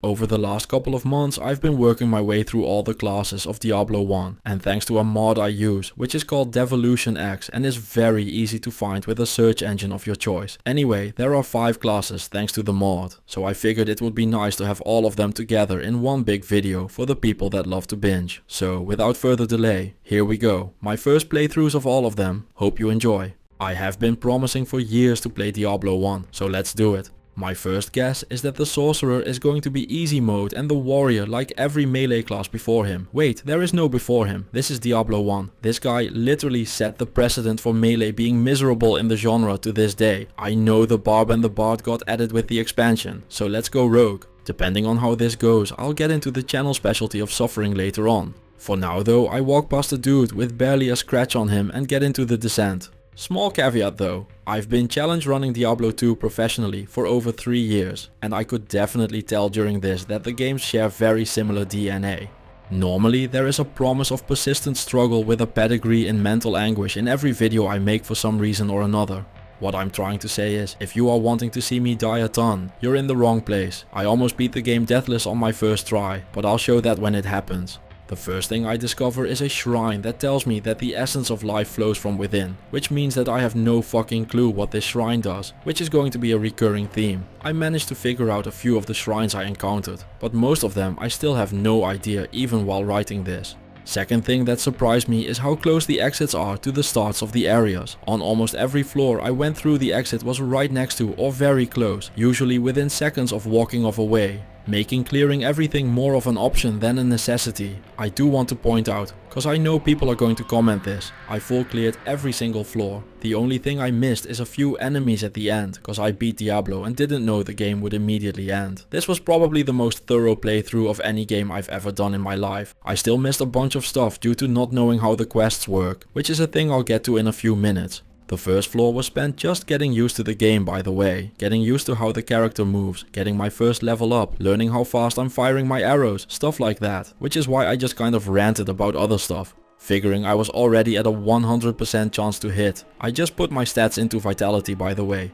Over the last couple of months I've been working my way through all the classes of Diablo 1, and thanks to a mod I use, which is called DevilutionX and is very easy to find with a search engine of your choice. Anyway, there are 5 classes thanks to the mod, so I figured it would be nice to have all of them together in one big video for the people that love to binge. So without further delay, here we go. My first playthroughs of all of them, hope you enjoy. I have been promising for years to play Diablo 1, so let's do it. My first guess is that the Sorcerer is going to be easy mode and the Warrior like every melee class before him. Wait, there is no before him. This is Diablo 1. This guy literally set the precedent for melee being miserable in the genre to this day. I know the Barb and the Bard got added with the expansion, so let's go rogue. Depending on how this goes, I'll get into the channel specialty of suffering later on. For now though, I walk past a dude with barely a scratch on him and get into the descent. Small caveat though, I've been challenge running Diablo 2 professionally for over 3 years, and I could definitely tell during this that the games share very similar DNA. Normally there is a promise of persistent struggle with a pedigree in mental anguish in every video I make for some reason or another. What I'm trying to say is, if you are wanting to see me die a ton, you're in the wrong place. I almost beat the game deathless on my first try, but I'll show that when it happens. The first thing I discover is a shrine that tells me that the essence of life flows from within, which means that I have no fucking clue what this shrine does, which is going to be a recurring theme. I managed to figure out a few of the shrines I encountered, but most of them I still have no idea even while writing this. Second thing that surprised me is how close the exits are to the starts of the areas. On almost every floor I went through, the exit was right next to or very close, usually within seconds of walking off away, making clearing everything more of an option than a necessity. I do want to point out, cause I know people are going to comment this, I full cleared every single floor. The only thing I missed is a few enemies at the end, cause I beat Diablo and didn't know the game would immediately end. This was probably the most thorough playthrough of any game I've ever done in my life. I still missed a bunch of stuff due to not knowing how the quests work, which is a thing I'll get to in a few minutes. The first floor was spent just getting used to the game, by the way, getting used to how the character moves, getting my first level up, learning how fast I'm firing my arrows, stuff like that, which is why I just kind of ranted about other stuff. Figuring I was already at a 100% chance to hit, I just put my stats into vitality, by the way.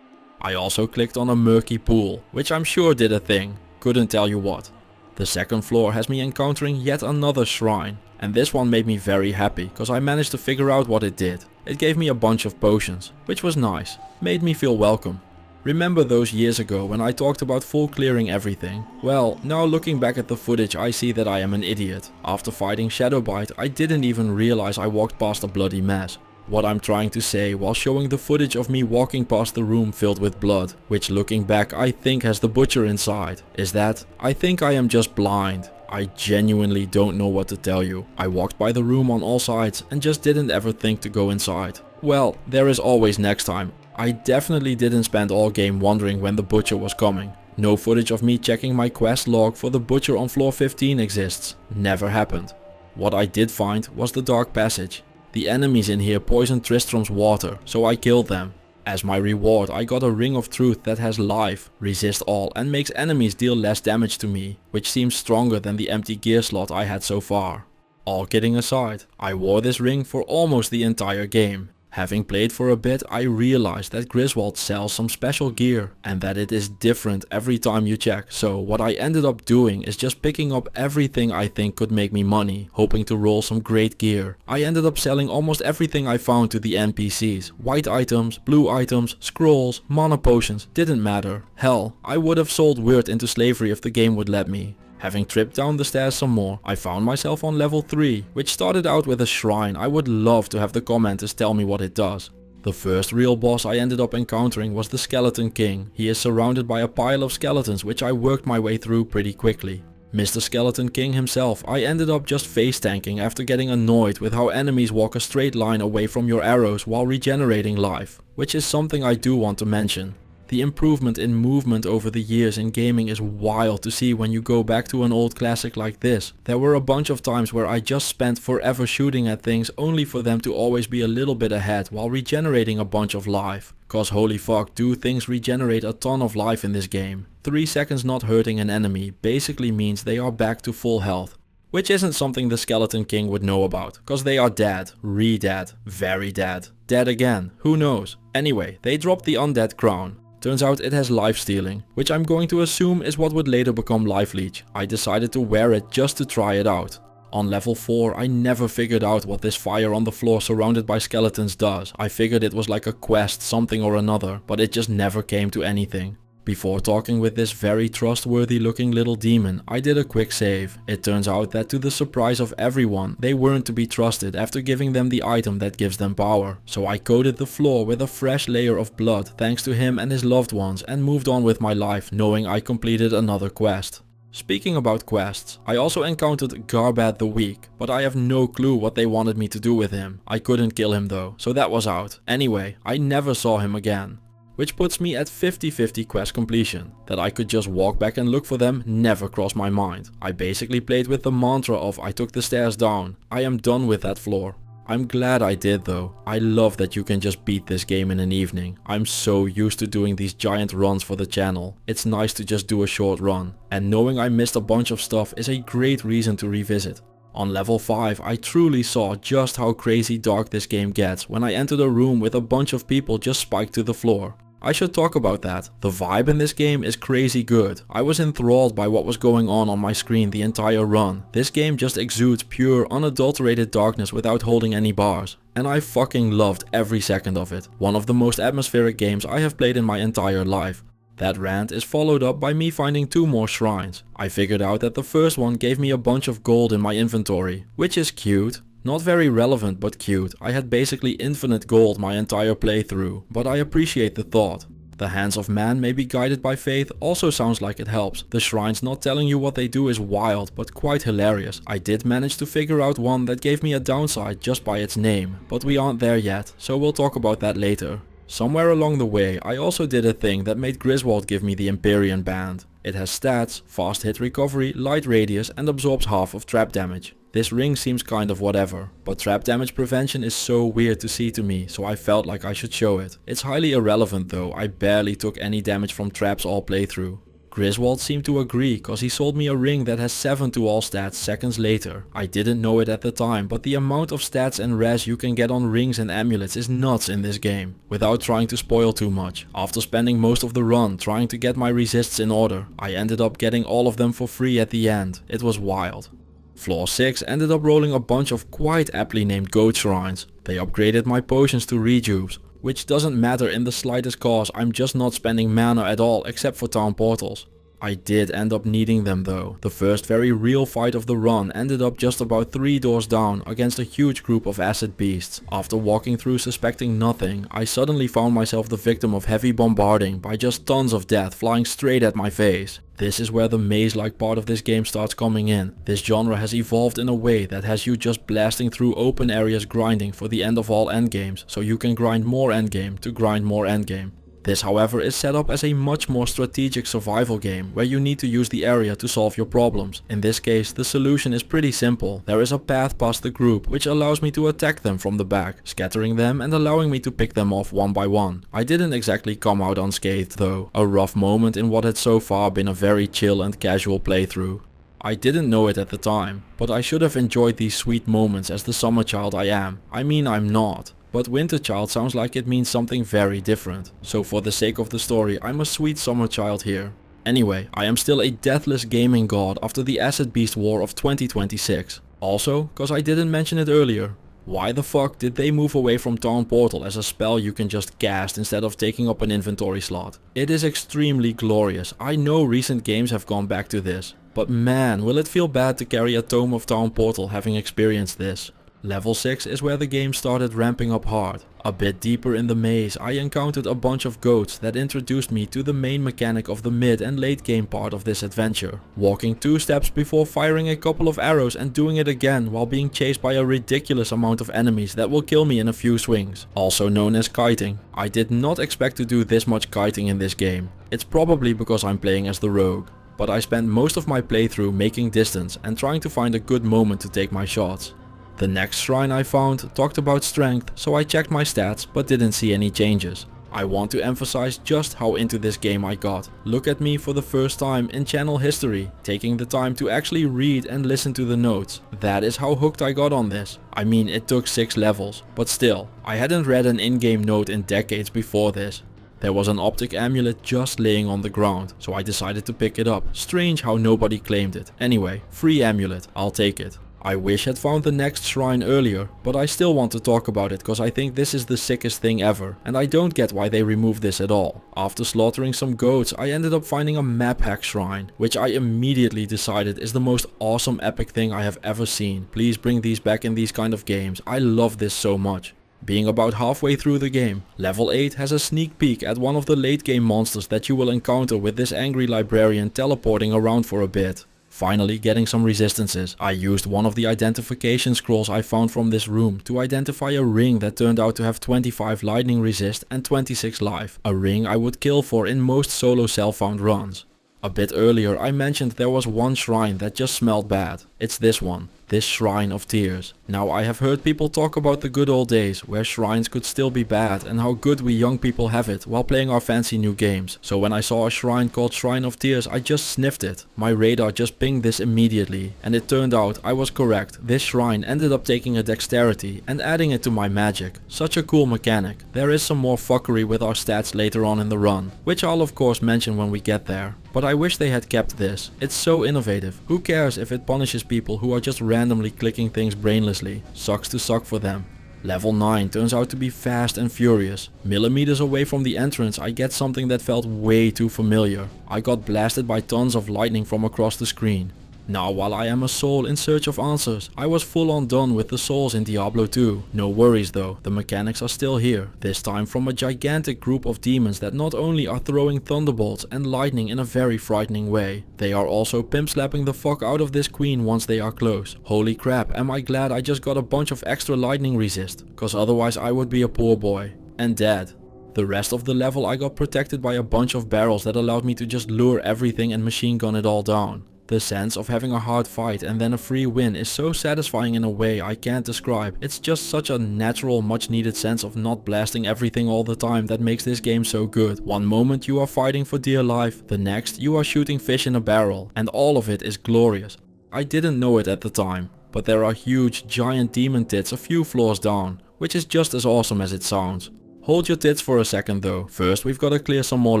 I also clicked on a murky pool, which I'm sure did a thing, couldn't tell you what. The second floor has me encountering yet another shrine, and this one made me very happy, cause I managed to figure out what it did. It gave me a bunch of potions, which was nice, made me feel welcome. Remember those years ago when I talked about full clearing everything? Well, now looking back at the footage I see that I am an idiot. After fighting Shadowbite I didn't even realize I walked past a bloody mess. What I'm trying to say while showing the footage of me walking past the room filled with blood, which looking back I think has the butcher inside, is that I think I am just blind. I genuinely don't know what to tell you. I walked by the room on all sides and just didn't ever think to go inside. Well, there is always next time. I definitely didn't spend all game wondering when the butcher was coming. No footage of me checking my quest log for the butcher on floor 15 exists. Never happened. What I did find was the dark passage. The enemies in here poisoned Tristram's water, so I killed them. As my reward I got a ring of truth that has life, resist all, and makes enemies deal less damage to me, which seems stronger than the empty gear slot I had so far. All kidding aside, I wore this ring for almost the entire game. Having played for a bit, I realized that Griswold sells some special gear and that it is different every time you check, so what I ended up doing is just picking up everything I think could make me money, hoping to roll some great gear. I ended up selling almost everything I found to the NPCs. White items, blue items, scrolls, mana potions, didn't matter. Hell, I would have sold Weird into slavery if the game would let me. Having tripped down the stairs some more, I found myself on level 3, which started out with a shrine. I would love to have the commenters tell me what it does. The first real boss I ended up encountering was the Skeleton King. He is surrounded by a pile of skeletons, which I worked my way through pretty quickly. Mr. Skeleton King himself, I ended up just face tanking after getting annoyed with how enemies walk a straight line away from your arrows while regenerating life, which is something I do want to mention. The improvement in movement over the years in gaming is wild to see when you go back to an old classic like this. There were a bunch of times where I just spent forever shooting at things only for them to always be a little bit ahead while regenerating a bunch of life. Cause holy fuck, do things regenerate a ton of life in this game. 3 seconds not hurting an enemy basically means they are back to full health. Which isn't something the Skeleton King would know about, cause they are dead, re-dead, very dead, dead again, who knows. Anyway, they dropped the undead crown. Turns out it has life stealing, which I'm going to assume is what would later become life leech. I decided to wear it just to try it out. On level 4 I never figured out what this fire on the floor surrounded by skeletons does. I figured it was like a quest, something or another, but it just never came to anything. Before talking with this very trustworthy looking little demon, I did a quick save. It turns out that to the surprise of everyone, they weren't to be trusted after giving them the item that gives them power. So I coated the floor with a fresh layer of blood thanks to him and his loved ones and moved on with my life knowing I completed another quest. Speaking about quests, I also encountered Garbad the Weak, but I have no clue what they wanted me to do with him. I couldn't kill him though, so that was out. Anyway, I never saw him again. Which puts me at 50-50 quest completion. That I could just walk back and look for them never crossed my mind. I basically played with the mantra of I took the stairs down. I am done with that floor. I'm glad I did though. I love that you can just beat this game in an evening. I'm so used to doing these giant runs for the channel. It's nice to just do a short run. And knowing I missed a bunch of stuff is a great reason to revisit. On level 5 I truly saw just how crazy dark this game gets when I entered a room with a bunch of people just spiked to the floor. I should talk about that. The vibe in this game is crazy good. I was enthralled by what was going on my screen the entire run. This game just exudes pure, unadulterated darkness without holding any bars. And I fucking loved every second of it. One of the most atmospheric games I have played in my entire life. That rant is followed up by me finding 2 more shrines. I figured out that the first one gave me a bunch of gold in my inventory, which is cute. Not very relevant but cute. I had basically infinite gold my entire playthrough, but I appreciate the thought. The hands of man may be guided by faith also sounds like it helps. The shrines not telling you what they do is wild but quite hilarious. I did manage to figure out one that gave me a downside just by its name, but we aren't there yet, so we'll talk about that later. Somewhere along the way I also did a thing that made Griswold give me the Empyrean band. It has stats, fast hit recovery, light radius and absorbs half of trap damage. This ring seems kind of whatever, but trap damage prevention is so weird to see to me, so I felt like I should show it. It's highly irrelevant though, I barely took any damage from traps all playthrough. Griswold seemed to agree cause he sold me a ring that has 7 to all stats seconds later. I didn't know it at the time, but the amount of stats and res you can get on rings and amulets is nuts in this game. Without trying to spoil too much, after spending most of the run trying to get my resists in order, I ended up getting all of them for free at the end. It was wild. Floor 6 ended up rolling a bunch of quite aptly named goat shrines. They upgraded my potions to rejubes, which doesn't matter in the slightest cause. I'm just not spending mana at all except for town portals. I did end up needing them though. The first very real fight of the run ended up just about 3 doors down against a huge group of acid beasts. After walking through suspecting nothing, I suddenly found myself the victim of heavy bombarding by just tons of death flying straight at my face. This is where the maze-like part of this game starts coming in. This genre has evolved in a way that has you just blasting through open areas grinding for the end of all endgames, so you can grind more endgame to grind more endgame. This however is set up as a much more strategic survival game where you need to use the area to solve your problems. In this case the solution is pretty simple. There is a path past the group which allows me to attack them from the back, scattering them and allowing me to pick them off one by one. I didn't exactly come out unscathed though, a rough moment in what had so far been a very chill and casual playthrough. I didn't know it at the time, but I should have enjoyed these sweet moments as the summer child I am. I mean I'm not. But winter child sounds like it means something very different. So for the sake of the story, I'm a sweet summer child here. Anyway, I am still a deathless gaming god after the Acid Beast War of 2026. Also, cause I didn't mention it earlier, why the fuck did they move away from Town Portal as a spell you can just cast instead of taking up an inventory slot? It is extremely glorious. I know recent games have gone back to this, but man, will it feel bad to carry a Tome of Town Portal having experienced this. Level 6 is where the game started ramping up hard. A bit deeper in the maze I encountered a bunch of goats that introduced me to the main mechanic of the mid and late game part of this adventure. Walking 2 steps before firing a couple of arrows and doing it again while being chased by a ridiculous amount of enemies that will kill me in a few swings. Also known as kiting. I did not expect to do this much kiting in this game. It's probably because I'm playing as the rogue. But I spent most of my playthrough making distance and trying to find a good moment to take my shots. The next shrine I found talked about strength, so I checked my stats but didn't see any changes. I want to emphasize just how into this game I got. Look at me for the first time in channel history, taking the time to actually read and listen to the notes. That is how hooked I got on this. I mean, it took 6 levels, but still, I hadn't read an in-game note in decades before this. There was an optic amulet just laying on the ground, so I decided to pick it up. Strange how nobody claimed it. Anyway, free amulet, I'll take it. I wish I'd found the next shrine earlier, but I still want to talk about it cause I think this is the sickest thing ever, and I don't get why they removed this at all. After slaughtering some goats, I ended up finding a map hack shrine, which I immediately decided is the most awesome epic thing I have ever seen. Please bring these back in these kind of games, I love this so much. Being about halfway through the game, level 8 has a sneak peek at one of the late game monsters that you will encounter with this angry librarian teleporting around for a bit. Finally getting some resistances, I used one of the identification scrolls I found from this room to identify a ring that turned out to have 25 lightning resist and 26 life, a ring I would kill for in most solo self-found runs. A bit earlier I mentioned there was one shrine that just smelled bad. It's this one. This Shrine of Tears. Now I have heard people talk about the good old days where shrines could still be bad and how good we young people have it while playing our fancy new games. So when I saw a shrine called Shrine of Tears, I just sniffed it. My radar just pinged this immediately, and it turned out I was correct. This shrine ended up taking a dexterity and adding it to my magic. Such a cool mechanic. There is some more fuckery with our stats later on in the run, which I'll of course mention when we get there. But I wish they had kept this. It's so innovative. Who cares if it punishes people who are just randomly clicking things brainlessly? Sucks to suck for them. Level 9 turns out to be fast and furious. Millimeters away from the entrance I get something that felt way too familiar. I got blasted by tons of lightning from across the screen. Now while I am a soul in search of answers, I was full on done with the souls in Diablo 2. No worries though, the mechanics are still here. This time from a gigantic group of demons that not only are throwing thunderbolts and lightning in a very frightening way, they are also pimp slapping the fuck out of this queen once they are close. Holy crap, am I glad I just got a bunch of extra lightning resist, cause otherwise I would be a poor boy. And dead. The rest of the level I got protected by a bunch of barrels that allowed me to just lure everything and machine gun it all down. The sense of having a hard fight and then a free win is so satisfying in a way I can't describe. It's just such a natural, much needed sense of not blasting everything all the time that makes this game so good. One moment you are fighting for dear life, the next you are shooting fish in a barrel, and all of it is glorious. I didn't know it at the time, but there are huge giant demon tits a few floors down, which is just as awesome as it sounds. Hold your tits for a second though. First we've got to clear some more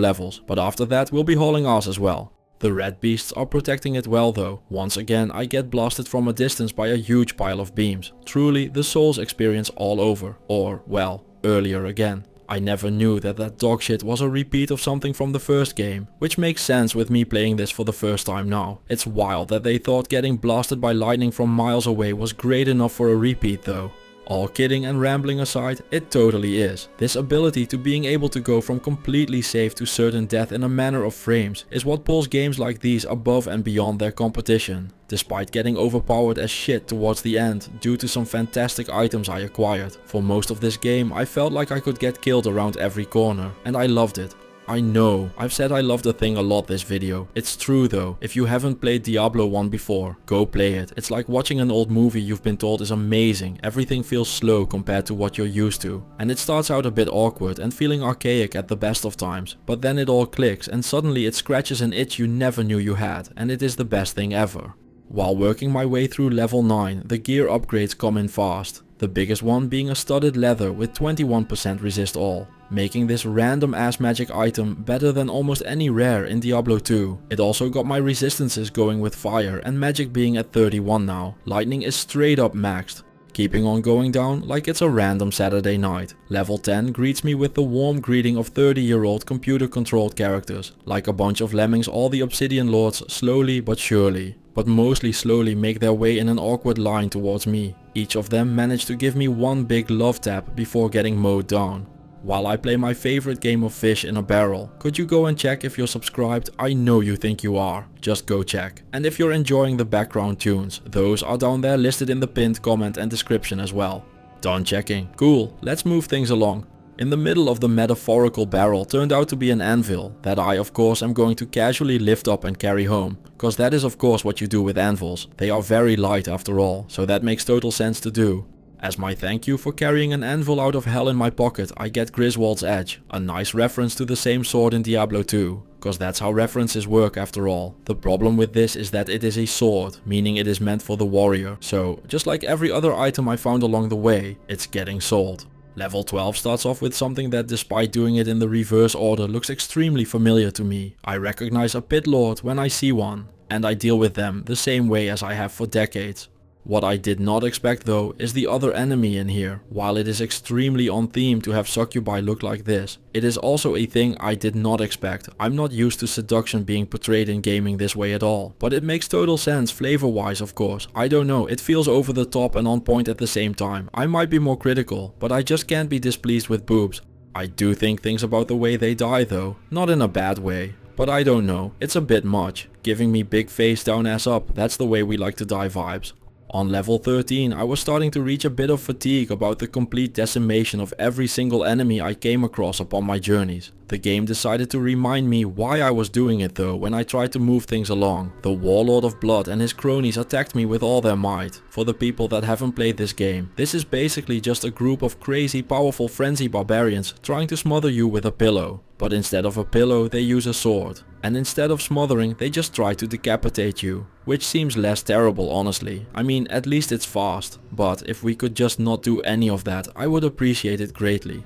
levels, but after that we'll be hauling ass as well. The red beasts are protecting it well though. Once again I get blasted from a distance by a huge pile of beams. Truly the Souls experience all over. Or, well, earlier again. I never knew that dog shit was a repeat of something from the first game, which makes sense with me playing this for the first time now. It's wild that they thought getting blasted by lightning from miles away was great enough for a repeat though. All kidding and rambling aside, it totally is. This ability to being able to go from completely safe to certain death in a matter of frames is what pulls games like these above and beyond their competition. Despite getting overpowered as shit towards the end due to some fantastic items I acquired. For most of this game I felt like I could get killed around every corner, and I loved it. I know, I've said I love the thing a lot this video. It's true though, if you haven't played Diablo 1 before, go play it. It's like watching an old movie you've been told is amazing. Everything feels slow compared to what you're used to. And it starts out a bit awkward and feeling archaic at the best of times. But then it all clicks and suddenly it scratches an itch you never knew you had, and it is the best thing ever. While working my way through level 9, the gear upgrades come in fast. The biggest one being a studded leather with 21% resist all, making this random ass magic item better than almost any rare in Diablo 2. It also got my resistances going with fire and magic being at 31 now. Lightning is straight up maxed. Keeping on going down like it's a random Saturday night. Level 10 greets me with the warm greeting of 30-year-old computer controlled characters. Like a bunch of lemmings, all the Obsidian Lords slowly but surely, but mostly slowly, make their way in an awkward line towards me. Each of them managed to give me one big love tap before getting mowed down. While I play my favorite game of fish in a barrel. Could you go and check if you're subscribed? I know you think you are. Just go check. And if you're enjoying the background tunes, those are down there listed in the pinned comment and description as well. Done checking. Cool, let's move things along. In the middle of the metaphorical barrel turned out to be an anvil, that I of course am going to casually lift up and carry home. Cause that is of course what you do with anvils. They are very light after all, so that makes total sense to do. As my thank you for carrying an anvil out of hell in my pocket, I get Griswold's Edge, a nice reference to the same sword in Diablo 2, cause that's how references work after all. The problem with this is that it is a sword, meaning it is meant for the warrior, so just like every other item I found along the way, it's getting sold. Level 12 starts off with something that, despite doing it in the reverse order, looks extremely familiar to me. I recognize a pit lord when I see one, and I deal with them the same way as I have for decades. What I did not expect though is the other enemy in here. While it is extremely on theme to have succubi look like this, it is also a thing I did not expect. I'm not used to seduction being portrayed in gaming this way at all, but it makes total sense flavor wise, of course. I don't know, it feels over the top and on point at the same time. I might be more critical, but I just can't be displeased with boobs. I do think things about the way they die though, not in a bad way. But I don't know, it's a bit much. Giving me big face down ass up, that's the way we like to die vibes. On level 13 I was starting to reach a bit of fatigue about the complete decimation of every single enemy I came across upon my journeys. The game decided to remind me why I was doing it though when I tried to move things along. The Warlord of Blood and his cronies attacked me with all their might. For the people that haven't played this game, this is basically just a group of crazy powerful frenzy barbarians trying to smother you with a pillow. But instead of a pillow they use a sword. And instead of smothering they just try to decapitate you. Which seems less terrible honestly. I mean, at least it's fast. But if we could just not do any of that, I would appreciate it greatly.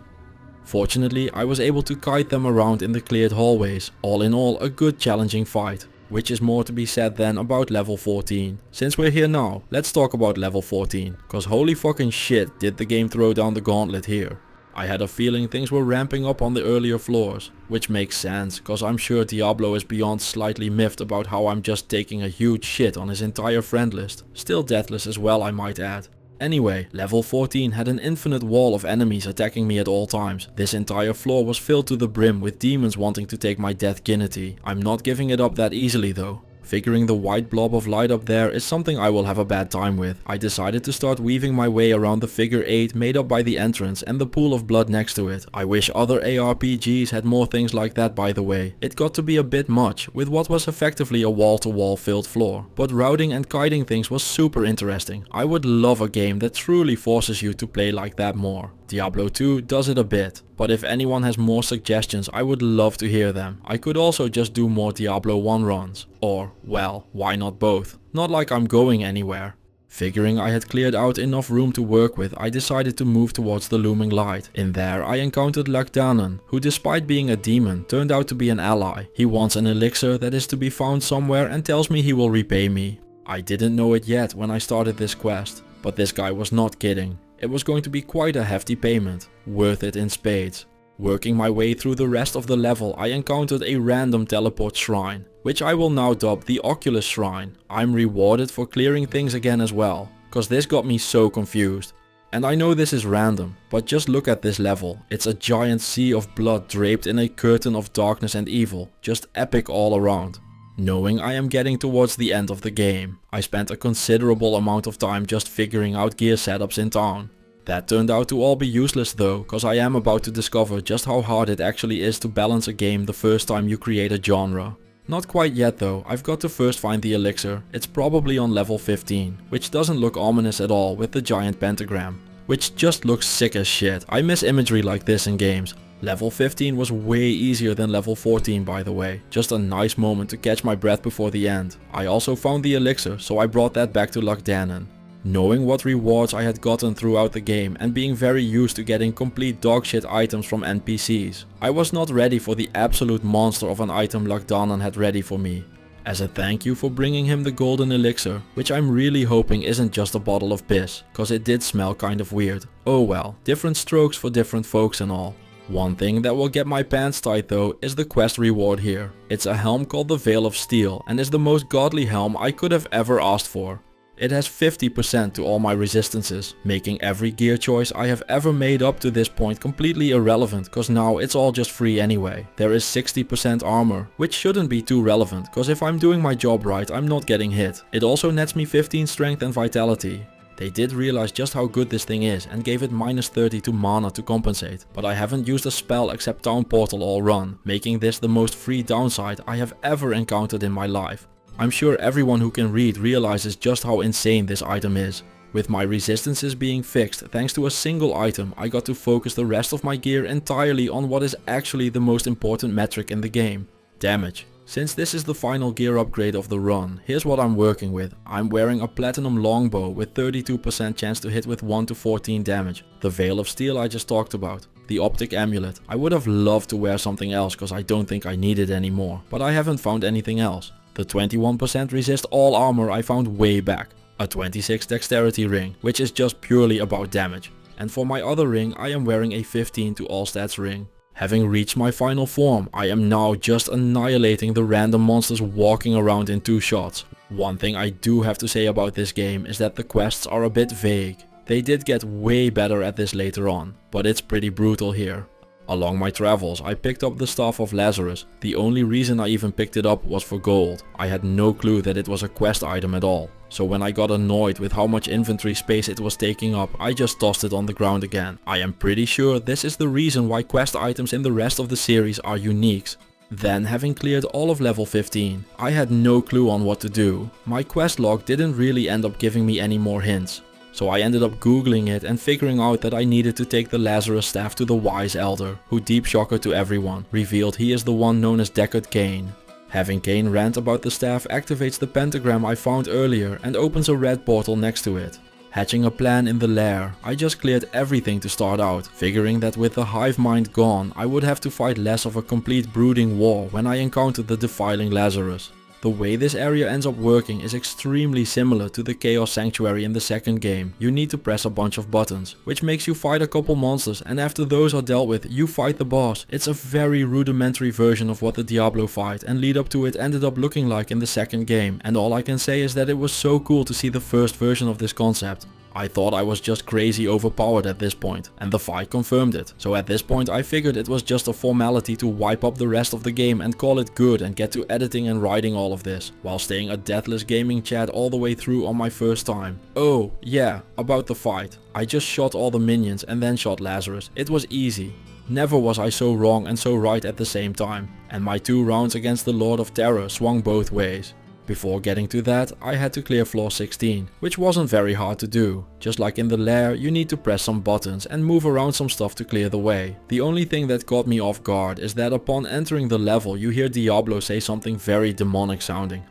Fortunately, I was able to kite them around in the cleared hallways. All in all, a good challenging fight. Which is more to be said then about level 14. Since we're here now, let's talk about level 14. Cause holy fucking shit did the game throw down the gauntlet here. I had a feeling things were ramping up on the earlier floors, which makes sense, cause I'm sure Diablo is beyond slightly miffed about how I'm just taking a huge shit on his entire friend list. Still deathless as well, I might add. Anyway, level 14 had an infinite wall of enemies attacking me at all times. This entire floor was filled to the brim with demons wanting to take my death dignity. I'm not giving it up that easily though. Figuring the white blob of light up there is something I will have a bad time with. I decided to start weaving my way around the figure 8 made up by the entrance and the pool of blood next to it. I wish other ARPGs had more things like that, by the way. It got to be a bit much with what was effectively a wall-to-wall filled floor. But routing and kiting things was super interesting. I would love a game that truly forces you to play like that more. Diablo 2 does it a bit, but if anyone has more suggestions I would love to hear them. I could also just do more Diablo 1 runs. Or, well, why not both? Not like I'm going anywhere. Figuring I had cleared out enough room to work with, I decided to move towards the looming light. In there I encountered Lagdanon, who despite being a demon turned out to be an ally. He wants an elixir that is to be found somewhere and tells me he will repay me. I didn't know it yet when I started this quest, but this guy was not kidding. It was going to be quite a hefty payment, worth it in spades. Working my way through the rest of the level I encountered a random teleport shrine, which I will now dub the Oculus Shrine. I'm rewarded for clearing things again as well, cause this got me so confused. And I know this is random, but just look at this level. It's a giant sea of blood draped in a curtain of darkness and evil, just epic all around. Knowing I am getting towards the end of the game, I spent a considerable amount of time just figuring out gear setups in town. That turned out to all be useless though, cause I am about to discover just how hard it actually is to balance a game the first time you create a genre. Not quite yet though, I've got to first find the elixir. It's probably on level 15, which doesn't look ominous at all with the giant pentagram, which just looks sick as shit. I miss imagery like this in games. Level 15 was way easier than level 14 by the way, just a nice moment to catch my breath before the end. I also found the elixir, so I brought that back to Lagdanon. Knowing what rewards I had gotten throughout the game and being very used to getting complete dogshit items from NPCs, I was not ready for the absolute monster of an item Lagdanon had ready for me. As a thank you for bringing him the golden elixir, which I'm really hoping isn't just a bottle of piss, cause it did smell kind of weird. Oh well, different strokes for different folks and all. One thing that will get my pants tight though is the quest reward here. It's a helm called the Veil of Steel and is the most godly helm I could have ever asked for. It has 50% to all my resistances, making every gear choice I have ever made up to this point completely irrelevant cause now it's all just free anyway. There is 60% armor, which shouldn't be too relevant cause if I'm doing my job right I'm not getting hit. It also nets me 15 strength and vitality. They did realize just how good this thing is and gave it -30 to mana to compensate, but I haven't used a spell except Town Portal all run, making this the most free downside I have ever encountered in my life. I'm sure everyone who can read realizes just how insane this item is. With my resistances being fixed thanks to a single item, I got to focus the rest of my gear entirely on what is actually the most important metric in the game: damage. Since this is the final gear upgrade of the run, here's what I'm working with. I'm wearing a platinum longbow with 32% chance to hit with 1 to 14 damage. The Veil of Steel I just talked about. The optic amulet. I would have loved to wear something else cause I don't think I need it anymore, but I haven't found anything else. The 21% resist all armor I found way back. A 26 dexterity ring, which is just purely about damage. And for my other ring I am wearing a 15 to all stats ring. Having reached my final form, I am now just annihilating the random monsters walking around in 2 shots. One thing I do have to say about this game is that the quests are a bit vague. They did get way better at this later on, but it's pretty brutal here. Along my travels I picked up the Staff of Lazarus. The only reason I even picked it up was for gold. I had no clue that it was a quest item at all. So when I got annoyed with how much inventory space it was taking up, I just tossed it on the ground again. I am pretty sure this is the reason why quest items in the rest of the series are uniques. Then, having cleared all of level 15, I had no clue on what to do. My quest log didn't really end up giving me any more hints. So I ended up googling it and figuring out that I needed to take the Lazarus staff to the Wise Elder, who, deep shocker to everyone, revealed he is the one known as Deckard Cain. Having Cain rant about the staff activates the pentagram I found earlier and opens a red portal next to it. Hatching a plan in the lair, I just cleared everything to start out, figuring that with the hive mind gone I would have to fight less of a complete brooding war when I encountered the defiling Lazarus. The way this area ends up working is extremely similar to the Chaos Sanctuary in the second game. You need to press a bunch of buttons, which makes you fight a couple monsters, and after those are dealt with, you fight the boss. It's a very rudimentary version of what the Diablo fight and lead up to it ended up looking like in the second game, and all I can say is that it was so cool to see the first version of this concept. I thought I was just crazy overpowered at this point, and the fight confirmed it. So at this point I figured it was just a formality to wipe up the rest of the game and call it good and get to editing and writing all of this, while staying a deathless gaming chat all the way through on my first time. Oh yeah, about the fight. I just shot all the minions and then shot Lazarus. It was easy. Never was I so wrong and so right at the same time. And my 2 rounds against the Lord of Terror swung both ways. Before getting to that, I had to clear floor 16, which wasn't very hard to do. Just like in the lair, you need to press some buttons and move around some stuff to clear the way. The only thing that caught me off guard is that upon entering the level you hear Diablo say something very demonic sounding.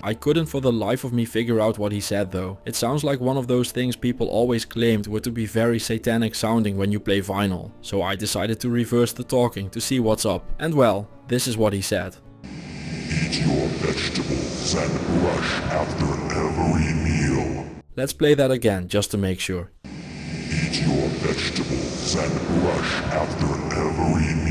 I couldn't for the life of me figure out what he said though. It sounds like one of those things people always claimed were to be very satanic sounding when you play vinyl. So I decided to reverse the talking to see what's up. And well, this is what he said. Eat your vegetables and brush after every meal. Let's play that again just to make sure. Eat your vegetables and brush after every meal.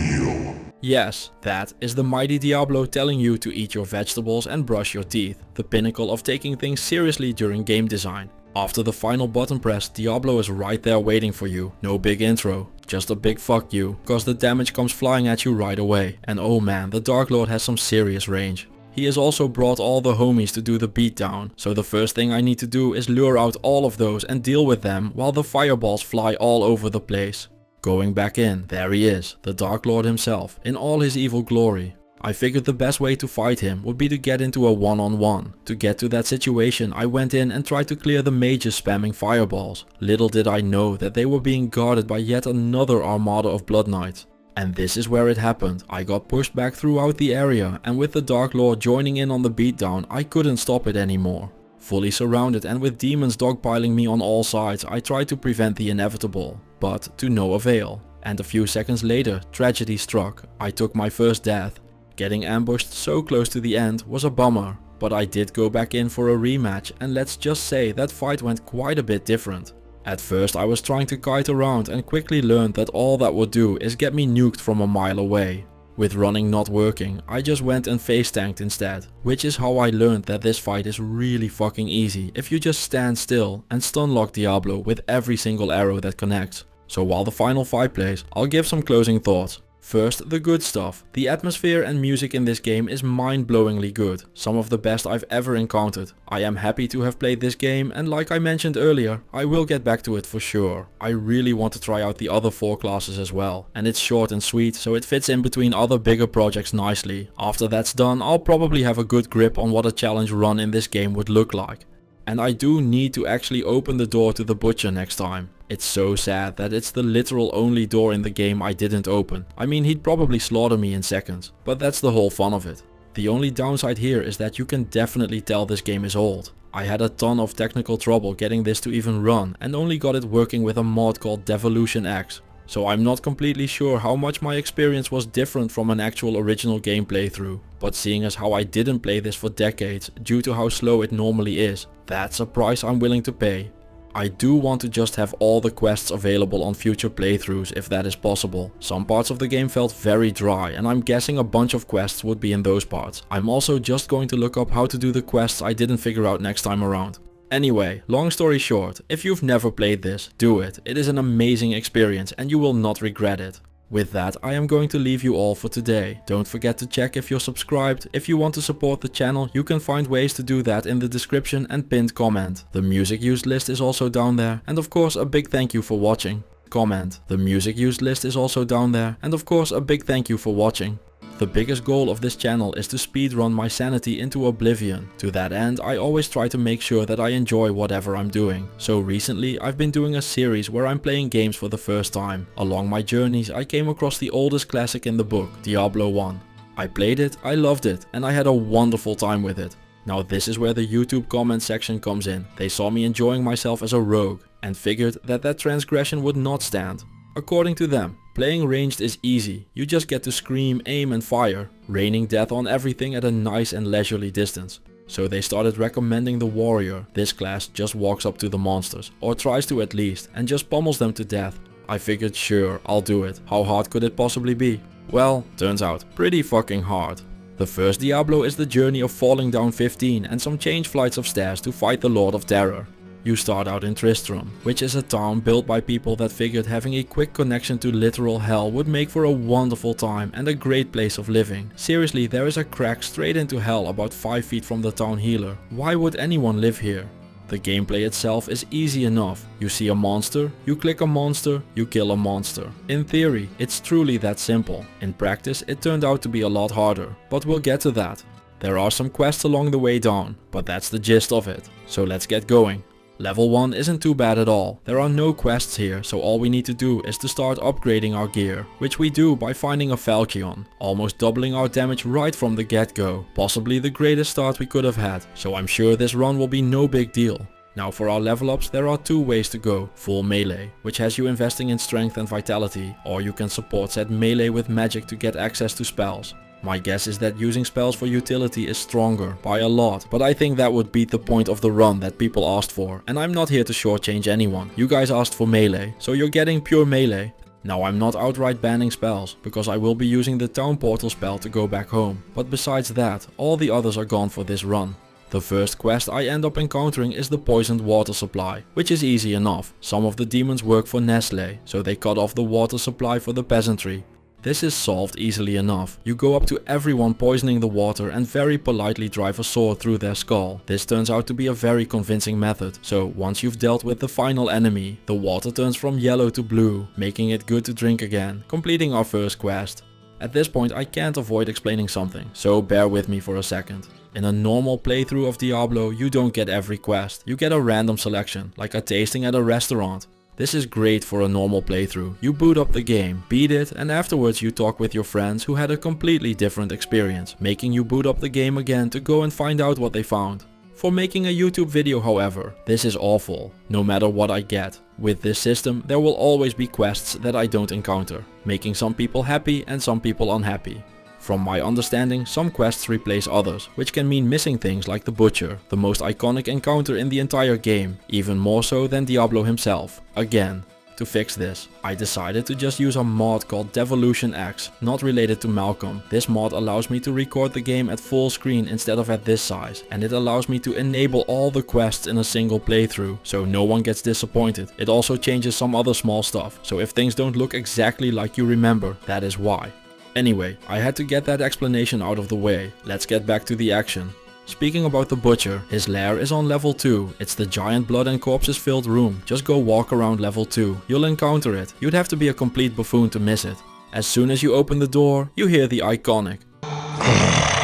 Yes, that is the mighty Diablo telling you to eat your vegetables and brush your teeth, the pinnacle of taking things seriously during game design. After the final button press, Diablo is right there waiting for you. No big intro, just a big fuck you, cause the damage comes flying at you right away. And oh man, the Dark Lord has some serious range. He has also brought all the homies to do the beatdown, so the first thing I need to do is lure out all of those and deal with them while the fireballs fly all over the place. Going back in, there he is, the Dark Lord himself, in all his evil glory. I figured the best way to fight him would be to get into a one-on-one. To get to that situation, I went in and tried to clear the mages spamming fireballs. Little did I know that they were being guarded by yet another armada of Blood Knights. And this is where it happened. I got pushed back throughout the area, and with the Dark Lord joining in on the beatdown, I couldn't stop it anymore. Fully surrounded and with demons dogpiling me on all sides, I tried to prevent the inevitable, but to no avail. And a few seconds later, tragedy struck. I took my first death. Getting ambushed so close to the end was a bummer, but I did go back in for a rematch, and let's just say that fight went quite a bit different. At first I was trying to kite around and quickly learned that all that would do is get me nuked from a mile away. With running not working, I just went and face tanked instead, which is how I learned that this fight is really fucking easy if you just stand still and stun lock Diablo with every single arrow that connects. So while the final fight plays, I'll give some closing thoughts. First, the good stuff. The atmosphere and music in this game is mind-blowingly good, some of the best I've ever encountered. I am happy to have played this game, and like I mentioned earlier, I will get back to it for sure. I really want to try out the other 4 classes as well, and it's short and sweet, so it fits in between other bigger projects nicely. After that's done, I'll probably have a good grip on what a challenge run in this game would look like. And I do need to actually open the door to the butcher next time. It's so sad that it's the literal only door in the game I didn't open. I mean, he'd probably slaughter me in seconds, but that's the whole fun of it. The only downside here is that you can definitely tell this game is old. I had a ton of technical trouble getting this to even run and only got it working with a mod called DevilutionX. So I'm not completely sure how much my experience was different from an actual original game playthrough. But seeing as how I didn't play this for decades due to how slow it normally is, that's a price I'm willing to pay. I do want to just have all the quests available on future playthroughs if that is possible. Some parts of the game felt very dry and I'm guessing a bunch of quests would be in those parts. I'm also just going to look up how to do the quests I didn't figure out next time around. Anyway, long story short, if you've never played this, do it. It is an amazing experience and you will not regret it. With that, I am going to leave you all for today. Don't forget to check if you're subscribed. If you want to support the channel, you can find ways to do that in the description and pinned comment. The music used list is also down there. And of course, a big thank you for watching. Comment. The music used list is also down there. And of course, a big thank you for watching. The biggest goal of this channel is to speedrun my sanity into oblivion. To that end, I always try to make sure that I enjoy whatever I'm doing. So recently, I've been doing a series where I'm playing games for the first time. Along my journeys, I came across the oldest classic in the book, Diablo 1. I played it, I loved it, and I had a wonderful time with it. Now this is where the YouTube comment section comes in. They saw me enjoying myself as a rogue, and figured that transgression would not stand. According to them, playing ranged is easy, you just get to scream, aim and fire, raining death on everything at a nice and leisurely distance. So they started recommending the warrior. This class just walks up to the monsters, or tries to at least, and just pummels them to death. I figured sure, I'll do it. How hard could it possibly be? Well, turns out, pretty fucking hard. The first Diablo is the journey of falling down 15 and some change flights of stairs to fight the Lord of Terror. You start out in Tristram, which is a town built by people that figured having a quick connection to literal hell would make for a wonderful time and a great place of living. Seriously, there is a crack straight into hell about 5 feet from the town healer. Why would anyone live here? The gameplay itself is easy enough. You see a monster, you click a monster, you kill a monster. In theory, it's truly that simple. In practice, it turned out to be a lot harder, but we'll get to that. There are some quests along the way down, but that's the gist of it. So let's get going. Level 1 isn't too bad at all. There are no quests here, so all we need to do is to start upgrading our gear, which we do by finding a Falchion, almost doubling our damage right from the get-go. Possibly the greatest start we could have had, so I'm sure this run will be no big deal. Now for our level ups, there are two ways to go. Full melee, which has you investing in strength and vitality, or you can support said melee with magic to get access to spells. My guess is that using spells for utility is stronger by a lot, but I think that would beat the point of the run that people asked for, and I'm not here to shortchange anyone. You guys asked for melee, so you're getting pure melee. Now I'm not outright banning spells, because I will be using the town portal spell to go back home, but besides that, all the others are gone for this run. The first quest I end up encountering is the poisoned water supply, which is easy enough. Some of the demons work for Nestle, so they cut off the water supply for the peasantry. This is solved easily enough. You go up to everyone poisoning the water and very politely drive a sword through their skull. This turns out to be a very convincing method. So once you've dealt with the final enemy, the water turns from yellow to blue, making it good to drink again, completing our first quest. At this point I can't avoid explaining something, so bear with me for a second. In a normal playthrough of Diablo, you don't get every quest. You get a random selection, like a tasting at a restaurant. This is great for a normal playthrough. You boot up the game, beat it, and afterwards you talk with your friends who had a completely different experience, making you boot up the game again to go and find out what they found. For making a YouTube video, however, this is awful, no matter what I get. With this system, there will always be quests that I don't encounter, making some people happy and some people unhappy. From my understanding, some quests replace others, which can mean missing things like the Butcher, the most iconic encounter in the entire game, even more so than Diablo himself. Again, to fix this, I decided to just use a mod called DevilutionX, not related to Malcolm. This mod allows me to record the game at full screen instead of at this size, and it allows me to enable all the quests in a single playthrough, so no one gets disappointed. It also changes some other small stuff, so if things don't look exactly like you remember, that is why. Anyway, I had to get that explanation out of the way. Let's get back to the action. Speaking about the Butcher, his lair is on level 2. It's the giant blood and corpses filled room. Just go walk around level 2. You'll encounter it. You'd have to be a complete buffoon to miss it. As soon as you open the door, you hear the iconic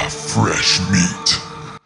fresh meat.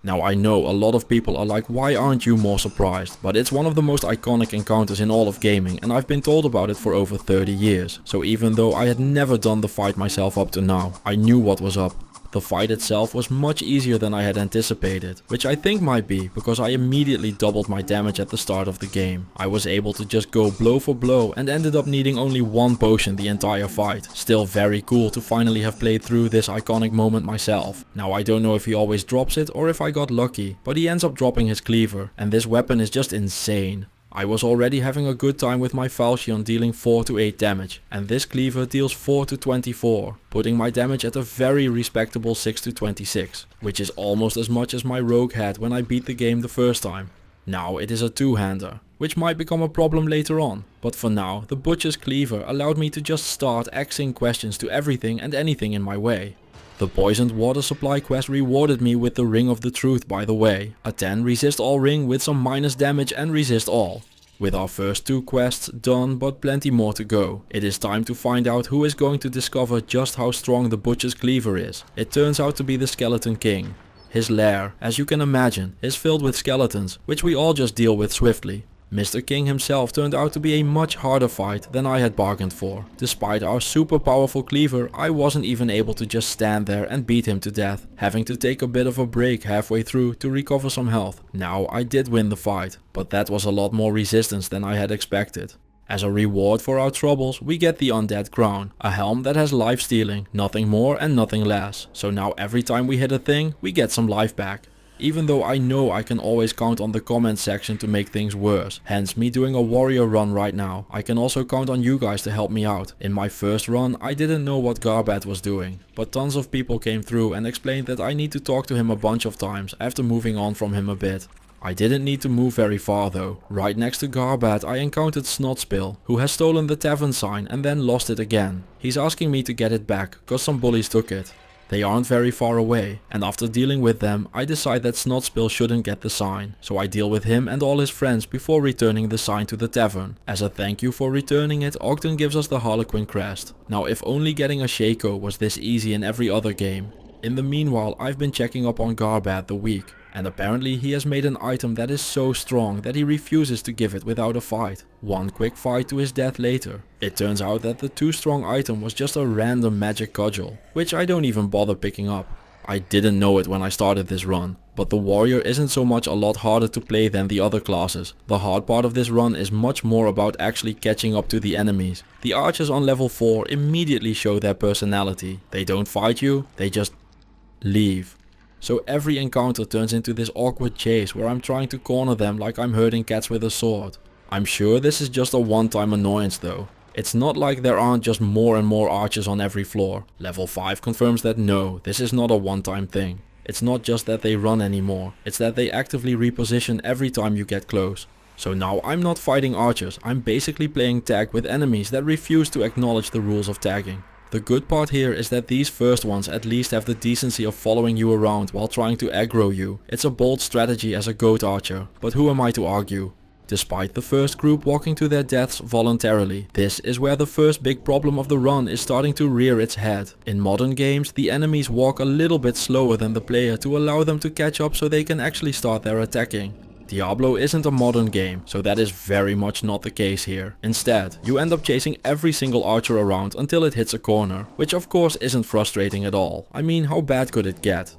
Now I know a lot of people are like, why aren't you more surprised? But it's one of the most iconic encounters in all of gaming, and I've been told about it for over 30 years. So even though I had never done the fight myself up to now, I knew what was up. The fight itself was much easier than I had anticipated, which I think might be because I immediately doubled my damage at the start of the game. I was able to just go blow for blow and ended up needing only one potion the entire fight. Still very cool to finally have played through this iconic moment myself. Now I don't know if he always drops it or if I got lucky, but he ends up dropping his cleaver, and this weapon is just insane. I was already having a good time with my falchion dealing 4 to 8 damage, and this cleaver deals 4 to 24, putting my damage at a very respectable 6 to 26, which is almost as much as my rogue had when I beat the game the first time. Now it is a two-hander, which might become a problem later on, but for now the butcher's cleaver allowed me to just start axing questions to everything and anything in my way. The poisoned water supply quest rewarded me with the Ring of the Truth, by the way, a 10 resist all ring with some minus damage and resist all. With our first 2 quests done, but plenty more to go, it is time to find out who is going to discover just how strong the butcher's cleaver is. It turns out to be the Skeleton King. His lair, as you can imagine, is filled with skeletons, which we all just deal with swiftly. Mr. King himself turned out to be a much harder fight than I had bargained for. Despite our super powerful cleaver, I wasn't even able to just stand there and beat him to death, having to take a bit of a break halfway through to recover some health. Now I did win the fight, but that was a lot more resistance than I had expected. As a reward for our troubles, we get the Undead Crown, a helm that has life stealing, nothing more and nothing less. So now every time we hit a thing, we get some life back. Even though I know I can always count on the comment section to make things worse, hence me doing a warrior run right now, I can also count on you guys to help me out. In my first run I didn't know what Garbat was doing, but tons of people came through and explained that I need to talk to him a bunch of times after moving on from him a bit. I didn't need to move very far though. Right next to Garbat I encountered Snotspill, who has stolen the tavern sign and then lost it again. He's asking me to get it back, cause some bullies took it. They aren't very far away, and after dealing with them, I decide that Snotspill shouldn't get the sign, so I deal with him and all his friends before returning the sign to the tavern. As a thank you for returning it, Ogden gives us the Harlequin crest. Now if only getting a Shaco was this easy in every other game. In the meanwhile, I've been checking up on Garbat the week, and apparently he has made an item that is so strong that he refuses to give it without a fight. One quick fight to his death later. It turns out that the too strong item was just a random magic cudgel, which I don't even bother picking up. I didn't know it when I started this run, but the warrior isn't so much a lot harder to play than the other classes. The hard part of this run is much more about actually catching up to the enemies. The archers on level 4 immediately show their personality. They don't fight you, they just leave. So every encounter turns into this awkward chase where I'm trying to corner them like I'm herding cats with a sword. I'm sure this is just a one-time annoyance though. It's not like there aren't just more and more archers on every floor. Level 5 confirms that no, this is not a one-time thing. It's not just that they run anymore, it's that they actively reposition every time you get close. So now I'm not fighting archers, I'm basically playing tag with enemies that refuse to acknowledge the rules of tagging. The good part here is that these first ones at least have the decency of following you around while trying to aggro you. It's a bold strategy as a goat archer, but who am I to argue? Despite the first group walking to their deaths voluntarily, this is where the first big problem of the run is starting to rear its head. In modern games, the enemies walk a little bit slower than the player to allow them to catch up so they can actually start their attacking. Diablo isn't a modern game, so that is very much not the case here. Instead, you end up chasing every single archer around until it hits a corner, which of course isn't frustrating at all. I mean, how bad could it get?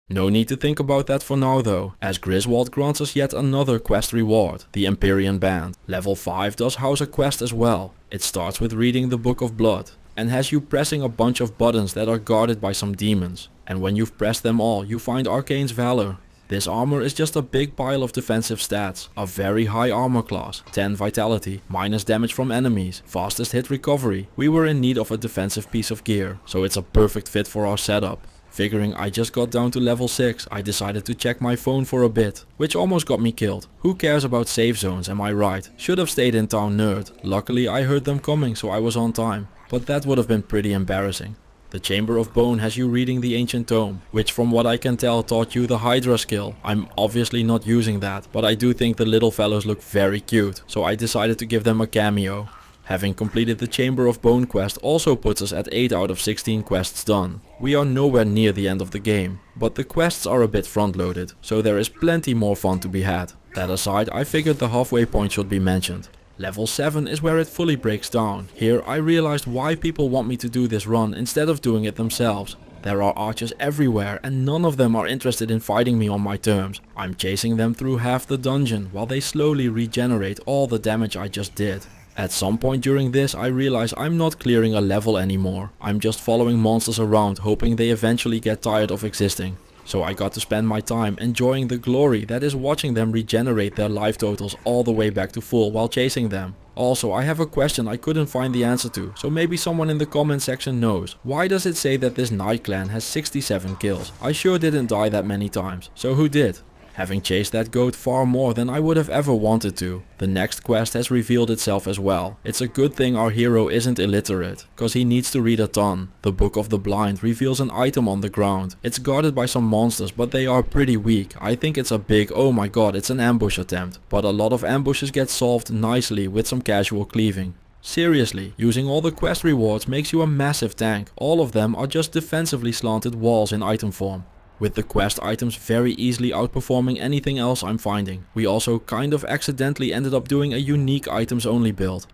No need to think about that for now though, as Griswold grants us yet another quest reward, the Empyrean Band. Level 5 does house a quest as well. It starts with reading the Book of Blood, and has you pressing a bunch of buttons that are guarded by some demons. And when you've pressed them all, you find Arcane's Valor. This armor is just a big pile of defensive stats, a very high armor class, 10 vitality, minus damage from enemies, fastest hit recovery. We were in need of a defensive piece of gear, so it's a perfect fit for our setup. Figuring I just got down to level 6, I decided to check my phone for a bit, which almost got me killed. Who cares about save zones, am I right? Should have stayed in town, nerd. Luckily I heard them coming, so I was on time. But that would have been pretty embarrassing. The Chamber of Bone has you reading the Ancient Tome, which from what I can tell taught you the Hydra skill. I'm obviously not using that, but I do think the little fellows look very cute, so I decided to give them a cameo. Having completed the Chamber of Bone quest also puts us at 8 out of 16 quests done. We are nowhere near the end of the game, but the quests are a bit front loaded, so there is plenty more fun to be had. That aside, I figured the halfway point should be mentioned. Level 7 is where it fully breaks down. Here I realized why people want me to do this run instead of doing it themselves. There are archers everywhere and none of them are interested in fighting me on my terms. I'm chasing them through half the dungeon while they slowly regenerate all the damage I just did. At some point during this I realize I'm not clearing a level anymore. I'm just following monsters around hoping they eventually get tired of existing. So I got to spend my time enjoying the glory that is watching them regenerate their life totals all the way back to full while chasing them. Also, I have a question I couldn't find the answer to, so maybe someone in the comment section knows. Why does it say that this Night Clan has 67 kills? I sure didn't die that many times, so who did? Having chased that goat far more than I would have ever wanted to. The next quest has revealed itself as well. It's a good thing our hero isn't illiterate, cause he needs to read a ton. The Book of the Blind reveals an item on the ground. It's guarded by some monsters, but they are pretty weak. I think it's a big, oh my god, it's an ambush attempt. But a lot of ambushes get solved nicely with some casual cleaving. Seriously, using all the quest rewards makes you a massive tank. All of them are just defensively slanted walls in item form, with the quest items very easily outperforming anything else I'm finding. We also kind of accidentally ended up doing a unique items only build.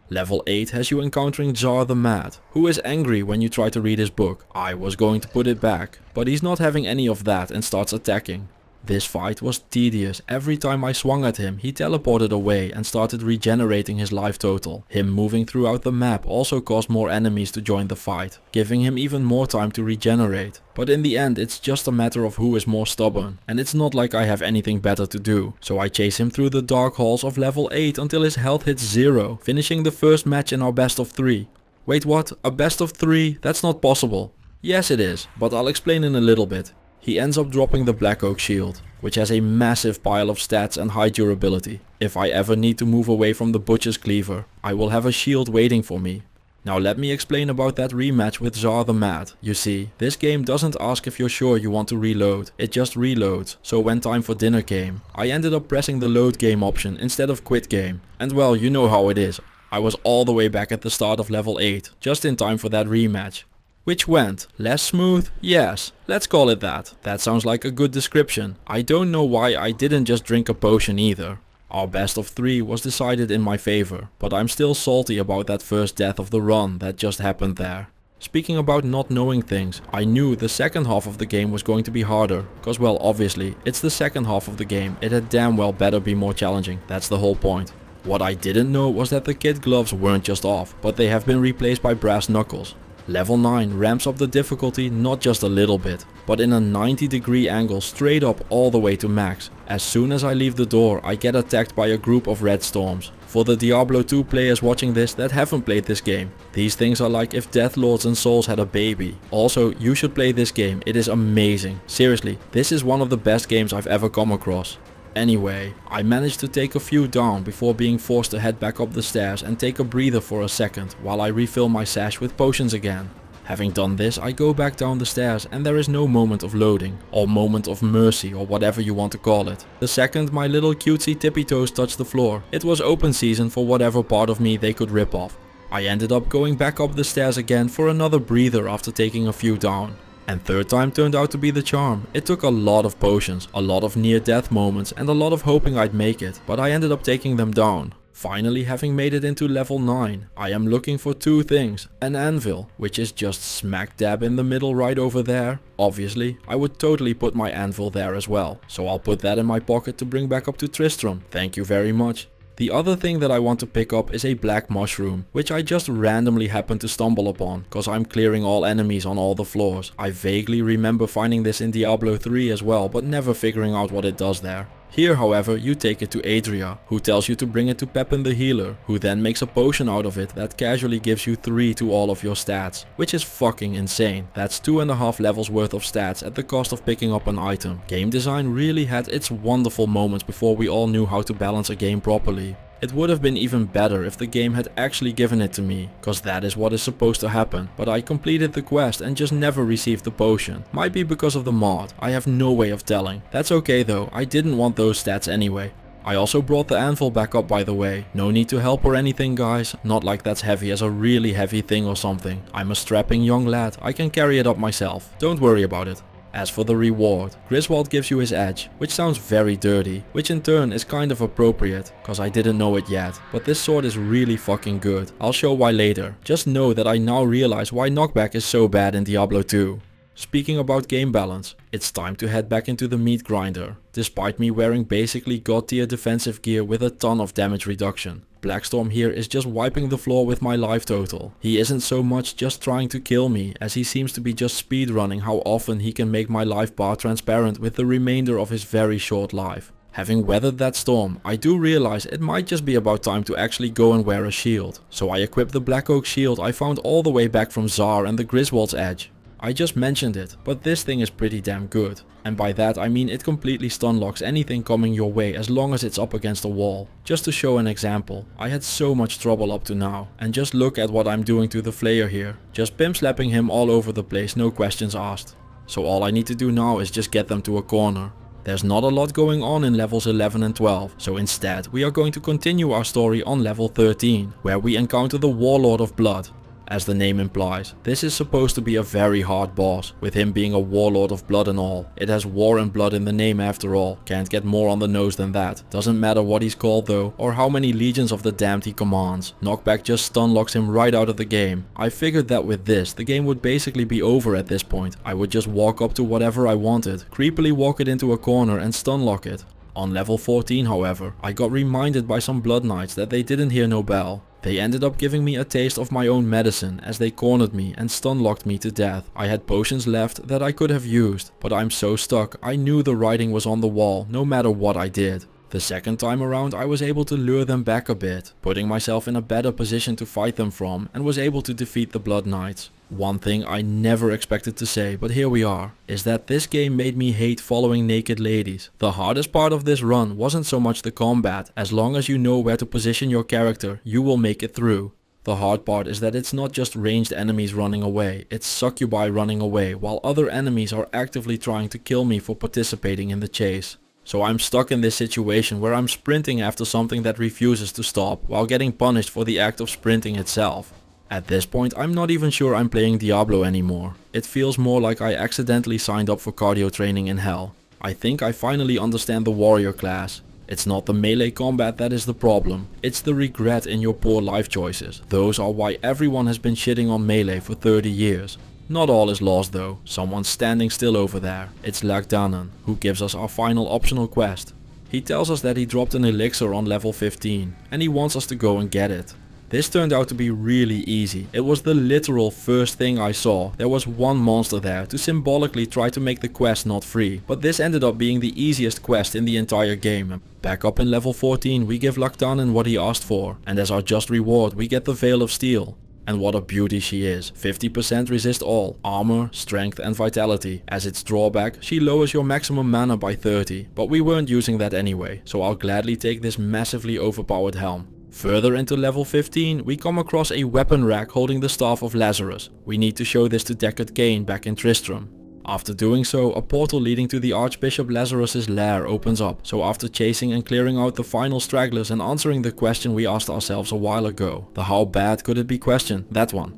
Level 8 has you encountering Tsar the Mad, who is angry when you try to read his book. I was going to put it back, but he's not having any of that and starts attacking. This fight was tedious. Every time I swung at him, he teleported away and started regenerating his life total. Him moving throughout the map also caused more enemies to join the fight, giving him even more time to regenerate. But in the end, it's just a matter of who is more stubborn, and it's not like I have anything better to do. So I chase him through the dark halls of level 8 until his health hits 0, finishing the first match in our best of 3. Wait, what? A best of 3? That's not possible. Yes it is, but I'll explain in a little bit. He ends up dropping the Black Oak Shield, which has a massive pile of stats and high durability. If I ever need to move away from the Butcher's Cleaver, I will have a shield waiting for me. Now let me explain about that rematch with Tsar the Mad. You see, this game doesn't ask if you're sure you want to reload, it just reloads. So when time for dinner came, I ended up pressing the load game option instead of quit game. And well, you know how it is. I was all the way back at the start of level 8, just in time for that rematch. Which went less smooth? Yes, let's call it that. That sounds like a good description. I don't know why I didn't just drink a potion either. Our best of 3 was decided in my favor, but I'm still salty about that first death of the run that just happened there. Speaking about not knowing things, I knew the second half of the game was going to be harder, cause well obviously, it's the second half of the game, it had damn well better be more challenging, that's the whole point. What I didn't know was that the kid gloves weren't just off, but they have been replaced by brass knuckles. Level 9 ramps up the difficulty not just a little bit, but in a 90-degree angle straight up all the way to max. As soon as I leave the door, I get attacked by a group of red storms. For the Diablo 2 players watching this that haven't played this game, these things are like if Deathlords and Souls had a baby. Also, you should play this game, it is amazing. Seriously, this is one of the best games I've ever come across. Anyway, I managed to take a few down before being forced to head back up the stairs and take a breather for a second while I refill my sash with potions again. Having done this, I go back down the stairs and there is no moment of loading, or moment of mercy, or whatever you want to call it. The second my little cutesy tippy toes touched the floor, it was open season for whatever part of me they could rip off. I ended up going back up the stairs again for another breather after taking a few down. And third time turned out to be the charm. It took a lot of potions, a lot of near death moments and a lot of hoping I'd make it, but I ended up taking them down. Finally, having made it into level 9, I am looking for two things. An anvil, which is just smack dab in the middle right over there. Obviously, I would totally put my anvil there as well, so I'll put that in my pocket to bring back up to Tristram. Thank you very much. The other thing that I want to pick up is a black mushroom, which I just randomly happened to stumble upon, cause I'm clearing all enemies on all the floors. I vaguely remember finding this in Diablo 3 as well, but never figuring out what it does there. Here, however, you take it to Adria, who tells you to bring it to Pepin the healer, who then makes a potion out of it that casually gives you 3 to all of your stats, which is fucking insane. That's 2.5 levels worth of stats at the cost of picking up an item. Game design really had its wonderful moments before we all knew how to balance a game properly. It would have been even better if the game had actually given it to me, cause that is what is supposed to happen, but I completed the quest and just never received the potion. Might be because of the mod, I have no way of telling. That's okay though, I didn't want those stats anyway. I also brought the anvil back up, by the way. No need to help or anything, guys. Not like that's heavy as a really heavy thing or something. I'm a strapping young lad. I can carry it up myself. Don't worry about it. As for the reward, Griswold gives you his edge, which sounds very dirty, which in turn is kind of appropriate, cause I didn't know it yet, but this sword is really fucking good. I'll show why later. Just know that I now realize why knockback is so bad in Diablo 2. Speaking about game balance, it's time to head back into the meat grinder. Despite me wearing basically god tier defensive gear with a ton of damage reduction, Blackstorm here is just wiping the floor with my life total. He isn't so much just trying to kill me, as he seems to be just speedrunning how often he can make my life bar transparent with the remainder of his very short life. Having weathered that storm, I do realize it might just be about time to actually go and wear a shield. So I equipped the Black Oak shield I found all the way back from Zar and the Griswold's Edge. I just mentioned it, but this thing is pretty damn good. And by that I mean it completely stun locks anything coming your way as long as it's up against a wall. Just to show an example, I had so much trouble up to now, and just look at what I'm doing to the Flayer here. Just pimp slapping him all over the place, no questions asked. So all I need to do now is just get them to a corner. There's not a lot going on in levels 11 and 12, so instead we are going to continue our story on level 13, where we encounter the Warlord of Blood. As the name implies, this is supposed to be a very hard boss, with him being a warlord of blood and all. It has war and blood in the name after all, can't get more on the nose than that. Doesn't matter what he's called though, or how many legions of the damned he commands. Knockback just stun locks him right out of the game. I figured that with this, the game would basically be over at this point. I would just walk up to whatever I wanted, creepily walk it into a corner and stun lock it. On level 14 however, I got reminded by some blood knights that they didn't hear no bell. They ended up giving me a taste of my own medicine as they cornered me and stun locked me to death. I had potions left that I could have used, but I'm so stuck I knew the writing was on the wall no matter what I did. The second time around I was able to lure them back a bit, putting myself in a better position to fight them from, and was able to defeat the Blood Knights. One thing I never expected to say, but here we are, is that this game made me hate following naked ladies. The hardest part of this run wasn't so much the combat. As long as you know where to position your character, you will make it through. The hard part is that it's not just ranged enemies running away, it's succubi running away while other enemies are actively trying to kill me for participating in the chase. So I'm stuck in this situation where I'm sprinting after something that refuses to stop while getting punished for the act of sprinting itself. At this point I'm not even sure I'm playing Diablo anymore. It feels more like I accidentally signed up for cardio training in hell. I think I finally understand the warrior class. It's not the melee combat that is the problem, it's the regret in your poor life choices. Those are why everyone has been shitting on melee for 30 years. Not all is lost though, someone's standing still over there. It's Lagdanan, who gives us our final optional quest. He tells us that he dropped an elixir on level 15, and he wants us to go and get it. This turned out to be really easy. It was the literal first thing I saw. There was one monster there to symbolically try to make the quest not free, but this ended up being the easiest quest in the entire game. Back up in level 14 we give Lagdanan what he asked for, and as our just reward we get the Veil of Steel. And what a beauty she is. 50% resist all, armor, strength and vitality. As its drawback, she lowers your maximum mana by 30, but we weren't using that anyway, so I'll gladly take this massively overpowered helm. Further into level 15 we come across a weapon rack holding the Staff of Lazarus. We need to show this to Deckard Cain back in Tristram. After doing so, a portal leading to the Archbishop Lazarus's lair opens up, so after chasing and clearing out the final stragglers and answering the question we asked ourselves a while ago, the how bad could it be question, that one.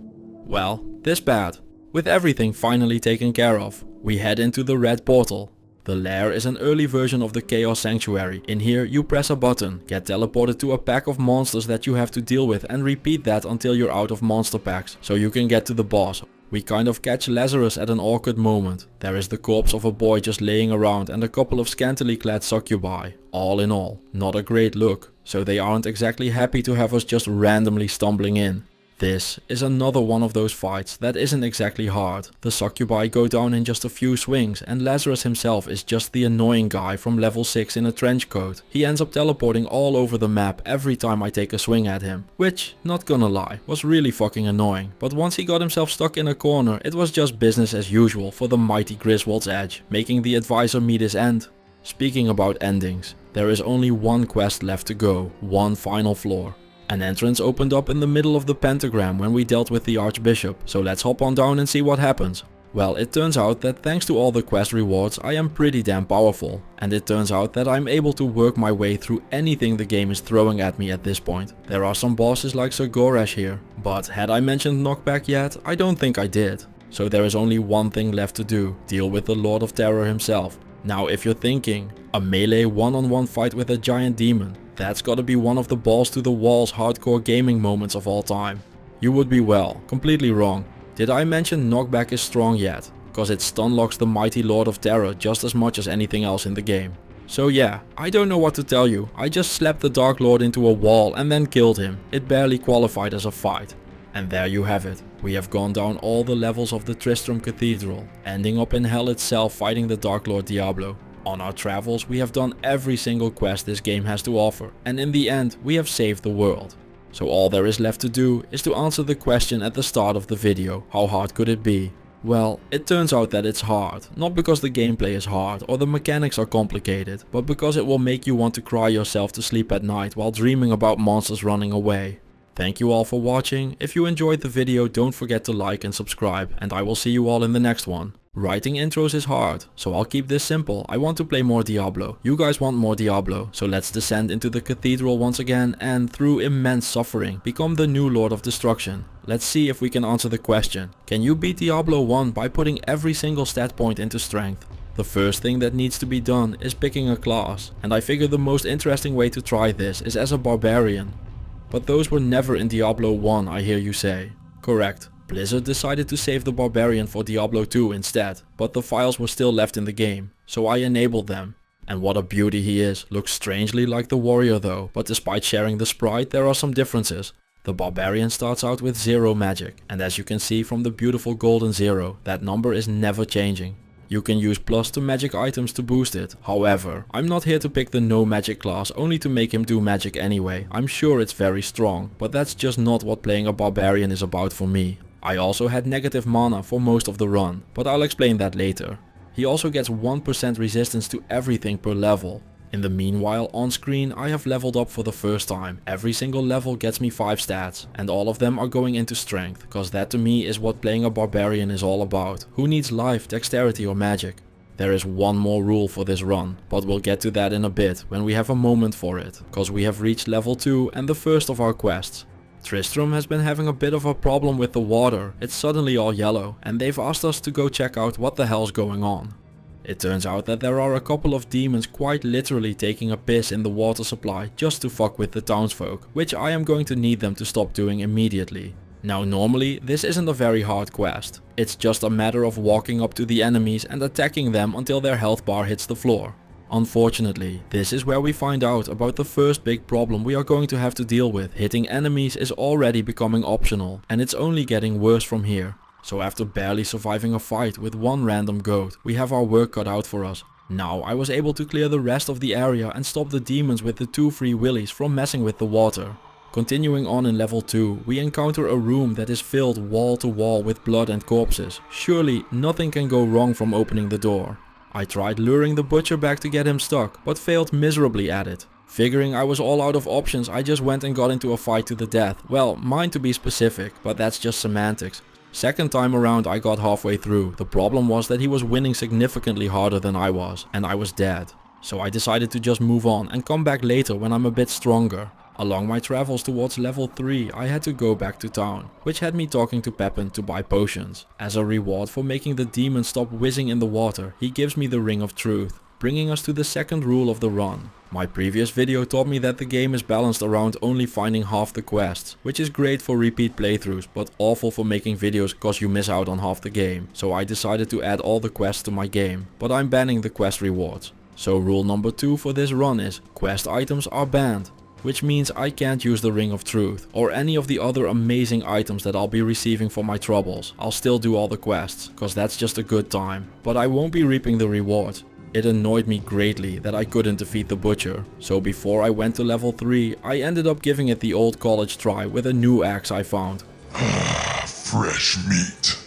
Well, this bad. With everything finally taken care of, we head into the red portal. The lair is an early version of the Chaos Sanctuary. In here you press a button, get teleported to a pack of monsters that you have to deal with and repeat that until you're out of monster packs, so you can get to the boss. We kind of catch Lazarus at an awkward moment. There is the corpse of a boy just laying around and a couple of scantily clad succubi. All in all, not a great look, so they aren't exactly happy to have us just randomly stumbling in. This is another one of those fights that isn't exactly hard. The succubi go down in just a few swings and Lazarus himself is just the annoying guy from level 6 in a trench coat. He ends up teleporting all over the map every time I take a swing at him, which, not gonna lie, was really fucking annoying. But once he got himself stuck in a corner, it was just business as usual for the mighty Griswold's Edge, making the advisor meet his end. Speaking about endings, there is only one quest left to go, one final floor. An entrance opened up in the middle of the pentagram when we dealt with the Archbishop, so let's hop on down and see what happens. Well, it turns out that thanks to all the quest rewards I am pretty damn powerful, and it turns out that I'm able to work my way through anything the game is throwing at me at this point. There are some bosses like Sir Goresh here, but had I mentioned knockback yet? I don't think I did. So there is only one thing left to do, deal with the Lord of Terror himself. Now if you're thinking, a melee one-on-one fight with a giant demon, that's gotta be one of the balls to the walls hardcore gaming moments of all time. You would be well, completely wrong. Did I mention knockback is strong yet? Cause it stun locks the mighty Lord of Terror just as much as anything else in the game. So yeah, I don't know what to tell you, I just slapped the Dark Lord into a wall and then killed him. It barely qualified as a fight. And there you have it. We have gone down all the levels of the Tristram Cathedral, ending up in hell itself fighting the Dark Lord Diablo. On our travels we have done every single quest this game has to offer, and in the end we have saved the world. So all there is left to do is to answer the question at the start of the video, how hard could it be? Well, it turns out that it's hard, not because the gameplay is hard or the mechanics are complicated, but because it will make you want to cry yourself to sleep at night while dreaming about monsters running away. Thank you all for watching. If you enjoyed the video, don't forget to like and subscribe, and I will see you all in the next one. Writing intros is hard, so I'll keep this simple. I want to play more Diablo. You guys want more Diablo, so let's descend into the cathedral once again and through immense suffering become the new Lord of Destruction. Let's see if we can answer the question. Can you beat Diablo 1 by putting every single stat point into strength? The first thing that needs to be done is picking a class, and I figure the most interesting way to try this is as a barbarian. But those were never in Diablo 1, I hear you say. Correct. Blizzard decided to save the Barbarian for Diablo 2 instead, but the files were still left in the game, so I enabled them. And what a beauty he is, looks strangely like the warrior though, but despite sharing the sprite there are some differences. The Barbarian starts out with 0 magic, and as you can see from the beautiful golden 0, that number is never changing. You can use plus to magic items to boost it. However, I'm not here to pick the no magic class only to make him do magic anyway. I'm sure it's very strong, but that's just not what playing a barbarian is about for me. I also had negative mana for most of the run, but I'll explain that later. He also gets 1% resistance to everything per level. In the meanwhile, on screen I have leveled up for the first time. Every single level gets me 5 stats, and all of them are going into strength, cause that to me is what playing a barbarian is all about. Who needs life, dexterity or magic? There is one more rule for this run, but we'll get to that in a bit when we have a moment for it, cause we have reached level 2 and the first of our quests. Tristram has been having a bit of a problem with the water. It's suddenly all yellow, and they've asked us to go check out what the hell's going on. It turns out that there are a couple of demons quite literally taking a piss in the water supply just to fuck with the townsfolk, which I am going to need them to stop doing immediately. Now normally this isn't a very hard quest. It's just a matter of walking up to the enemies and attacking them until their health bar hits the floor. Unfortunately, this is where we find out about the first big problem we are going to have to deal with. Hitting enemies is already becoming optional, and it's only getting worse from here. So after barely surviving a fight with one random goat, we have our work cut out for us. Now I was able to clear the rest of the area and stop the demons with the 2 free willies from messing with the water. Continuing on in level 2, we encounter a room that is filled wall to wall with blood and corpses. Surely nothing can go wrong from opening the door. I tried luring the butcher back to get him stuck, but failed miserably at it. Figuring I was all out of options, I just went and got into a fight to the death. Well, mine to be specific, but that's just semantics. Second time around I got halfway through. The problem was that he was winning significantly harder than I was, and I was dead. So I decided to just move on and come back later when I'm a bit stronger. Along my travels towards level 3 I had to go back to town, which had me talking to Pepin to buy potions. As a reward for making the demon stop whizzing in the water, he gives me the Ring of Truth, bringing us to the second rule of the run. My previous video taught me that the game is balanced around only finding half the quests, which is great for repeat playthroughs but awful for making videos cause you miss out on half the game. So I decided to add all the quests to my game, but I'm banning the quest rewards. So rule number 2 for this run is quest items are banned. Which means I can't use the Ring of Truth or any of the other amazing items that I'll be receiving for my troubles. I'll still do all the quests, cause that's just a good time, but I won't be reaping the rewards. It annoyed me greatly that I couldn't defeat the butcher, so before I went to level 3 I ended up giving it the old college try with a new axe I found. Fresh meat.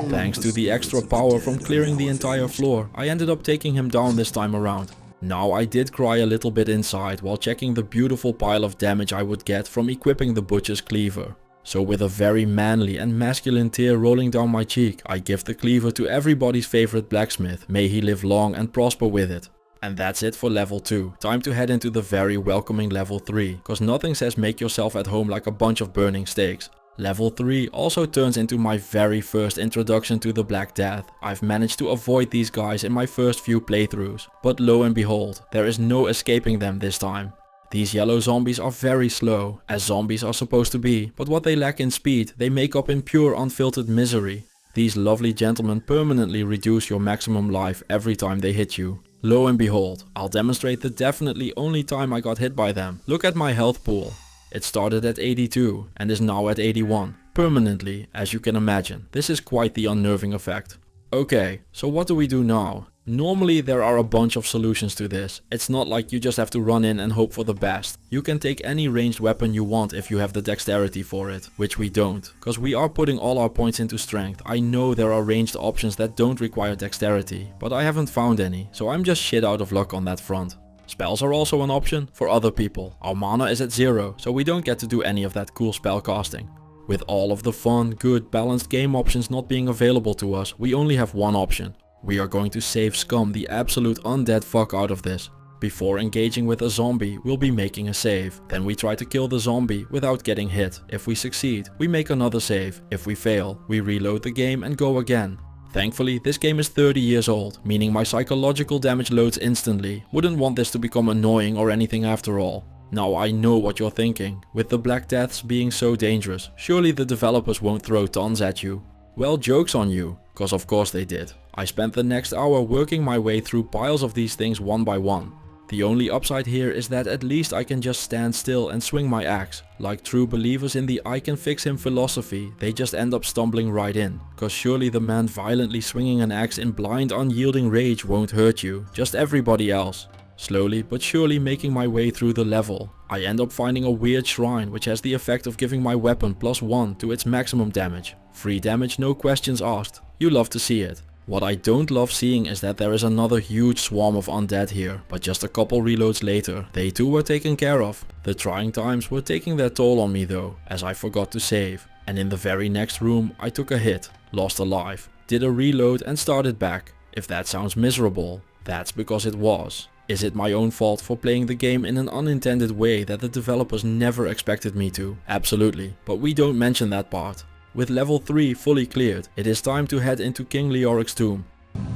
Thanks to the extra power from clearing the entire floor, I ended up taking him down this time around. Now I did cry a little bit inside while checking the beautiful pile of damage I would get from equipping the Butcher's Cleaver. So with a very manly and masculine tear rolling down my cheek, I give the cleaver to everybody's favorite blacksmith, may he live long and prosper with it. And that's it for level 2, time to head into the very welcoming level 3, cause nothing says make yourself at home like a bunch of burning steaks. Level 3 also turns into my very first introduction to the Black Death. I've managed to avoid these guys in my first few playthroughs, but lo and behold, there is no escaping them this time. These yellow zombies are very slow, as zombies are supposed to be, but what they lack in speed, they make up in pure unfiltered misery. These lovely gentlemen permanently reduce your maximum life every time they hit you. Lo and behold, I'll demonstrate the definitely only time I got hit by them. Look at my health pool. It started at 82 and is now at 81. Permanently, as you can imagine. This is quite the unnerving effect. Okay, so what do we do now? Normally there are a bunch of solutions to this. It's not like you just have to run in and hope for the best. You can take any ranged weapon you want if you have the dexterity for it, which we don't, cause we are putting all our points into strength. I know there are ranged options that don't require dexterity, but I haven't found any, so I'm just shit out of luck on that front. Spells are also an option for other people. Our mana is at 0, so we don't get to do any of that cool spell casting. With all of the fun, good, balanced game options not being available to us, we only have one option. We are going to save scum the absolute undead fuck out of this. Before engaging with a zombie, we'll be making a save. Then we try to kill the zombie without getting hit. If we succeed, we make another save. If we fail, we reload the game and go again. Thankfully, this game is 30 years old, meaning my psychological damage loads instantly. Wouldn't want this to become annoying or anything after all. Now I know what you're thinking. With the Black Deaths being so dangerous, surely the developers won't throw tons at you. Well, joke's on you, cause of course they did. I spent the next hour working my way through piles of these things one by one. The only upside here is that at least I can just stand still and swing my axe. Like true believers in the I can fix him philosophy, they just end up stumbling right in. Cause surely the man violently swinging an axe in blind unyielding rage won't hurt you, just everybody else. Slowly but surely making my way through the level, I end up finding a weird shrine which has the effect of giving my weapon +1 to its maximum damage. Free damage, no questions asked. You love to see it. What I don't love seeing is that there is another huge swarm of undead here, but just a couple reloads later, they too were taken care of. The trying times were taking their toll on me though, as I forgot to save. And in the very next room, I took a hit, lost a life, did a reload and started back. If that sounds miserable, that's because it was. Is it my own fault for playing the game in an unintended way that the developers never expected me to? Absolutely, but we don't mention that part. With level 3 fully cleared, it is time to head into King Leoric's tomb.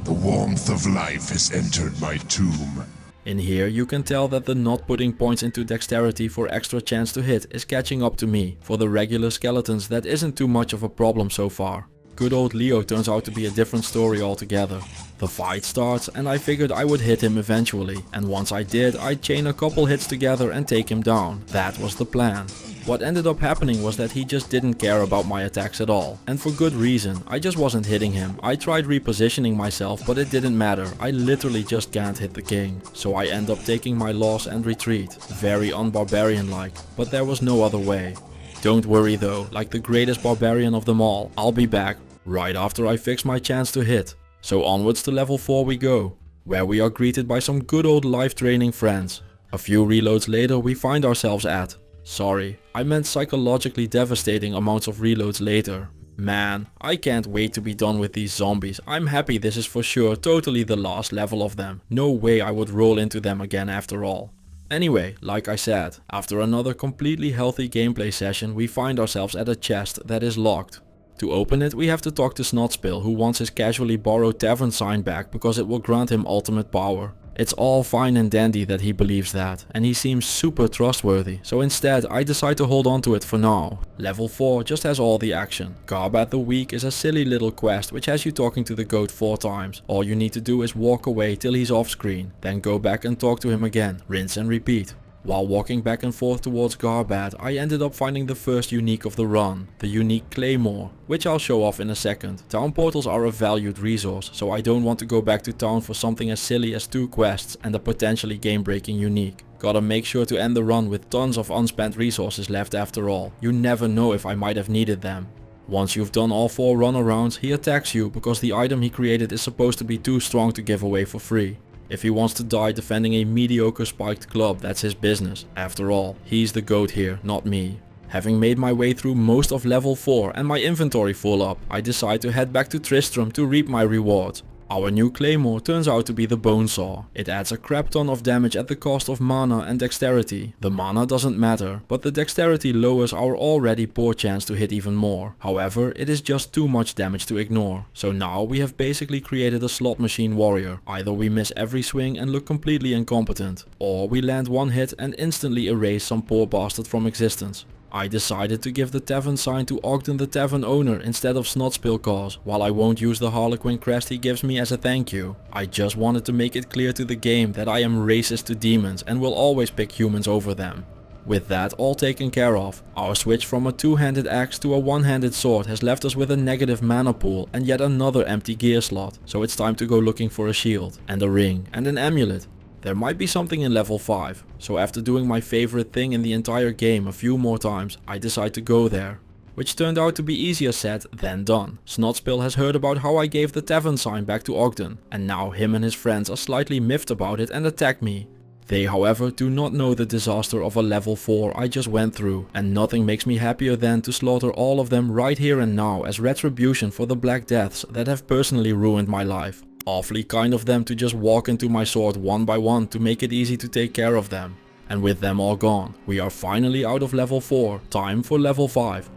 The warmth of life has entered my tomb. In here you can tell that the not putting points into dexterity for extra chance to hit is catching up to me. For the regular skeletons that isn't too much of a problem so far. Good old Leo turns out to be a different story altogether. The fight starts and I figured I would hit him eventually, and once I did, I'd chain a couple hits together and take him down. That was the plan. What ended up happening was that he just didn't care about my attacks at all, and for good reason. I just wasn't hitting him. I tried repositioning myself, but it didn't matter. I literally just can't hit the king. So I end up taking my loss and retreat. Very un-barbarian like, but there was no other way. Don't worry though, like the greatest barbarian of them all, I'll be back right after I fix my chance to hit. So onwards to level 4 we go, where we are greeted by some good old life training friends. A few reloads later we find ourselves at, sorry, I meant psychologically devastating amounts of reloads later. Man, I can't wait to be done with these zombies. I'm happy this is for sure totally the last level of them. No way I would roll into them again after all. Anyway, like I said, after another completely healthy gameplay session we find ourselves at a chest that is locked. To open it we have to talk to Snotspill, who wants his casually borrowed tavern sign back because it will grant him ultimate power. It's all fine and dandy that he believes that, and he seems super trustworthy, so instead I decide to hold on to it for now. Level 4 just has all the action. Garbat the Weak is a silly little quest which has you talking to the goat 4 times. All you need to do is walk away till he's off screen, then go back and talk to him again, rinse and repeat. While walking back and forth towards Garbat, I ended up finding the first unique of the run, the unique Claymore, which I'll show off in a second. Town portals are a valued resource, so I don't want to go back to town for something as silly as 2 quests and a potentially game-breaking unique. Gotta make sure to end the run with tons of unspent resources left after all. You never know if I might have needed them. Once you've done all 4 runarounds, he attacks you because the item he created is supposed to be too strong to give away for free. If he wants to die defending a mediocre spiked club, that's his business. After all, he's the GOAT here, not me. Having made my way through most of level 4 and my inventory full up, I decide to head back to Tristram to reap my rewards. Our new claymore turns out to be the bone saw. It adds a crap ton of damage at the cost of mana and dexterity. The mana doesn't matter, but the dexterity lowers our already poor chance to hit even more. However, it is just too much damage to ignore. So now we have basically created a slot machine warrior. Either we miss every swing and look completely incompetent, or we land one hit and instantly erase some poor bastard from existence. I decided to give the tavern sign to Ogden the tavern owner instead of Snotspill cause, while I won't use the Harlequin crest he gives me as a thank you. I just wanted to make it clear to the game that I am racist to demons and will always pick humans over them. With that all taken care of, our switch from a two-handed axe to a one-handed sword has left us with a negative mana pool and yet another empty gear slot, so it's time to go looking for a shield, and a ring, and an amulet. There might be something in level 5, so after doing my favorite thing in the entire game a few more times, I decide to go there. Which turned out to be easier said than done. Snotspill has heard about how I gave the tavern sign back to Ogden, and now him and his friends are slightly miffed about it and attack me. They however do not know the disaster of a level 4 I just went through, and nothing makes me happier than to slaughter all of them right here and now as retribution for the black deaths that have personally ruined my life. Awfully kind of them to just walk into my sword one by one to make it easy to take care of them. And with them all gone, we are finally out of level 4, time for level 5.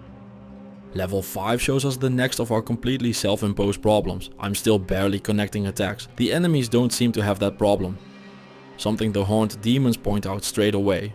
Level 5 shows us the next of our completely self-imposed problems. I'm still barely connecting attacks. The enemies don't seem to have that problem. Something the horned demons point out straight away.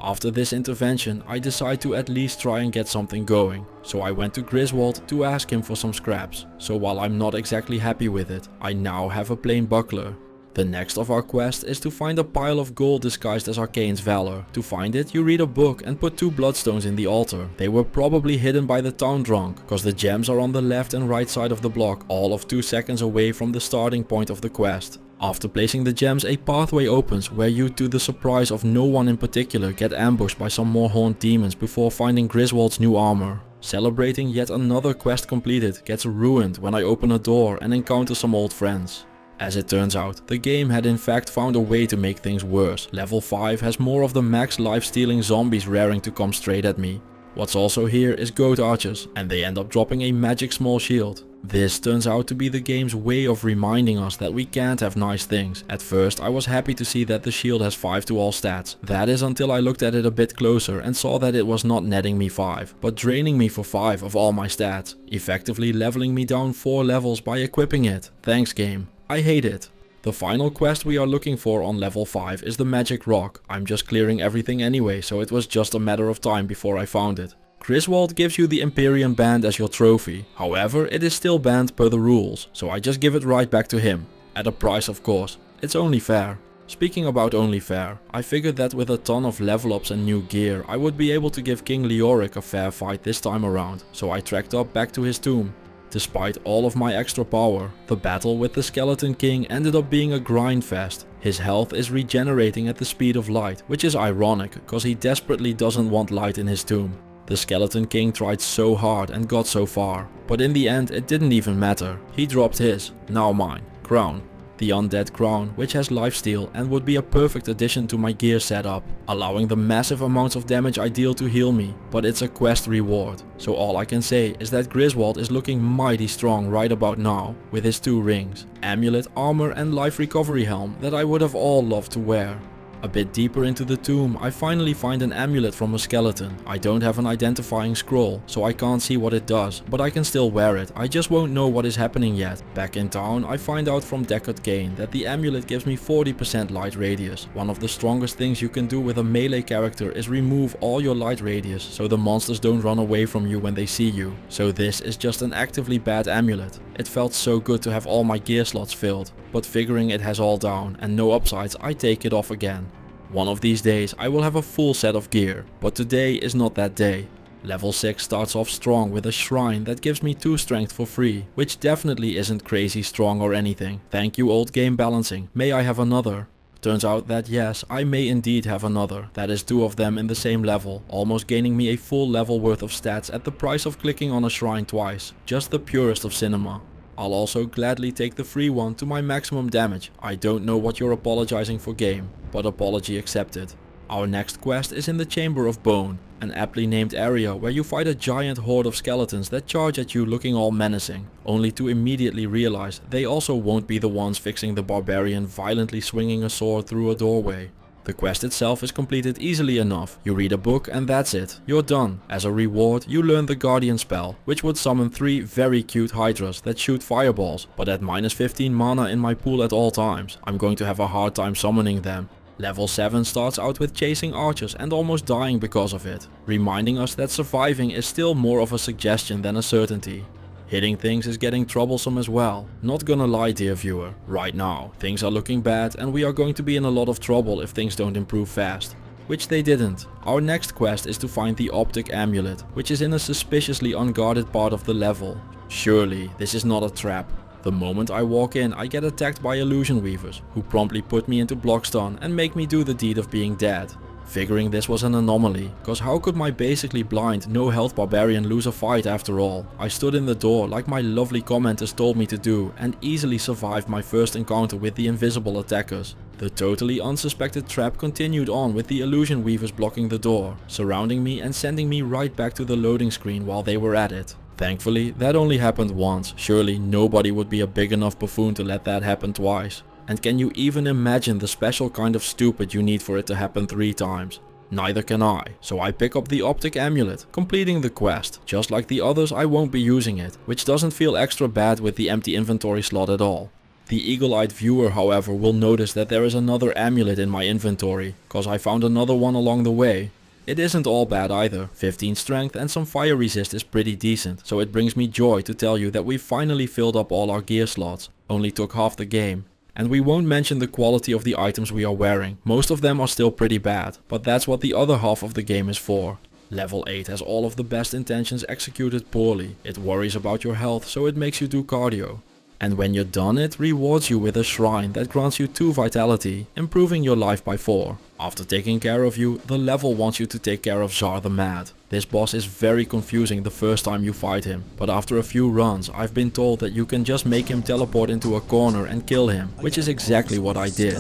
After this intervention, I decide to at least try and get something going. So I went to Griswold to ask him for some scraps. So while I'm not exactly happy with it, I now have a plain buckler. The next of our quest is to find a pile of gold disguised as Arcane's valor. To find it, you read a book and put 2 bloodstones in the altar. They were probably hidden by the town drunk, cause the gems are on the left and right side of the block, all of 2 seconds away from the starting point of the quest. After placing the gems, a pathway opens where you, to the surprise of no one in particular, get ambushed by some more horned demons before finding Griswold's new armor. Celebrating yet another quest completed gets ruined when I open a door and encounter some old friends. As it turns out, the game had in fact found a way to make things worse. Level 5 has more of the max life stealing zombies raring to come straight at me. What's also here is goat archers, and they end up dropping a magic small shield. This turns out to be the game's way of reminding us that we can't have nice things. At first I was happy to see that the shield has 5 to all stats. That is until I looked at it a bit closer and saw that it was not netting me 5, but draining me for 5 of all my stats, effectively leveling me down 4 levels by equipping it. Thanks game. I hate it. The final quest we are looking for on level 5 is the magic rock. I'm just clearing everything anyway, so it was just a matter of time before I found it. Griswold gives you the Empyrean band as your trophy. However, it is still banned per the rules, so I just give it right back to him. At a price of course. It's only fair. Speaking about only fair, I figured that with a ton of level ups and new gear, I would be able to give King Leoric a fair fight this time around, so I trekked up back to his tomb. Despite all of my extra power, the battle with the Skeleton King ended up being a grind fest. His health is regenerating at the speed of light, which is ironic, cause he desperately doesn't want light in his tomb. The Skeleton King tried so hard and got so far, but in the end it didn't even matter. He dropped his, now mine, crown. The undead crown, which has lifesteal and would be a perfect addition to my gear setup, allowing the massive amounts of damage I deal to heal me, but it's a quest reward. So all I can say is that Griswold is looking mighty strong right about now, with his 2 rings, amulet, armor and life recovery helm that I would have all loved to wear. A bit deeper into the tomb, I finally find an amulet from a skeleton. I don't have an identifying scroll, so I can't see what it does, but I can still wear it. I just won't know what is happening yet. Back in town, I find out from Deckard Cain that the amulet gives me 40% light radius. One of the strongest things you can do with a melee character is remove all your light radius, so the monsters don't run away from you when they see you. So this is just an actively bad amulet. It felt so good to have all my gear slots filled, but figuring it has all down and no upsides, I take it off again. One of these days I will have a full set of gear, but today is not that day. Level 6 starts off strong with a shrine that gives me 2 strength for free, which definitely isn't crazy strong or anything. Thank you old game balancing, may I have another. Turns out that yes, I may indeed have another, that is 2 of them in the same level, almost gaining me a full level worth of stats at the price of clicking on a shrine twice, just the purest of cinema. I'll also gladly take the free one to my maximum damage. I don't know what you're apologizing for, game, but apology accepted. Our next quest is in the Chamber of Bone, an aptly named area where you fight a giant horde of skeletons that charge at you looking all menacing, only to immediately realize they also won't be the ones fixing the barbarian violently swinging a sword through a doorway. The quest itself is completed easily enough. You read a book and that's it. You're done. As a reward, you learn the Guardian spell, which would summon 3 very cute hydras that shoot fireballs, but at minus 15 mana in my pool at all times. I'm going to have a hard time summoning them. Level 7 starts out with chasing archers and almost dying because of it, reminding us that surviving is still more of a suggestion than a certainty. Hitting things is getting troublesome as well. Not gonna lie, dear viewer, right now things are looking bad and we are going to be in a lot of trouble if things don't improve fast. Which they didn't. Our next quest is to find the optic amulet, which is in a suspiciously unguarded part of the level. Surely this is not a trap. The moment I walk in, I get attacked by illusion weavers, who promptly put me into block stun and make me do the deed of being dead. Figuring this was an anomaly, cause how could my basically blind, no health barbarian lose a fight after all? I stood in the door like my lovely commenters told me to do and easily survived my first encounter with the invisible attackers. The totally unsuspected trap continued on with the illusion weavers blocking the door, surrounding me and sending me right back to the loading screen while they were at it. Thankfully, that only happened once. Surely nobody would be a big enough buffoon to let that happen twice. And can you even imagine the special kind of stupid you need for it to happen 3 times? Neither can I, so I pick up the optic amulet, completing the quest. Just like the others, I won't be using it, which doesn't feel extra bad with the empty inventory slot at all. The eagle-eyed viewer, however, will notice that there is another amulet in my inventory, cause I found another one along the way. It isn't all bad either. 15 strength and some fire resist is pretty decent, so it brings me joy to tell you that we finally filled up all our gear slots. Only took half the game. And we won't mention the quality of the items we are wearing. Most of them are still pretty bad, but that's what the other half of the game is for. Level 8 has all of the best intentions executed poorly. It worries about your health, so it makes you do cardio. And when you're done, it rewards you with a shrine that grants you 2 vitality, improving your life by 4. After taking care of you, the level wants you to take care of Zar the Mad. This boss is very confusing the first time you fight him, but after a few runs I've been told that you can just make him teleport into a corner and kill him, which is exactly what I did.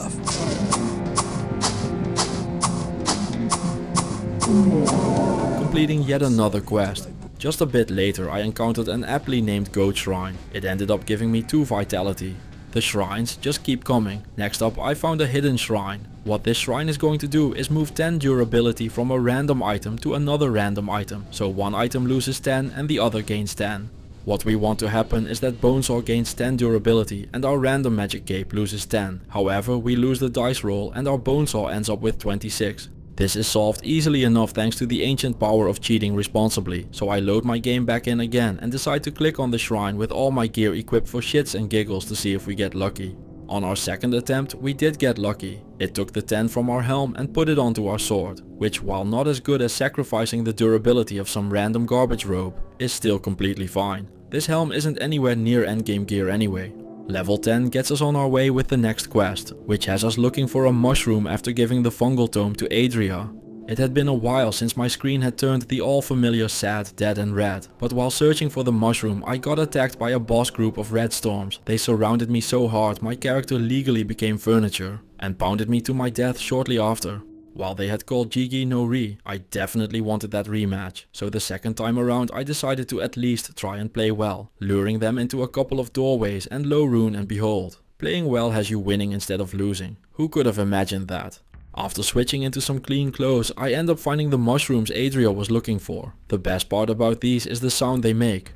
Completing yet another quest. Just a bit later I encountered an aptly named goat shrine. It ended up giving me 2 vitality. The shrines just keep coming. Next up I found a hidden shrine. What this shrine is going to do is move 10 durability from a random item to another random item, so one item loses 10 and the other gains 10. What we want to happen is that Bonesaw gains 10 durability and our random magic cape loses 10. However, we lose the dice roll and our Bonesaw ends up with 26. This is solved easily enough thanks to the ancient power of cheating responsibly, so I load my game back in again and decide to click on the shrine with all my gear equipped for shits and giggles to see if we get lucky. On our second attempt we did get lucky. It took the 10 from our helm and put it onto our sword, which while not as good as sacrificing the durability of some random garbage robe, is still completely fine. This helm isn't anywhere near endgame gear anyway. Level 10 gets us on our way with the next quest, which has us looking for a mushroom after giving the fungal tome to Adria. It had been a while since my screen had turned the all familiar sad, dead and red, but while searching for the mushroom I got attacked by a boss group of red storms. They surrounded me so hard my character legally became furniture, and pounded me to my death shortly after. While they had called Jigi no Ri, I definitely wanted that rematch, so the second time around I decided to at least try and play well, luring them into a couple of doorways and low rune and behold. Playing well has you winning instead of losing. Who could have imagined that? After switching into some clean clothes, I end up finding the mushrooms Adria was looking for. The best part about these is the sound they make.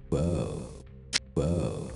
Whoa, whoa,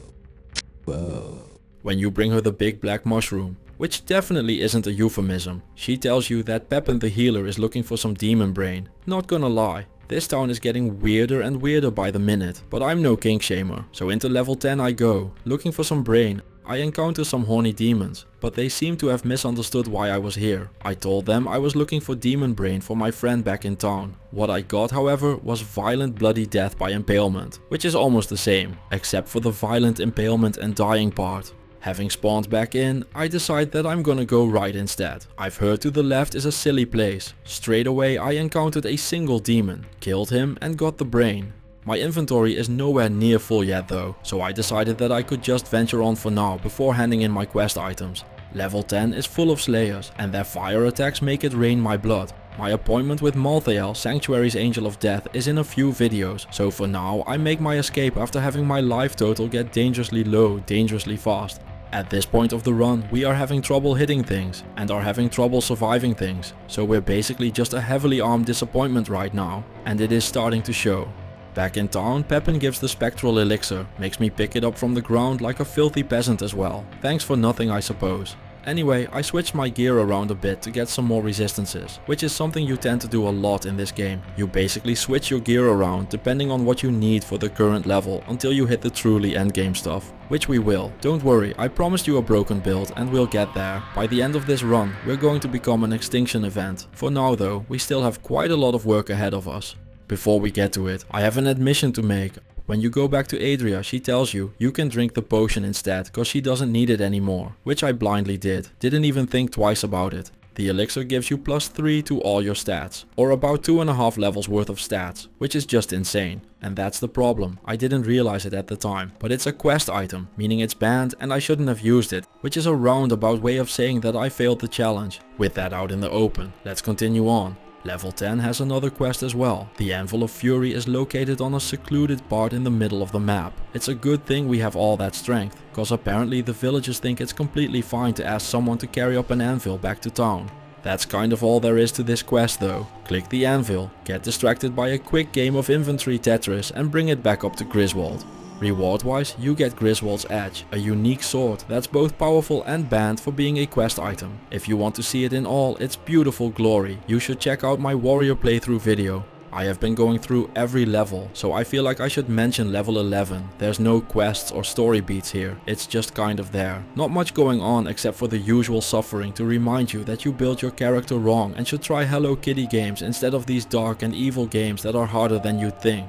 whoa. When you bring her the big black mushroom. Which definitely isn't a euphemism. She tells you that Pepin the healer is looking for some demon brain. Not gonna lie, this town is getting weirder and weirder by the minute, but I'm no kink shamer, so into level 10 I go, looking for some brain. I encounter some horny demons, but they seem to have misunderstood why I was here. I told them I was looking for demon brain for my friend back in town. What I got, however, was violent bloody death by impalement, which is almost the same, except for the violent impalement and dying part. Having spawned back in, I decide that I'm gonna go right instead. I've heard to the left is a silly place. Straight away I encountered a single demon, killed him and got the brain. My inventory is nowhere near full yet though, so I decided that I could just venture on for now before handing in my quest items. Level 10 is full of slayers and their fire attacks make it rain my blood. My appointment with Malthael, Sanctuary's Angel of Death, is in a few videos, so for now I make my escape after having my life total get dangerously low, dangerously fast. At this point of the run, we are having trouble hitting things, and are having trouble surviving things, so we're basically just a heavily armed disappointment right now, and it is starting to show. Back in town, Pepin gives the spectral elixir, makes me pick it up from the ground like a filthy peasant as well. Thanks for nothing I suppose. Anyway, I switched my gear around a bit to get some more resistances, which is something you tend to do a lot in this game. You basically switch your gear around depending on what you need for the current level until you hit the truly endgame stuff. Which we will. Don't worry, I promised you a broken build and we'll get there. By the end of this run, we're going to become an extinction event. For now though, we still have quite a lot of work ahead of us. Before we get to it, I have an admission to make. When you go back to Adria, she tells you can drink the potion instead cause she doesn't need it anymore, which I blindly did, didn't even think twice about it. The elixir gives you +3 to all your stats, or about 2.5 levels worth of stats, which is just insane. And that's the problem, I didn't realize it at the time, but it's a quest item, meaning it's banned and I shouldn't have used it, which is a roundabout way of saying that I failed the challenge. With that out in the open, let's continue on. Level 10 has another quest as well. The Anvil of Fury is located on a secluded part in the middle of the map. It's a good thing we have all that strength, cause apparently the villagers think it's completely fine to ask someone to carry up an anvil back to town. That's kind of all there is to this quest though. Click the anvil, get distracted by a quick game of inventory Tetris and bring it back up to Griswold. Reward wise, you get Griswold's Edge, a unique sword that's both powerful and banned for being a quest item. If you want to see it in all its beautiful glory, you should check out my warrior playthrough video. I have been going through every level, so I feel like I should mention level 11. There's no quests or story beats here, it's just kind of there. Not much going on except for the usual suffering to remind you that you built your character wrong and should try Hello Kitty games instead of these dark and evil games that are harder than you'd think.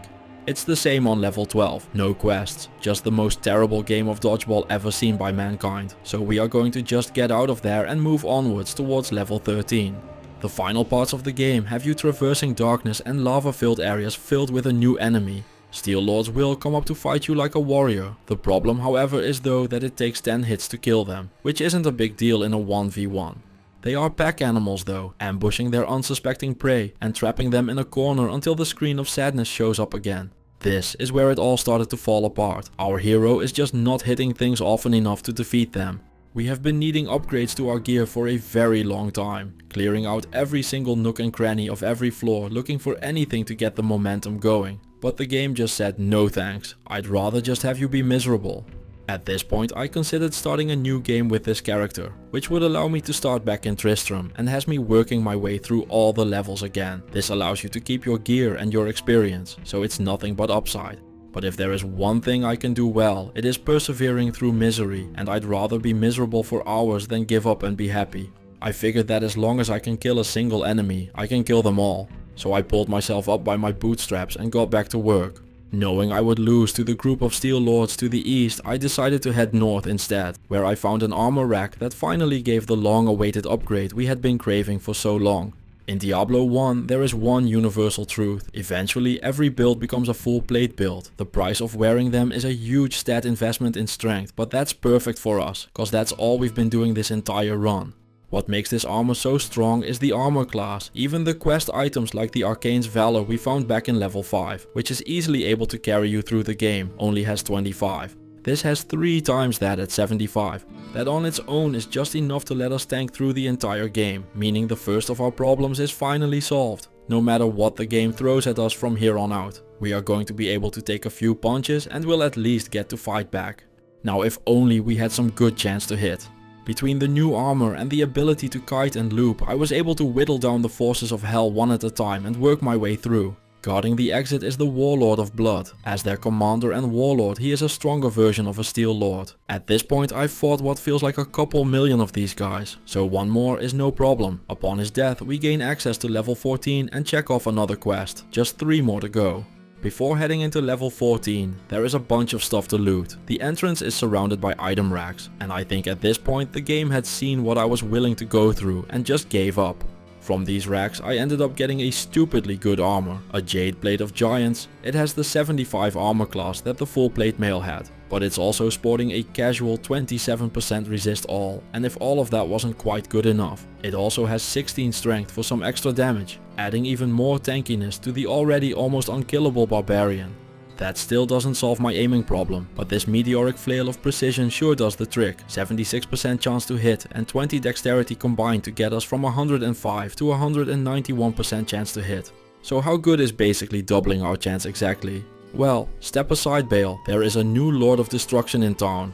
It's the same on level 12, no quests, just the most terrible game of dodgeball ever seen by mankind, so we are going to just get out of there and move onwards towards level 13. The final parts of the game have you traversing darkness and lava filled areas filled with a new enemy. Steel Lords will come up to fight you like a warrior. The problem however is though that it takes 10 hits to kill them, which isn't a big deal in a 1v1. They are pack animals though, ambushing their unsuspecting prey and trapping them in a corner until the screen of sadness shows up again. This is where it all started to fall apart. Our hero is just not hitting things often enough to defeat them. We have been needing upgrades to our gear for a very long time, clearing out every single nook and cranny of every floor looking for anything to get the momentum going. But the game just said no thanks, I'd rather just have you be miserable. At this point I considered starting a new game with this character, which would allow me to start back in Tristram and has me working my way through all the levels again. This allows you to keep your gear and your experience, so it's nothing but upside. But if there is one thing I can do well, it is persevering through misery, and I'd rather be miserable for hours than give up and be happy. I figured that as long as I can kill a single enemy, I can kill them all. So I pulled myself up by my bootstraps and got back to work. Knowing I would lose to the group of Steel Lords to the east, I decided to head north instead, where I found an armor rack that finally gave the long-awaited upgrade we had been craving for so long. In Diablo 1 there is one universal truth, eventually every build becomes a full plate build. The price of wearing them is a huge stat investment in strength, but that's perfect for us, cause that's all we've been doing this entire run. What makes this armor so strong is the armor class. Even the quest items like the Arcane's Valor we found back in level 5, which is easily able to carry you through the game, only has 25. This has 3 times that at 75. That on its own is just enough to let us tank through the entire game, meaning the first of our problems is finally solved. No matter what the game throws at us from here on out, we are going to be able to take a few punches and will at least get to fight back. Now if only we had some good chance to hit. Between the new armor and the ability to kite and loop, I was able to whittle down the forces of hell one at a time and work my way through. Guarding the exit is the Warlord of Blood. As their commander and warlord, he is a stronger version of a Steel Lord. At this point I've fought what feels like a couple million of these guys, so one more is no problem. Upon his death we gain access to level 14 and check off another quest, just 3 more to go. Before heading into level 14, there is a bunch of stuff to loot. The entrance is surrounded by item racks, and I think at this point the game had seen what I was willing to go through and just gave up. From these racks I ended up getting a stupidly good armor, a Jade Blade of Giants. It has the 75 armor class that the full plate mail had, but it's also sporting a casual 27% resist all, and if all of that wasn't quite good enough, it also has 16 strength for some extra damage, adding even more tankiness to the already almost unkillable Barbarian. That still doesn't solve my aiming problem, but this meteoric flail of precision sure does the trick. 76% chance to hit and 20 dexterity combined to get us from 105 to 191% chance to hit. So how good is basically doubling our chance exactly? Well, step aside Bale, there is a new Lord of Destruction in town.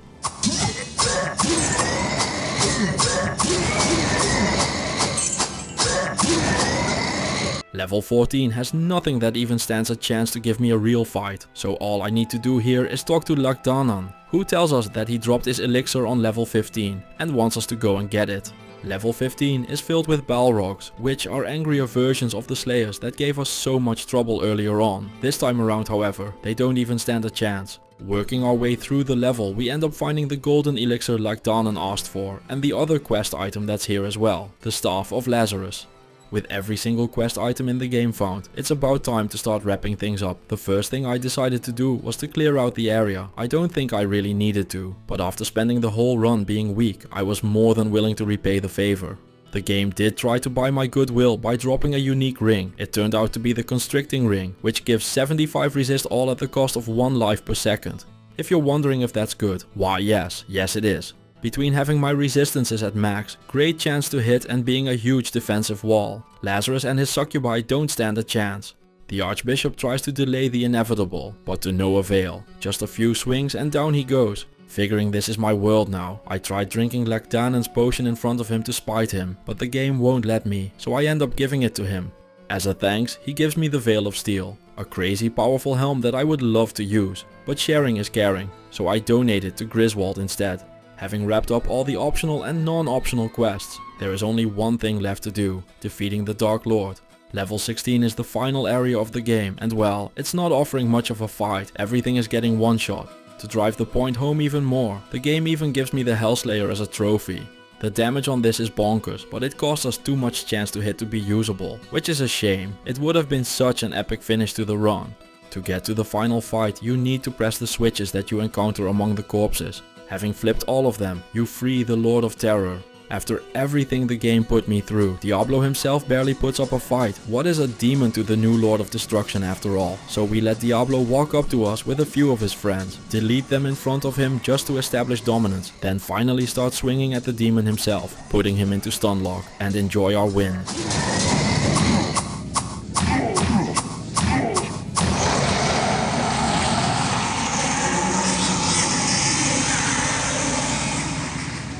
Level 14 has nothing that even stands a chance to give me a real fight, so all I need to do here is talk to Lakdanan, who tells us that he dropped his elixir on level 15 and wants us to go and get it. Level 15 is filled with Balrogs, which are angrier versions of the Slayers that gave us so much trouble earlier on. This time around however, they don't even stand a chance. Working our way through the level, we end up finding the golden elixir Lakdanan asked for and the other quest item that's here as well, the Staff of Lazarus. With every single quest item in the game found, it's about time to start wrapping things up. The first thing I decided to do was to clear out the area. I don't think I really needed to, but after spending the whole run being weak, I was more than willing to repay the favor. The game did try to buy my goodwill by dropping a unique ring. It turned out to be the Constricting Ring, which gives 75 resist all at the cost of 1 life per second. If you're wondering if that's good, why yes it is. Between having my resistances at max, great chance to hit and being a huge defensive wall, Lazarus and his succubi don't stand a chance. The Archbishop tries to delay the inevitable, but to no avail. Just a few swings and down he goes. Figuring this is my world now, I tried drinking Lakdanan's potion in front of him to spite him, but the game won't let me, so I end up giving it to him. As a thanks, he gives me the Veil of Steel, a crazy powerful helm that I would love to use, but sharing is caring, so I donate it to Griswold instead. Having wrapped up all the optional and non-optional quests, there is only one thing left to do, defeating the Dark Lord. Level 16 is the final area of the game and well, it's not offering much of a fight, everything is getting one shot. To drive the point home even more, the game even gives me the Hellslayer as a trophy. The damage on this is bonkers, but it costs us too much chance to hit to be usable, which is a shame. It would have been such an epic finish to the run. To get to the final fight, you need to press the switches that you encounter among the corpses. Having flipped all of them, you free the Lord of Terror. After everything the game put me through, Diablo himself barely puts up a fight. What is a demon to the new Lord of Destruction after all? So we let Diablo walk up to us with a few of his friends, delete them in front of him just to establish dominance, then finally start swinging at the demon himself, putting him into stun lock, and enjoy our win.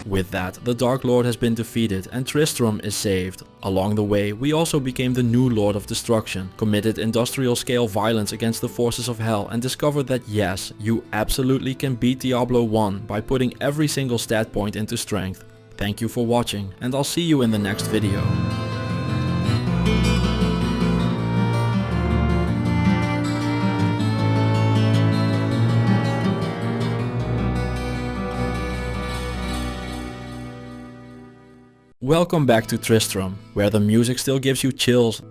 With that, the Dark Lord has been defeated and Tristram is saved. Along the way, we also became the new Lord of Destruction, committed industrial scale violence against the forces of hell and discovered that yes, you absolutely can beat Diablo 1 by putting every single stat point into strength. Thank you for watching and I'll see you in the next video. Welcome back to Tristram, where the music still gives you chills.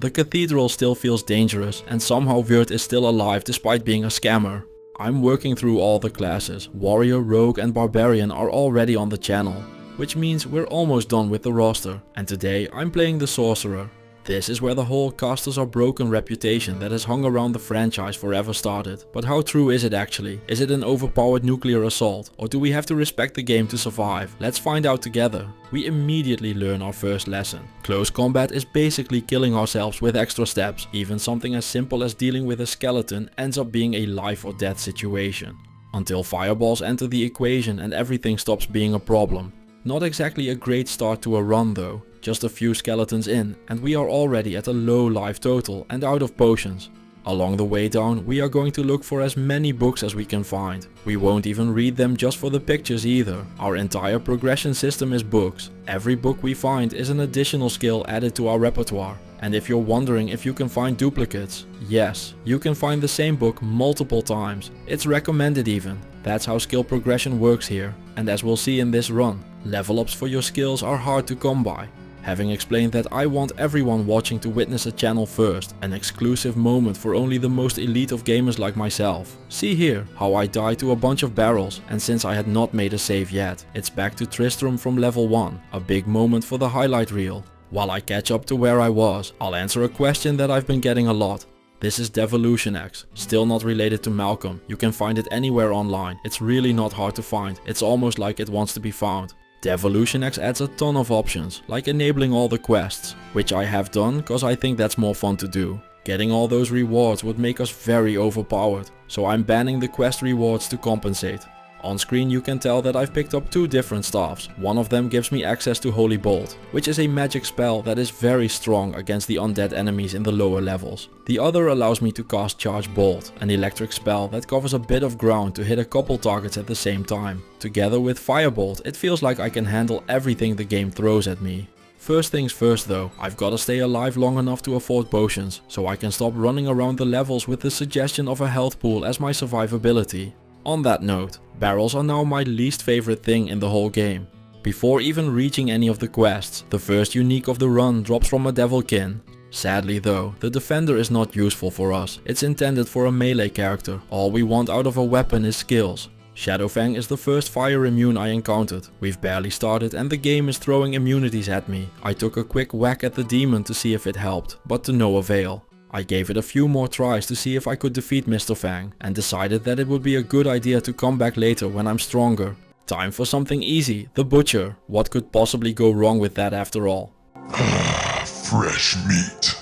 The cathedral still feels dangerous and somehow Wyrd is still alive despite being a scammer. I'm working through all the classes. Warrior, Rogue and Barbarian are already on the channel, which means we're almost done with the roster. And today I'm playing the Sorcerer. This is where the whole casters are broken reputation that has hung around the franchise forever started. But how true is it actually? Is it an overpowered nuclear assault? Or do we have to respect the game to survive? Let's find out together. We immediately learn our first lesson. Close combat is basically killing ourselves with extra steps. Even something as simple as dealing with a skeleton ends up being a life or death situation. Until fireballs enter the equation and everything stops being a problem. Not exactly a great start to a run though. Just a few skeletons in and we are already at a low life total and out of potions. Along the way down we are going to look for as many books as we can find. We won't even read them just for the pictures either. Our entire progression system is books. Every book we find is an additional skill added to our repertoire. And if you're wondering if you can find duplicates, yes, you can find the same book multiple times. It's recommended even. That's how skill progression works here. And as we'll see in this run, level ups for your skills are hard to come by. Having explained that, I want everyone watching to witness a channel first, an exclusive moment for only the most elite of gamers like myself. See here how I died to a bunch of barrels, and since I had not made a save yet, it's back to Tristram from level 1, a big moment for the highlight reel. While I catch up to where I was, I'll answer a question that I've been getting a lot. This is DevilutionX, still not related to Malcolm. You can find it anywhere online. It's really not hard to find. It's almost like it wants to be found. DevilutionX adds a ton of options, like enabling all the quests, which I have done cause I think that's more fun to do. Getting all those rewards would make us very overpowered, so I'm banning the quest rewards to compensate. On screen you can tell that I've picked up 2 different staffs. One of them gives me access to Holy Bolt, which is a magic spell that is very strong against the undead enemies in the lower levels. The other allows me to cast Charge Bolt, an electric spell that covers a bit of ground to hit a couple targets at the same time. Together with Firebolt, it feels like I can handle everything the game throws at me. First things first though, I've gotta stay alive long enough to afford potions, so I can stop running around the levels with the suggestion of a health pool as my survivability. On that note, barrels are now my least favorite thing in the whole game. Before even reaching any of the quests, the first unique of the run drops from a Devilkin. Sadly though, the defender is not useful for us. It's intended for a melee character. All we want out of a weapon is skills. Shadowfang is the first fire immune I encountered. We've barely started and the game is throwing immunities at me. I took a quick whack at the demon to see if it helped, but to no avail. I gave it a few more tries to see if I could defeat Mr. Fang, and decided that it would be a good idea to come back later when I'm stronger. Time for something easy, the Butcher. What could possibly go wrong with that after all? Fresh meat.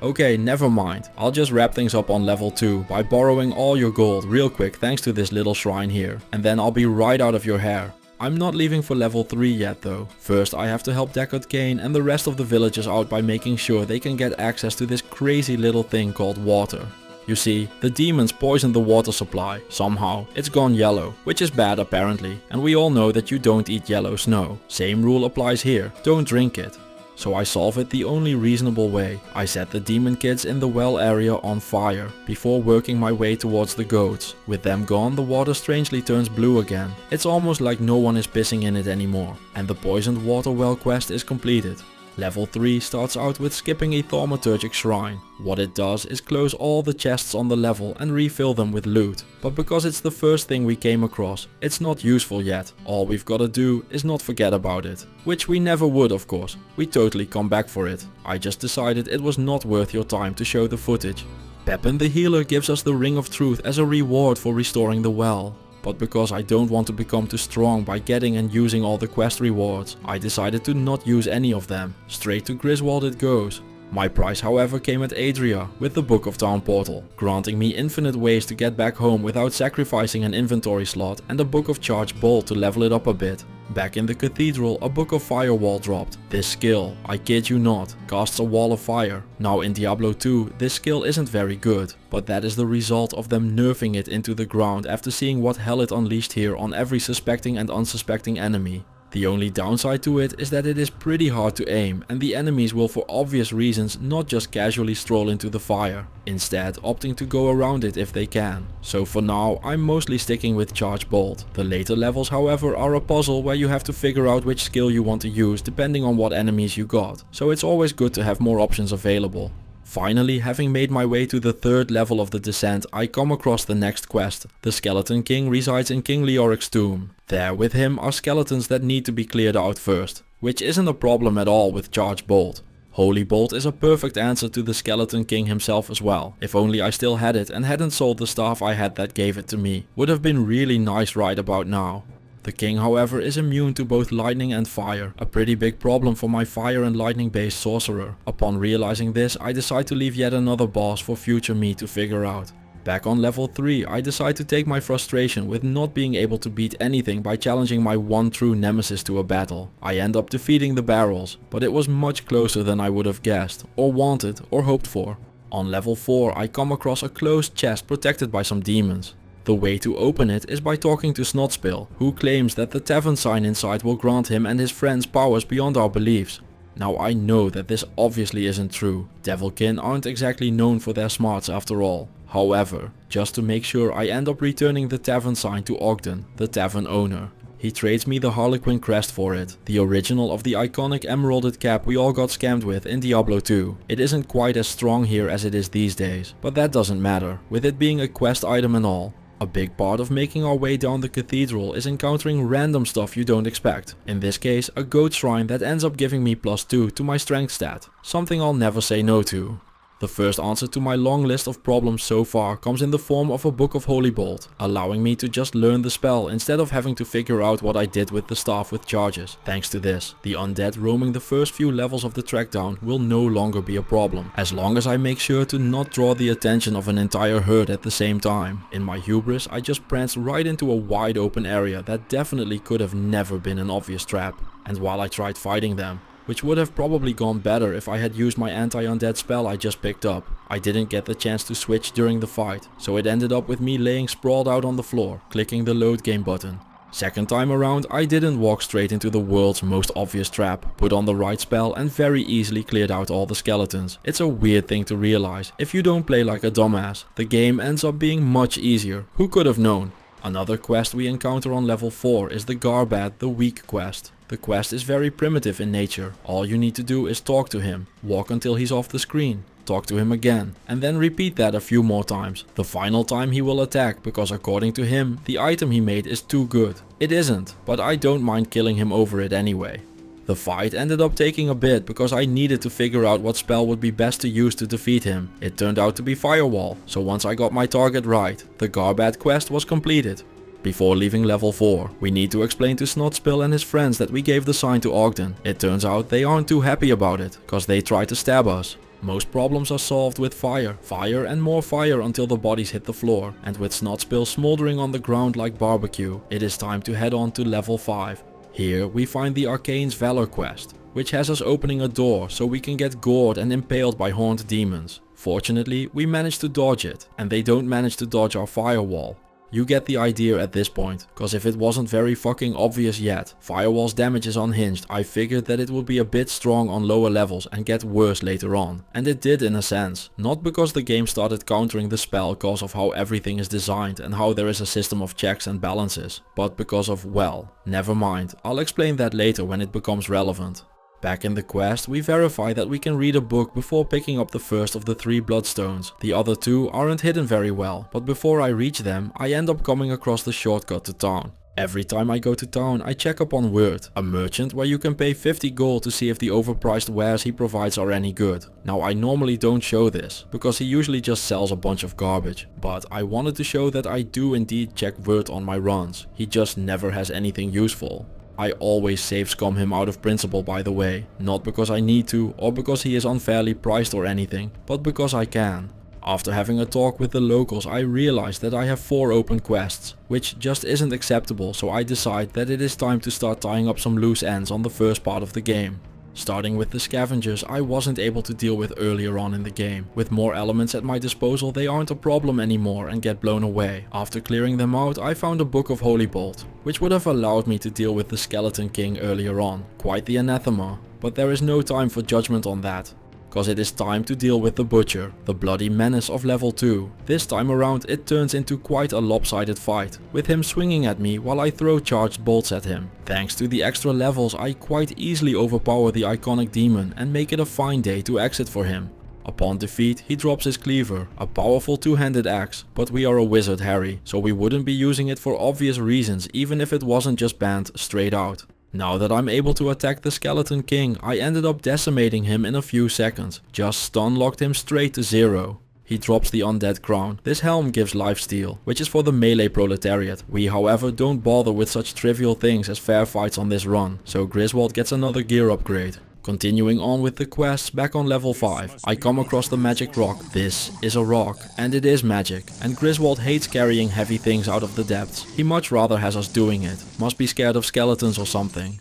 Okay, never mind. I'll just wrap things up on level 2 by borrowing all your gold real quick thanks to this little shrine here, and then I'll be right out of your hair. I'm not leaving for level 3 yet though. First I have to help Deckard Cain and the rest of the villagers out by making sure they can get access to this crazy little thing called water. You see, the demons poisoned the water supply. Somehow, it's gone yellow, which is bad apparently, and we all know that you don't eat yellow snow. Same rule applies here, don't drink it. So I solve it the only reasonable way. I set the demon kids in the well area on fire, before working my way towards the goats. With them gone, the water strangely turns blue again. It's almost like no one is pissing in it anymore, and the poisoned water well quest is completed. Level 3 starts out with skipping a thaumaturgic shrine. What it does is close all the chests on the level and refill them with loot. But because it's the first thing we came across, it's not useful yet. All we've gotta do is not forget about it. Which we never would, of course. We totally come back for it. I just decided it was not worth your time to show the footage. Pepin the healer gives us the Ring of Truth as a reward for restoring the well. But because I don't want to become too strong by getting and using all the quest rewards, I decided to not use any of them. Straight to Griswold it goes. My price however came at Adria with the Book of Town Portal, granting me infinite ways to get back home without sacrificing an inventory slot, and a Book of Charge Bolt to level it up a bit. Back in the cathedral, a Book of Firewall dropped. This skill, I kid you not, casts a wall of fire. Now in Diablo 2, this skill isn't very good, but that is the result of them nerfing it into the ground after seeing what hell it unleashed here on every suspecting and unsuspecting enemy. The only downside to it is that it is pretty hard to aim, and the enemies will for obvious reasons not just casually stroll into the fire, instead opting to go around it if they can. So for now I'm mostly sticking with Charge Bolt. The later levels however are a puzzle where you have to figure out which skill you want to use depending on what enemies you got, so it's always good to have more options available. Finally, having made my way to the 3rd level of the descent, I come across the next quest. The Skeleton King resides in King Leoric's tomb. There with him are skeletons that need to be cleared out first, which isn't a problem at all with Charge Bolt. Holy Bolt is a perfect answer to the Skeleton King himself as well. If only I still had it and hadn't sold the staff I had that gave it to me. Would have been really nice right about now. The king however is immune to both lightning and fire, a pretty big problem for my fire and lightning based sorcerer. Upon realizing this, I decide to leave yet another boss for future me to figure out. Back on level 3, I decide to take my frustration with not being able to beat anything by challenging my one true nemesis to a battle. I end up defeating the barrels, but it was much closer than I would have guessed, or wanted, or hoped for. On level 4, I come across a closed chest protected by some demons. The way to open it is by talking to Snotspill, who claims that the tavern sign inside will grant him and his friends powers beyond our beliefs. Now I know that this obviously isn't true. Devilkin aren't exactly known for their smarts after all. However, just to make sure, I end up returning the tavern sign to Ogden, the tavern owner. He trades me the Harlequin crest for it, the original of the iconic emeralded cap we all got scammed with in Diablo 2. It isn't quite as strong here as it is these days, but that doesn't matter, with it being a quest item and all. A big part of making our way down the cathedral is encountering random stuff you don't expect. In this case, a goat shrine that ends up giving me +2 to my strength stat, something I'll never say no to. The first answer to my long list of problems so far comes in the form of a Book of Holy Bolt, allowing me to just learn the spell instead of having to figure out what I did with the staff with charges. Thanks to this, the undead roaming the first few levels of the track down will no longer be a problem, as long as I make sure to not draw the attention of an entire herd at the same time. In my hubris, I just pranced right into a wide open area that definitely could have never been an obvious trap. And while I tried fighting them, which would have probably gone better if I had used my anti-undead spell I just picked up, I didn't get the chance to switch during the fight, so it ended up with me laying sprawled out on the floor, clicking the load game button. Second time around, I didn't walk straight into the world's most obvious trap, put on the right spell and very easily cleared out all the skeletons. It's a weird thing to realize. If you don't play like a dumbass, the game ends up being much easier. Who could have known? Another quest we encounter on level 4 is the Garbad the Weak quest. The quest is very primitive in nature. All you need to do is talk to him, walk until he's off the screen, talk to him again, and then repeat that a few more times. The final time he will attack, because according to him, the item he made is too good. It isn't, but I don't mind killing him over it anyway. The fight ended up taking a bit because I needed to figure out what spell would be best to use to defeat him. It turned out to be Firewall, so once I got my target right, the Garbad quest was completed. Before leaving level 4, we need to explain to Snotspill and his friends that we gave the sign to Ogden. It turns out they aren't too happy about it, cause they tried to stab us. Most problems are solved with fire and more fire until the bodies hit the floor, and with Snotspill smoldering on the ground like barbecue, it is time to head on to level 5. Here we find the Arcane's Valor quest, which has us opening a door so we can get gored and impaled by horned demons. Fortunately, we managed to dodge it, and they don't manage to dodge our firewall. You get the idea at this point, cause if it wasn't very fucking obvious yet, Firewall's damage is unhinged. I figured that it would be a bit strong on lower levels and get worse later on. And it did in a sense. Not because the game started countering the spell cause of how everything is designed and how there is a system of checks and balances, but because of, well, never mind. I'll explain that later when it becomes relevant. Back in the quest, we verify that we can read a book before picking up the first of the 3 bloodstones. The other 2 aren't hidden very well, but before I reach them, I end up coming across the shortcut to town. Every time I go to town, I check up on Word, a merchant where you can pay 50 gold to see if the overpriced wares he provides are any good. Now I normally don't show this, because he usually just sells a bunch of garbage, but I wanted to show that I do indeed check Word on my runs. He just never has anything useful. I always save scum him out of principle, by the way, not because I need to or because he is unfairly priced or anything, but because I can. After having a talk with the locals, I realized that I have 4 open quests, which just isn't acceptable, so I decide that it is time to start tying up some loose ends on the first part of the game. Starting with the scavengers I wasn't able to deal with earlier on in the game. With more elements at my disposal, they aren't a problem anymore and get blown away. After clearing them out, I found a Book of Holy Bolt, which would have allowed me to deal with the Skeleton King earlier on. Quite the anathema, but there is no time for judgment on that. Cause it is time to deal with the Butcher, the bloody menace of level 2. This time around it turns into quite a lopsided fight, with him swinging at me while I throw charged bolts at him. Thanks to the extra levels, I quite easily overpower the iconic demon and make it a fine day to exit for him. Upon defeat, he drops his cleaver, a powerful 2-handed axe, but we are a wizard, Harry, so we wouldn't be using it for obvious reasons even if it wasn't just banned straight out. Now that I'm able to attack the Skeleton King, I ended up decimating him in a few seconds, just stun locked him straight to 0. He drops the undead crown. This helm gives lifesteal, which is for the melee proletariat. We however don't bother with such trivial things as fair fights on this run, so Griswold gets another gear upgrade. Continuing on with the quests, back on level 5, I come across the magic rock. This is a rock, and it is magic, and Griswold hates carrying heavy things out of the depths. He much rather has us doing it. Must be scared of skeletons or something.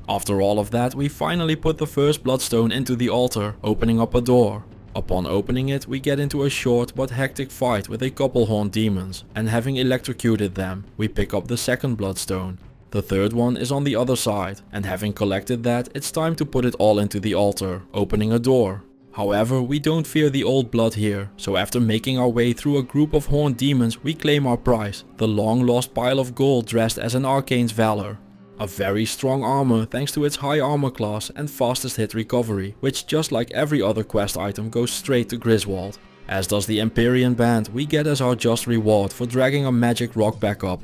After all of that, we finally put the first bloodstone into the altar, opening up a door. Upon opening it, we get into a short but hectic fight with a couple horned demons, and having electrocuted them, we pick up the second bloodstone. The third one is on the other side, and having collected that, it's time to put it all into the altar, opening a door. However, we don't fear the old blood here, so after making our way through a group of horned demons, we claim our prize, the long lost pile of gold dressed as an arcane's valor. A very strong armor thanks to its high armor class and fastest hit recovery, which just like every other quest item goes straight to Griswold. As does the Empyrean band we get as our just reward for dragging a magic rock back up.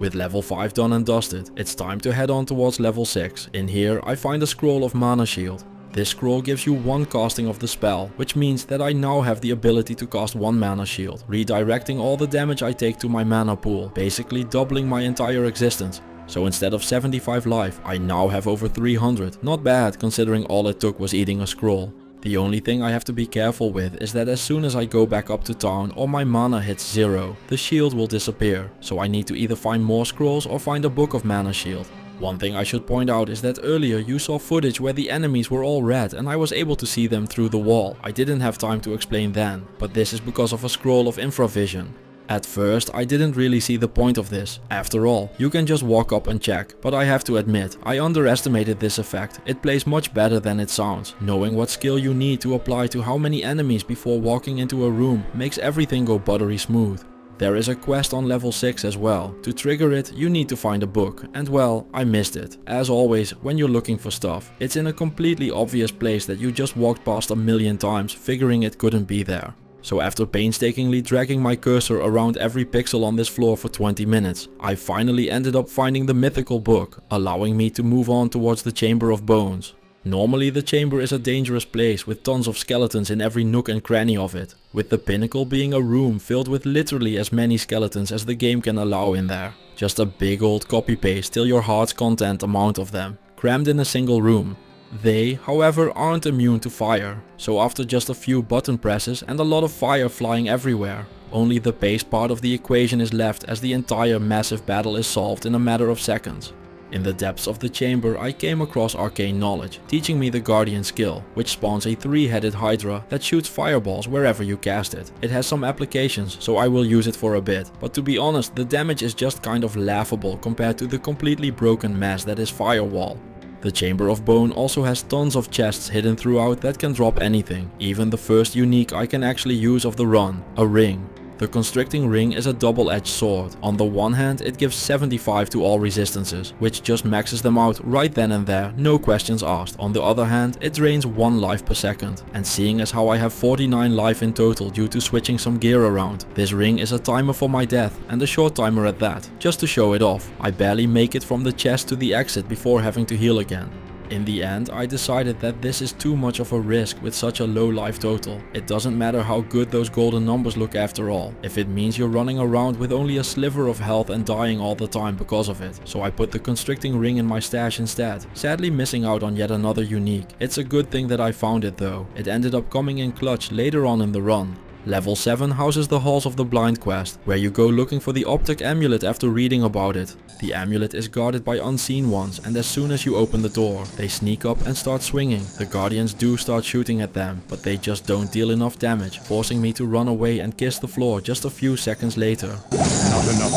With level 5 done and dusted, it's time to head on towards level 6. In here I find a scroll of mana shield. This scroll gives you one casting of the spell, which means that I now have the ability to cast one mana shield, redirecting all the damage I take to my mana pool, basically doubling my entire existence. So instead of 75 life, I now have over 300, not bad considering all it took was eating a scroll. The only thing I have to be careful with is that as soon as I go back up to town or my mana hits 0, the shield will disappear, so I need to either find more scrolls or find a book of mana shield. One thing I should point out is that earlier you saw footage where the enemies were all red and I was able to see them through the wall. I didn't have time to explain then, but this is because of a scroll of infravision. At first I didn't really see the point of this. After all, you can just walk up and check, but I have to admit, I underestimated this effect. It plays much better than it sounds. Knowing what skill you need to apply to how many enemies before walking into a room makes everything go buttery smooth. There is a quest on level 6 as well. To trigger it, you need to find a book, and well, I missed it. As always, when you're looking for stuff, it's in a completely obvious place that you just walked past a million times, figuring it couldn't be there. So after painstakingly dragging my cursor around every pixel on this floor for 20 minutes, I finally ended up finding the mythical book, allowing me to move on towards the Chamber of Bones. Normally the chamber is a dangerous place with tons of skeletons in every nook and cranny of it, with the pinnacle being a room filled with literally as many skeletons as the game can allow in there. Just a big old copy-paste till your heart's content amount of them, crammed in a single room. They, however, aren't immune to fire, so after just a few button presses and a lot of fire flying everywhere, only the paste part of the equation is left as the entire massive battle is solved in a matter of seconds. In the depths of the chamber I came across arcane knowledge, teaching me the Guardian skill, which spawns a 3-headed hydra that shoots fireballs wherever you cast it. It has some applications, so I will use it for a bit, but to be honest the damage is just kind of laughable compared to the completely broken mess that is Firewall. The Chamber of Bone also has tons of chests hidden throughout that can drop anything, even the first unique I can actually use of the run, a ring. The Constricting Ring is a double-edged sword. On the one hand it gives 75 to all resistances, which just maxes them out right then and there, no questions asked. On the other hand it drains 1 life per second, and seeing as how I have 49 life in total due to switching some gear around, this ring is a timer for my death, and a short timer at that, just to show it off. I barely make it from the chest to the exit before having to heal again. In the end I decided that this is too much of a risk with such a low life total. It doesn't matter how good those golden numbers look after all, if it means you're running around with only a sliver of health and dying all the time because of it. So I put the Constricting Ring in my stash instead, sadly missing out on yet another unique. It's a good thing that I found it though, it ended up coming in clutch later on in the run. Level 7 houses the Halls of the Blind quest, where you go looking for the Optic Amulet after reading about it. The amulet is guarded by unseen ones, and as soon as you open the door, they sneak up and start swinging. The guardians do start shooting at them, but they just don't deal enough damage, forcing me to run away and kiss the floor just a few seconds later. Not enough.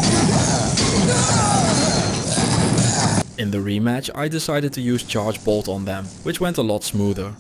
In the rematch I decided to use Charge Bolt on them, which went a lot smoother.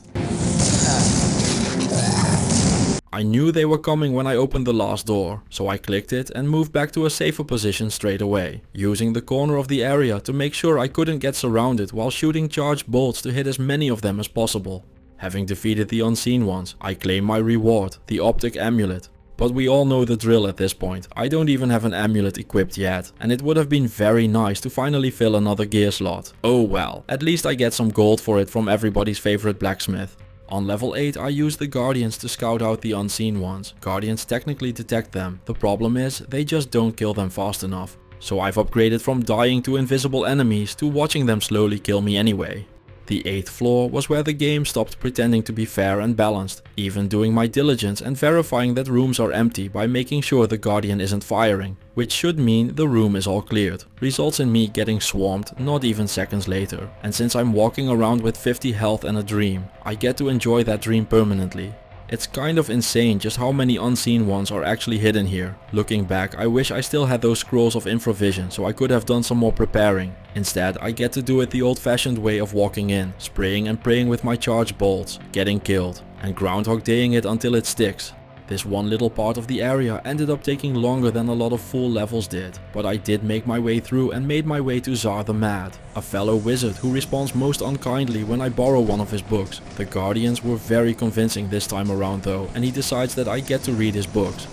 I knew they were coming when I opened the last door, so I clicked it and moved back to a safer position straight away, using the corner of the area to make sure I couldn't get surrounded while shooting charged bolts to hit as many of them as possible. Having defeated the unseen ones, I claim my reward, the Optic Amulet. But we all know the drill at this point. I don't even have an amulet equipped yet, and it would have been very nice to finally fill another gear slot. Oh well, at least I get some gold for it from everybody's favorite blacksmith. On level 8 I use the Guardians to scout out the unseen ones. Guardians technically detect them, the problem is they just don't kill them fast enough. So I've upgraded from dying to invisible enemies to watching them slowly kill me anyway. The 8th floor was where the game stopped pretending to be fair and balanced, even doing my diligence and verifying that rooms are empty by making sure the Guardian isn't firing, which should mean the room is all cleared, results in me getting swarmed not even seconds later. And since I'm walking around with 50 health and a dream, I get to enjoy that dream permanently. It's kind of insane just how many unseen ones are actually hidden here. Looking back, I wish I still had those scrolls of infravision so I could have done some more preparing. Instead, I get to do it the old-fashioned way of walking in, spraying and praying with my charged bolts, getting killed, and Groundhog Daying it until it sticks. This one little part of the area ended up taking longer than a lot of full levels did, but I did make my way through and made my way to Zar the Mad, a fellow wizard who responds most unkindly when I borrow one of his books. The Guardians were very convincing this time around though, and he decides that I get to read his books.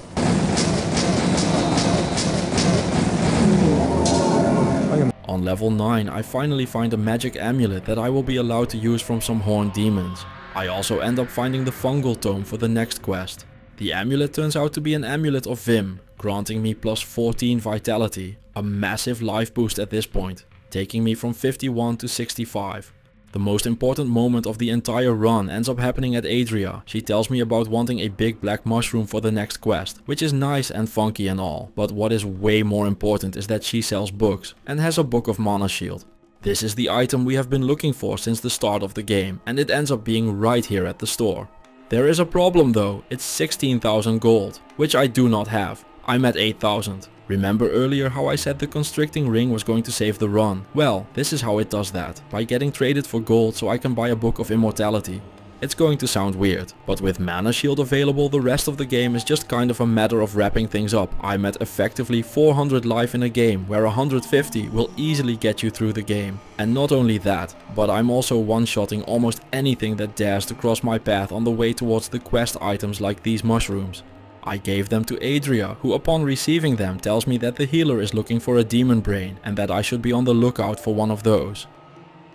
On level 9 I finally find a magic amulet that I will be allowed to use from some horned demons. I also end up finding the fungal tome for the next quest. The amulet turns out to be an amulet of Vim, granting me plus 14 vitality, a massive life boost at this point, taking me from 51 to 65. The most important moment of the entire run ends up happening at Adria. She tells me about wanting a big black mushroom for the next quest, which is nice and funky and all, but what is way more important is that she sells books, and has a book of Mana Shield. This is the item we have been looking for since the start of the game, and it ends up being right here at the store. There is a problem though, it's 16,000 gold, which I do not have. I'm at 8,000. Remember earlier how I said the constricting ring was going to save the run? Well, this is how it does that, by getting traded for gold so I can buy a book of immortality. It's going to sound weird, but with Mana Shield available the rest of the game is just kind of a matter of wrapping things up. I'm at effectively 400 life in a game where 150 will easily get you through the game. And not only that, but I'm also one-shotting almost anything that dares to cross my path on the way towards the quest items like these mushrooms. I gave them to Adria, who upon receiving them tells me that the healer is looking for a demon brain and that I should be on the lookout for one of those.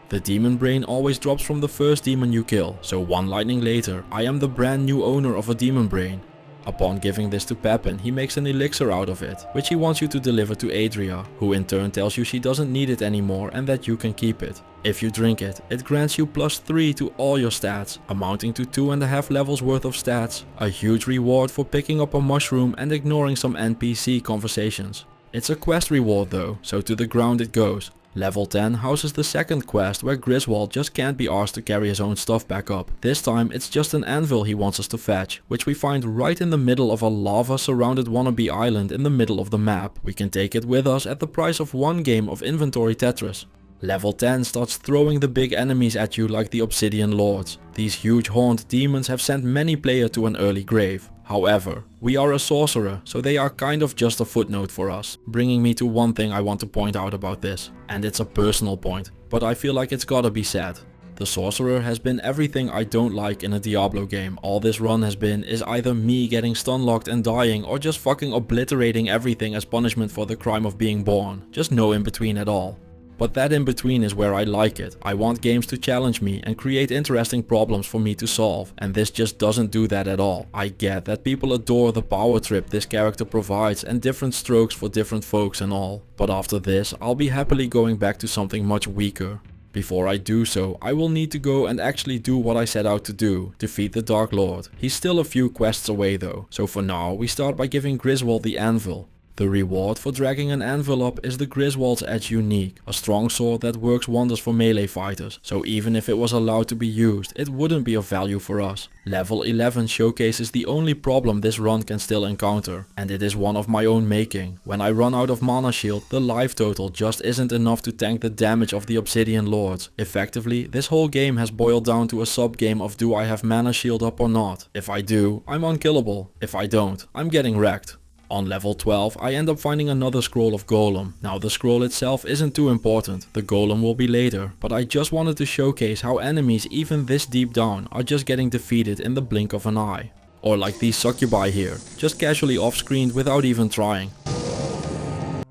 The demon brain always drops from the first demon you kill, so one lightning later I am the brand new owner of a demon brain. Upon giving this to Pepin, he makes an elixir out of it, which he wants you to deliver to Adria, who in turn tells you she doesn't need it anymore and that you can keep it. If you drink it, it grants you plus 3 to all your stats, amounting to 2.5 levels worth of stats, a huge reward for picking up a mushroom and ignoring some NPC conversations. It's a quest reward though, so to the ground it goes. Level 10 houses the second quest where Griswold just can't be asked to carry his own stuff back up. This time it's just an anvil he wants us to fetch, which we find right in the middle of a lava surrounded wannabe island in the middle of the map. We can take it with us at the price of one game of inventory Tetris. Level 10 starts throwing the big enemies at you like the Obsidian Lords. These huge horned demons have sent many players to an early grave. However, we are a sorcerer, so they are kind of just a footnote for us. Bringing me to one thing I want to point out about this, and it's a personal point, but I feel like it's gotta be said. The sorcerer has been everything I don't like in a Diablo game. All this run has been is either me getting stunlocked and dying or just fucking obliterating everything as punishment for the crime of being born. Just no in between at all. But that in between is where I like it. I want games to challenge me and create interesting problems for me to solve, and this just doesn't do that at all. I get that people adore the power trip this character provides and different strokes for different folks and all, but after this I'll be happily going back to something much weaker. Before I do so, I will need to go and actually do what I set out to do, defeat the Dark Lord. He's still a few quests away though, so for now we start by giving Griswold the anvil. The reward for dragging an anvil up is the Griswold's Edge Unique, a strong sword that works wonders for melee fighters, so even if it was allowed to be used, it wouldn't be of value for us. Level 11 showcases the only problem this run can still encounter, and it is one of my own making. When I run out of Mana Shield, the life total just isn't enough to tank the damage of the Obsidian Lords. Effectively, this whole game has boiled down to a sub-game of do I have Mana Shield up or not. If I do, I'm unkillable. If I don't, I'm getting wrecked. On level 12 I end up finding another scroll of Golem. Now the scroll itself isn't too important, the Golem will be later, but I just wanted to showcase how enemies even this deep down are just getting defeated in the blink of an eye. Or like these succubi here, just casually off-screened without even trying.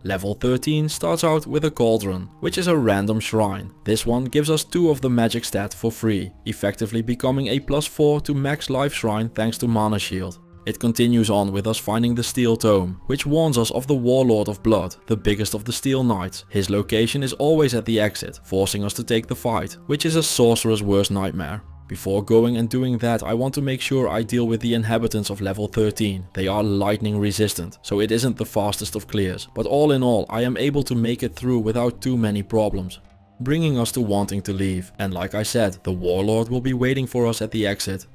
Level 13 starts out with a cauldron, which is a random shrine. This one gives us 2 of the magic stat for free, effectively becoming a +4 to max life shrine thanks to Mana Shield. It continues on with us finding the Steel Tome, which warns us of the Warlord of Blood, the biggest of the Steel Knights. His location is always at the exit, forcing us to take the fight, which is a sorcerer's worst nightmare. Before going and doing that, I want to make sure I deal with the inhabitants of level 13. They are lightning resistant, so it isn't the fastest of clears, but all in all I am able to make it through without too many problems. Bringing us to wanting to leave, and like I said, the Warlord will be waiting for us at the exit.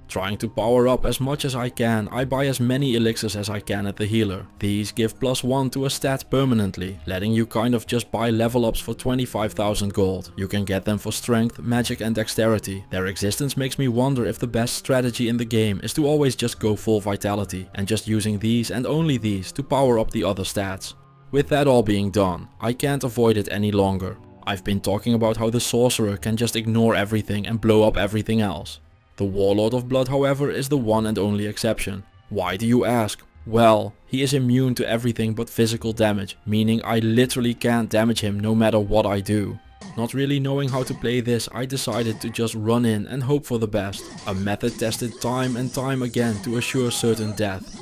Trying to power up as much as I can, I buy as many elixirs as I can at the healer. These give +1 to a stat permanently, letting you kind of just buy level ups for 25,000 gold. You can get them for strength, magic and dexterity. Their existence makes me wonder if the best strategy in the game is to always just go full vitality, and just using these and only these to power up the other stats. With that all being done, I can't avoid it any longer. I've been talking about how the Sorcerer can just ignore everything and blow up everything else. The Warlord of Blood, however, is the one and only exception. Why do you ask? Well, he is immune to everything but physical damage, meaning I literally can't damage him no matter what I do. Not really knowing how to play this, I decided to just run in and hope for the best. A method tested time and time again to assure certain death.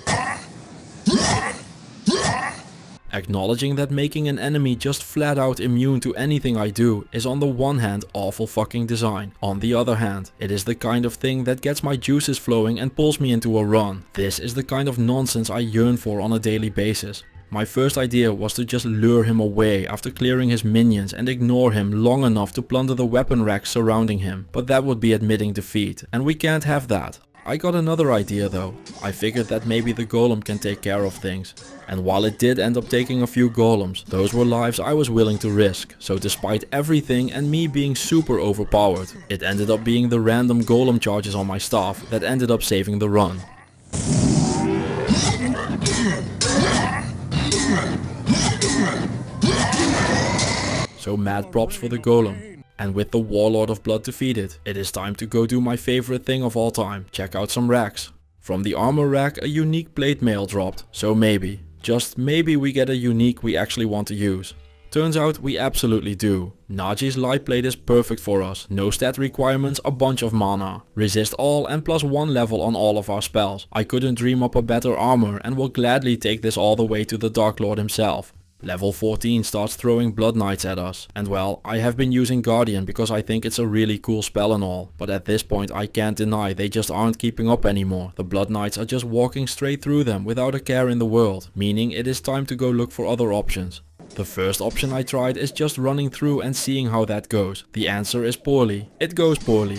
Acknowledging that making an enemy just flat out immune to anything I do is on the one hand awful fucking design. On the other hand, it is the kind of thing that gets my juices flowing and pulls me into a run. This is the kind of nonsense I yearn for on a daily basis. My first idea was to just lure him away after clearing his minions and ignore him long enough to plunder the weapon racks surrounding him, but that would be admitting defeat, and we can't have that. I got another idea though. I figured that maybe the golem can take care of things. And while it did end up taking a few golems, those were lives I was willing to risk. So despite everything and me being super overpowered, it ended up being the random golem charges on my staff that ended up saving the run. So mad props for the golem. And with the Warlord of Blood defeated, it is time to go do my favorite thing of all time, check out some racks. From the armor rack a unique plate mail dropped, so maybe, just maybe we get a unique we actually want to use. Turns out we absolutely do. Naji's light plate is perfect for us, no stat requirements, a bunch of mana. Resist all and +1 level on all of our spells. I couldn't dream up a better armor and will gladly take this all the way to the Dark Lord himself. Level 14 starts throwing Blood Knights at us, and well, I have been using Guardian because I think it's a really cool spell and all, but at this point I can't deny they just aren't keeping up anymore. The Blood Knights are just walking straight through them without a care in the world, meaning it is time to go look for other options. The first option I tried is just running through and seeing how that goes. The answer is poorly. It goes poorly.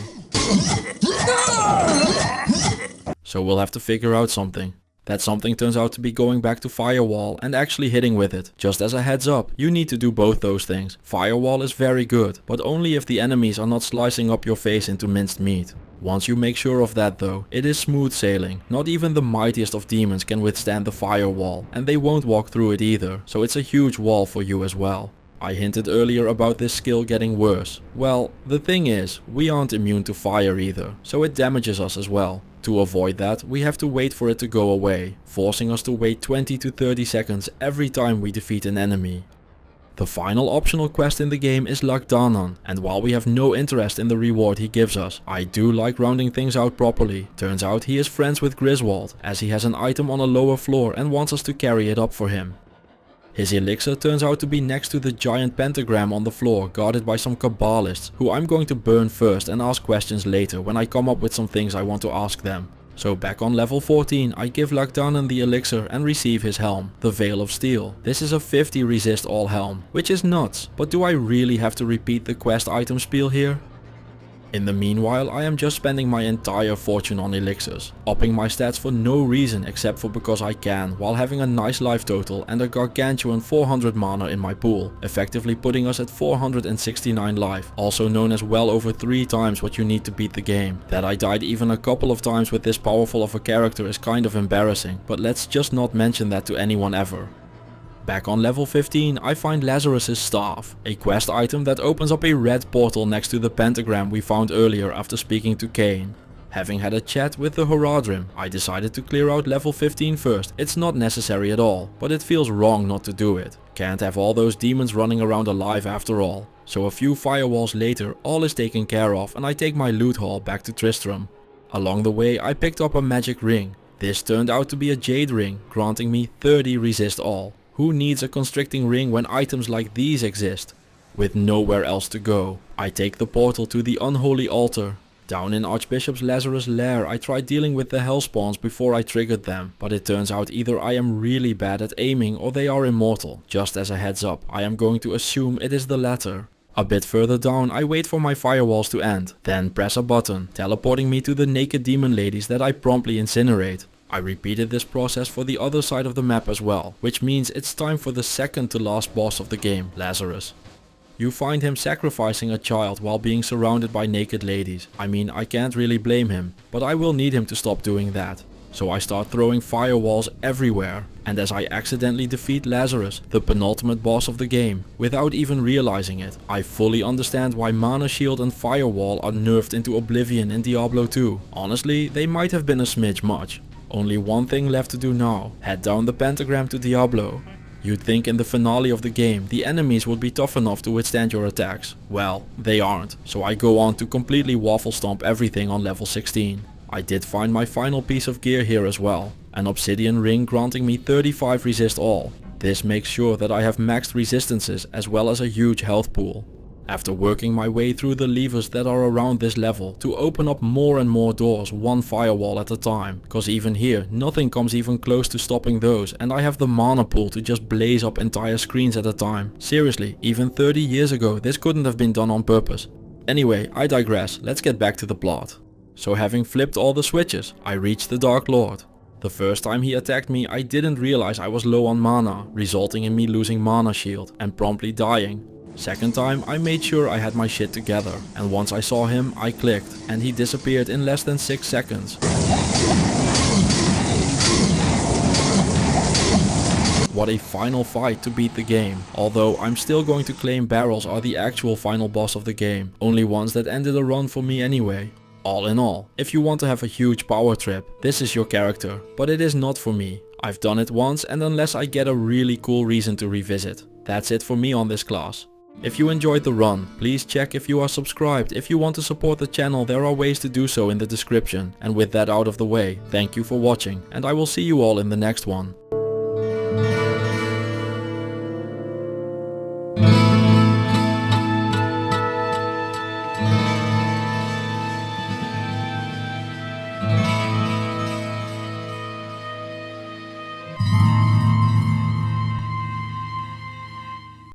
So we'll have to figure out something. That something turns out to be going back to Firewall and actually hitting with it. Just as a heads up, you need to do both those things. Firewall is very good, but only if the enemies are not slicing up your face into minced meat. Once you make sure of that though, it is smooth sailing. Not even the mightiest of demons can withstand the Firewall, and they won't walk through it either, so it's a huge wall for you as well. I hinted earlier about this skill getting worse. Well, the thing is, we aren't immune to fire either, so it damages us as well. To avoid that, we have to wait for it to go away, forcing us to wait 20 to 30 seconds every time we defeat an enemy. The final optional quest in the game is Lagdanan, and while we have no interest in the reward he gives us, I do like rounding things out properly. Turns out he is friends with Griswold, as he has an item on a lower floor and wants us to carry it up for him. His elixir turns out to be next to the giant pentagram on the floor, guarded by some Kabbalists, who I'm going to burn first and ask questions later when I come up with some things I want to ask them. So back on level 14, I give Lagdanan the elixir and receive his helm, the Veil of Steel. This is a 50 resist all helm, which is nuts, but do I really have to repeat the quest item spiel here? In the meanwhile, I am just spending my entire fortune on elixirs, upping my stats for no reason except for because I can, while having a nice life total and a gargantuan 400 mana in my pool, effectively putting us at 469 life, also known as well over 3 times what you need to beat the game. That I died even a couple of times with this powerful of a character is kind of embarrassing, but let's just not mention that to anyone ever. Back on level 15, I find Lazarus's staff, a quest item that opens up a red portal next to the pentagram we found earlier after speaking to Cain. Having had a chat with the Horadrim, I decided to clear out level 15 first. It's not necessary at all, but it feels wrong not to do it. Can't have all those demons running around alive after all. So a few firewalls later, all is taken care of and I take my loot haul back to Tristram. Along the way I picked up a magic ring. This turned out to be a jade ring, granting me 30 resist all. Who needs a constricting ring when items like these exist? With nowhere else to go, I take the portal to the unholy altar. Down in Archbishop Lazarus' lair, I tried dealing with the hell spawns before I triggered them, but it turns out either I am really bad at aiming or they are immortal. Just as a heads up, I am going to assume it is the latter. A bit further down, I wait for my firewalls to end, then press a button, teleporting me to the naked demon ladies that I promptly incinerate. I repeated this process for the other side of the map as well, which means it's time for the second to last boss of the game, Lazarus. You find him sacrificing a child while being surrounded by naked ladies. I mean, I can't really blame him, but I will need him to stop doing that. So I start throwing firewalls everywhere, and as I accidentally defeat Lazarus, the penultimate boss of the game, without even realizing it, I fully understand why Mana Shield and Firewall are nerfed into oblivion in Diablo 2. Honestly, they might have been a smidge much. Only one thing left to do now, head down the pentagram to Diablo. You'd think in the finale of the game the enemies would be tough enough to withstand your attacks. Well, they aren't, so I go on to completely waffle stomp everything on level 16. I did find my final piece of gear here as well, an obsidian ring granting me 35 resist all. This makes sure that I have maxed resistances as well as a huge health pool. After working my way through the levers that are around this level to open up more and more doors one firewall at a time, cause even here nothing comes even close to stopping those and I have the mana pool to just blaze up entire screens at a time. Seriously, even 30 years ago this couldn't have been done on purpose. Anyway, I digress, let's get back to the plot. So having flipped all the switches, I reached the Dark Lord. The first time he attacked me I didn't realize I was low on mana, resulting in me losing Mana Shield and promptly dying. Second time I made sure I had my shit together, and once I saw him I clicked and he disappeared in less than 6 seconds. What a final fight to beat the game, although I'm still going to claim barrels are the actual final boss of the game, only ones that ended a run for me anyway. All in all, if you want to have a huge power trip, this is your character, but it is not for me. I've done it once and unless I get a really cool reason to revisit. That's it for me on this class. If you enjoyed the run, please check if you are subscribed. If you want to support the channel, there are ways to do so in the description. And with that out of the way, thank you for watching and I will see you all in the next one.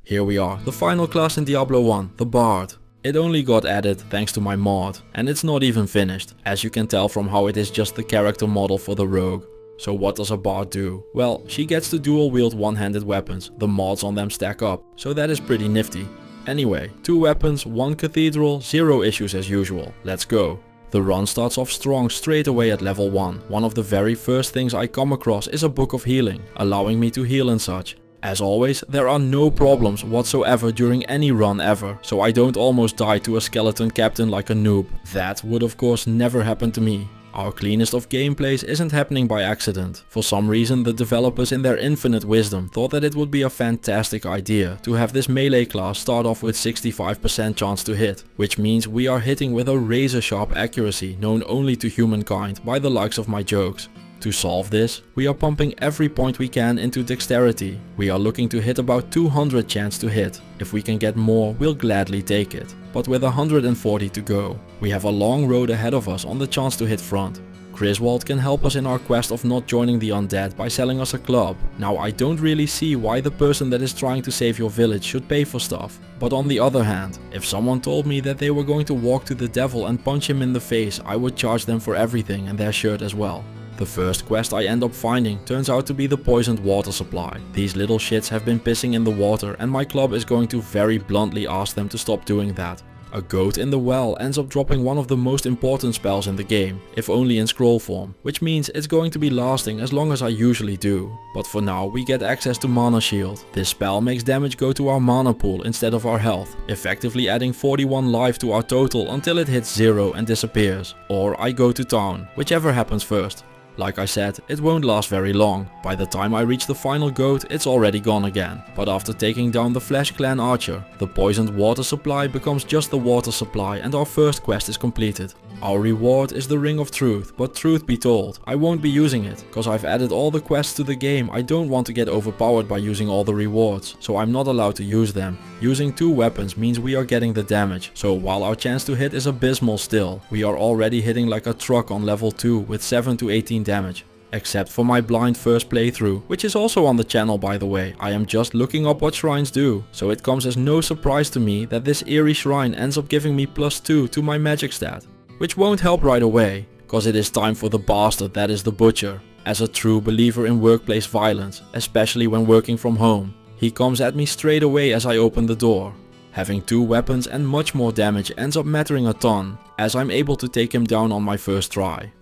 Here we are, the final class in Diablo 1, the Bard. It only got added thanks to my mod, and it's not even finished, as you can tell from how it is just the character model for the rogue. So what does a Bard do? Well, she gets to dual wield one-handed weapons, the mods on them stack up, so that is pretty nifty. Anyway, 2 weapons, 1 cathedral, 0 issues as usual, let's go. The run starts off strong straight away at level 1. One of the very first things I come across is a book of healing, allowing me to heal and such. As always, there are no problems whatsoever during any run ever, so I don't almost die to a skeleton captain like a noob. That would of course never happen to me. Our cleanest of gameplays isn't happening by accident. For some reason the developers in their infinite wisdom thought that it would be a fantastic idea to have this melee class start off with 65% chance to hit, which means we are hitting with a razor sharp accuracy known only to humankind by the likes of my jokes. To solve this, we are pumping every point we can into dexterity. We are looking to hit about 200 chance to hit. If we can get more, we'll gladly take it. But with 140 to go, we have a long road ahead of us on the chance to hit front. Griswold can help us in our quest of not joining the undead by selling us a club. Now I don't really see why the person that is trying to save your village should pay for stuff. But on the other hand, if someone told me that they were going to walk to the devil and punch him in the face, I would charge them for everything and their shirt as well. The first quest I end up finding turns out to be the poisoned water supply. These little shits have been pissing in the water and my club is going to very bluntly ask them to stop doing that. A goat in the well ends up dropping one of the most important spells in the game, if only in scroll form, which means it's going to be lasting as long as I usually do. But for now we get access to Mana Shield. This spell makes damage go to our mana pool instead of our health, effectively adding 41 life to our total until it hits 0 and disappears. Or I go to town, whichever happens first. Like I said, it won't last very long. By the time I reach the final goat, it's already gone again. But after taking down the Flesh Clan archer, the poisoned water supply becomes just the water supply and our first quest is completed. Our reward is the Ring of Truth, but truth be told, I won't be using it, cause I've added all the quests to the game. I don't want to get overpowered by using all the rewards, so I'm not allowed to use them. Using 2 weapons means we are getting the damage, so while our chance to hit is abysmal still, we are already hitting like a truck on level 2 with 7 to 18 damage. Except for my blind first playthrough, which is also on the channel by the way. I am just looking up what shrines do, so it comes as no surprise to me that this eerie shrine ends up giving me +2 to my magic stat. Which won't help right away, cause it is time for the bastard that is the butcher. As a true believer in workplace violence, especially when working from home, he comes at me straight away as I open the door. Having 2 weapons and much more damage ends up mattering a ton, as I'm able to take him down on my first try.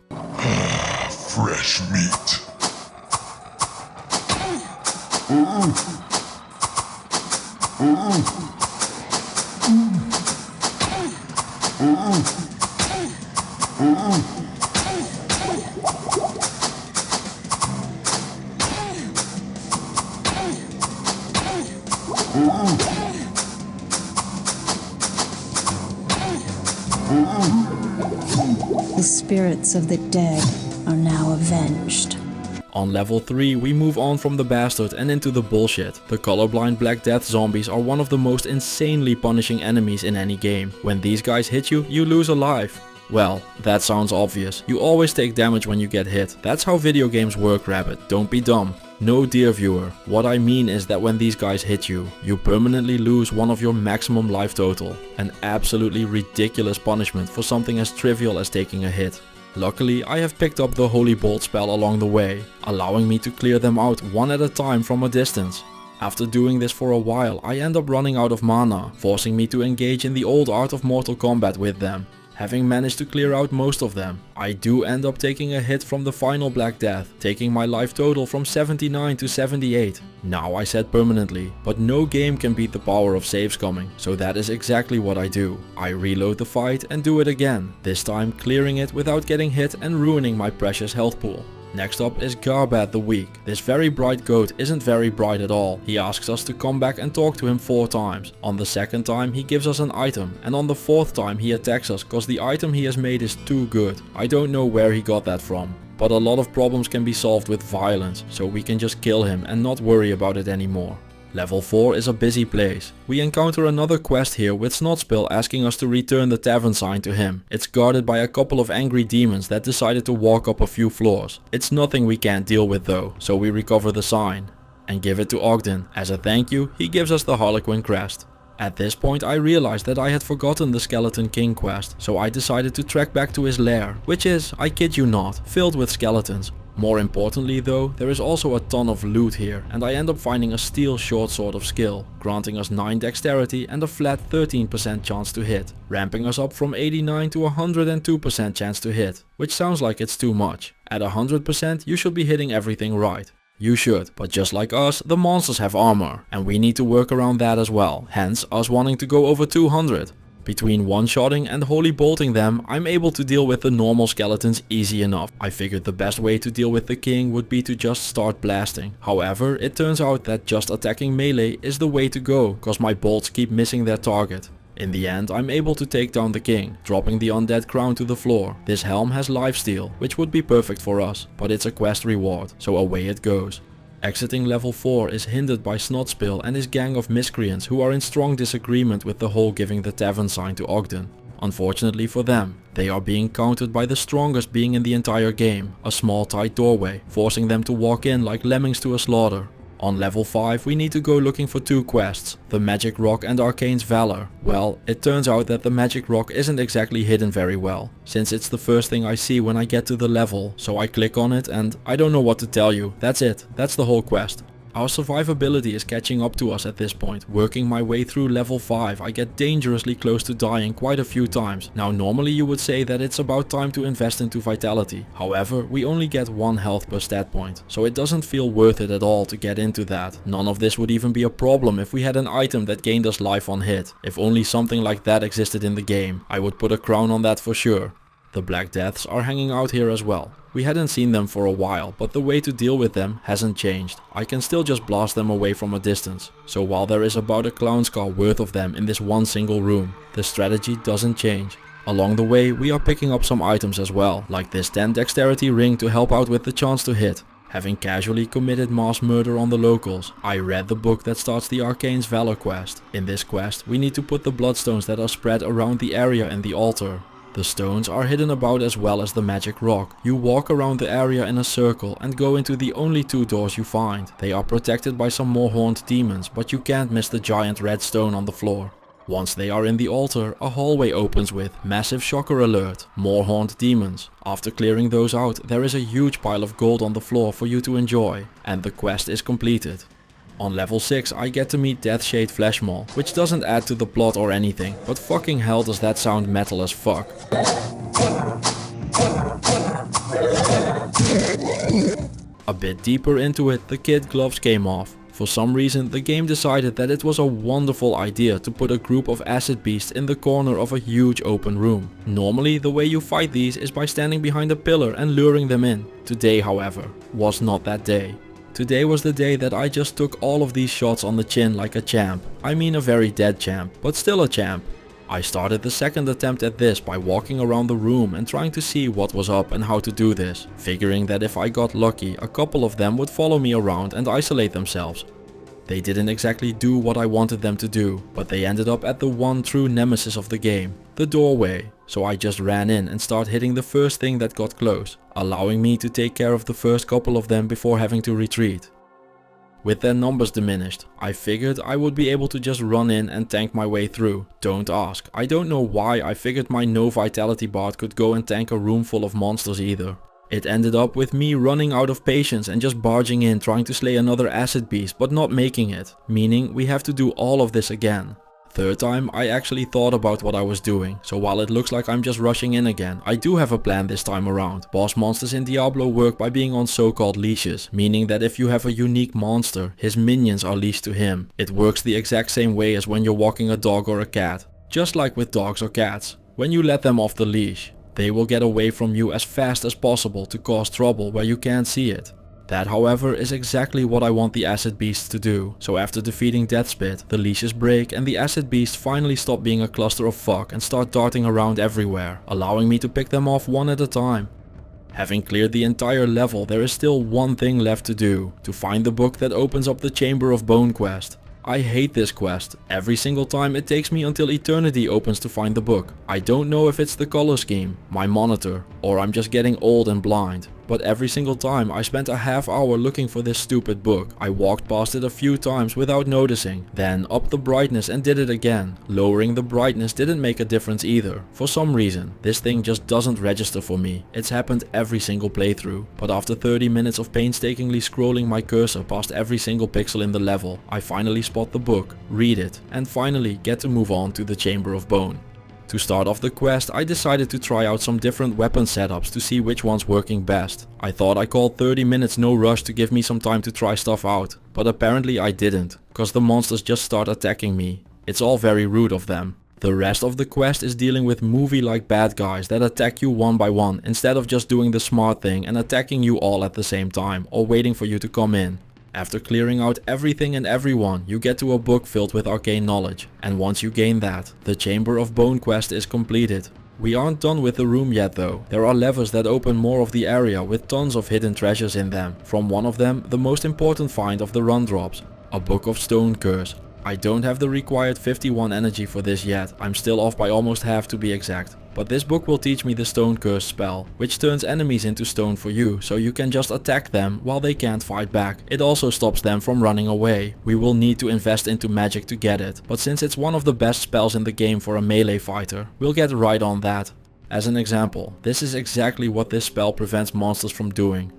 Fresh meat. The spirits of the dead are now avenged. On level 3 we move on from the bastard and into the bullshit. The colorblind Black Death zombies are one of the most insanely punishing enemies in any game. When these guys hit you, you lose a life. Well, that sounds obvious. You always take damage when you get hit. That's how video games work, rabbit. Don't be dumb. No, dear viewer. What I mean is that when these guys hit you, you permanently lose one of your maximum life total. An absolutely ridiculous punishment for something as trivial as taking a hit. Luckily, I have picked up the Holy Bolt spell along the way, allowing me to clear them out one at a time from a distance. After doing this for a while, I end up running out of mana, forcing me to engage in the old art of Mortal Kombat with them. Having managed to clear out most of them, I do end up taking a hit from the final Black Death, taking my life total from 79 to 78. Now I said permanently, but no game can beat the power of saves coming, so that is exactly what I do. I reload the fight and do it again, this time clearing it without getting hit and ruining my precious health pool. Next up is Garbad the Weak. This very bright goat isn't very bright at all. He asks us to come back and talk to him 4 times. On the second time he gives us an item, and on the 4th time he attacks us cause the item he has made is too good. I don't know where he got that from. But a lot of problems can be solved with violence, so we can just kill him and not worry about it anymore. Level 4 is a busy place. We encounter another quest here with Snotspill asking us to return the tavern sign to him. It's guarded by a couple of angry demons that decided to walk up a few floors. It's nothing we can't deal with though, so we recover the sign and give it to Ogden. As a thank you, he gives us the Harlequin crest. At this point I realized that I had forgotten the Skeleton King quest, so I decided to trek back to his lair, which is, I kid you not, filled with skeletons. More importantly though, there is also a ton of loot here, and I end up finding a steel short sword of skill, granting us 9 dexterity and a flat 13% chance to hit, ramping us up from 89 to 102% chance to hit, which sounds like it's too much. At 100% you should be hitting everything right. You should, but just like us, the monsters have armor, and we need to work around that as well, hence us wanting to go over 200. Between one-shotting and holy bolting them, I'm able to deal with the normal skeletons easy enough. I figured the best way to deal with the king would be to just start blasting. However, it turns out that just attacking melee is the way to go, cause my bolts keep missing their target. In the end, I'm able to take down the king, dropping the undead crown to the floor. This helm has lifesteal, which would be perfect for us, but it's a quest reward, so away it goes. Exiting level 4 is hindered by Snotspill and his gang of miscreants who are in strong disagreement with the whole giving the tavern sign to Ogden. Unfortunately for them, they are being countered by the strongest being in the entire game, a small tight doorway, forcing them to walk in like lemmings to a slaughter. On level 5 we need to go looking for 2 quests, the Magic Rock and Arcane's Valor. Well, it turns out that the Magic Rock isn't exactly hidden very well, since it's the first thing I see when I get to the level, so I click on it and I don't know what to tell you. That's it, that's the whole quest. Our survivability is catching up to us at this point. Working my way through level 5, I get dangerously close to dying quite a few times. Now normally you would say that it's about time to invest into vitality. However, we only get 1 health per stat point, so it doesn't feel worth it at all to get into that. None of this would even be a problem if we had an item that gained us life on hit. If only something like that existed in the game, I would put a crown on that for sure. The Black Deaths are hanging out here as well. We hadn't seen them for a while, but the way to deal with them hasn't changed. I can still just blast them away from a distance. So while there is about a clown skull worth of them in this one single room, the strategy doesn't change. Along the way we are picking up some items as well, like this 10 dexterity ring to help out with the chance to hit. Having casually committed mass murder on the locals, I read the book that starts the Arcane's Valor quest. In this quest we need to put the bloodstones that are spread around the area in the altar. The stones are hidden about as well as the magic rock. You walk around the area in a circle and go into the only 2 doors you find. They are protected by some more horned demons, but you can't miss the giant red stone on the floor. Once they are in the altar, a hallway opens with massive shocker alert, more horned demons. After clearing those out, there is a huge pile of gold on the floor for you to enjoy, and the quest is completed. On level 6 I get to meet Deathshade Fleshmaw, which doesn't add to the plot or anything, but fucking hell does that sound metal as fuck. A bit deeper into it, the kid gloves came off. For some reason the game decided that it was a wonderful idea to put a group of acid beasts in the corner of a huge open room. Normally the way you fight these is by standing behind a pillar and luring them in. Today, however, was not that day. Today was the day that I just took all of these shots on the chin like a champ. I mean a very dead champ, but still a champ. I started the second attempt at this by walking around the room and trying to see what was up and how to do this, figuring that if I got lucky a couple of them would follow me around and isolate themselves. They didn't exactly do what I wanted them to do, but they ended up at the one true nemesis of the game, the doorway. So I just ran in and started hitting the first thing that got close, allowing me to take care of the first couple of them before having to retreat. With their numbers diminished, I figured I would be able to just run in and tank my way through. Don't ask. I don't know why I figured my no vitality bard could go and tank a room full of monsters either. It ended up with me running out of patience and just barging in trying to slay another acid beast but not making it, meaning we have to do all of this again. Third time I actually thought about what I was doing, so while it looks like I'm just rushing in again, I do have a plan this time around. Boss monsters in Diablo work by being on so-called leashes, meaning that if you have a unique monster, his minions are leashed to him. It works the exact same way as when you're walking a dog or a cat. Just like with dogs or cats, when you let them off the leash, they will get away from you as fast as possible to cause trouble where you can't see it. That, however, is exactly what I want the acid beasts to do. So after defeating Deathspit, the leashes break and the acid beasts finally stop being a cluster of fuck and start darting around everywhere, allowing me to pick them off one at a time. Having cleared the entire level, there is still one thing left to do, to find the book that opens up the Chamber of Bone quest. I hate this quest. Every single time it takes me until eternity opens to find the book. I don't know if it's the color scheme, my monitor, or I'm just getting old and blind. But every single time I spent a half hour looking for this stupid book. I walked past it a few times without noticing, then upped the brightness and did it again. Lowering the brightness didn't make a difference either. For some reason, this thing just doesn't register for me. It's happened every single playthrough. But after 30 minutes of painstakingly scrolling my cursor past every single pixel in the level, I finally spot the book, read it, and finally get to move on to the Chamber of Bone. To start off the quest, I decided to try out some different weapon setups to see which one's working best. I thought I called 30 minutes no rush to give me some time to try stuff out, but apparently I didn't, cause the monsters just start attacking me. It's all very rude of them. The rest of the quest is dealing with movie-like bad guys that attack you one by one instead of just doing the smart thing and attacking you all at the same time or waiting for you to come in. After clearing out everything and everyone, you get to a book filled with arcane knowledge, and once you gain that, the Chamber of Bone quest is completed. We aren't done with the room yet though. There are levers that open more of the area with tons of hidden treasures in them. From one of them, the most important find of the run drops, a book of stone curse. I don't have the required 51 energy for this yet, I'm still off by almost half to be exact. But this book will teach me the Stone Curse spell, which turns enemies into stone for you, so you can just attack them while they can't fight back. It also stops them from running away. We will need to invest into magic to get it, but since it's one of the best spells in the game for a melee fighter, we'll get right on that. As an example, this is exactly what this spell prevents monsters from doing.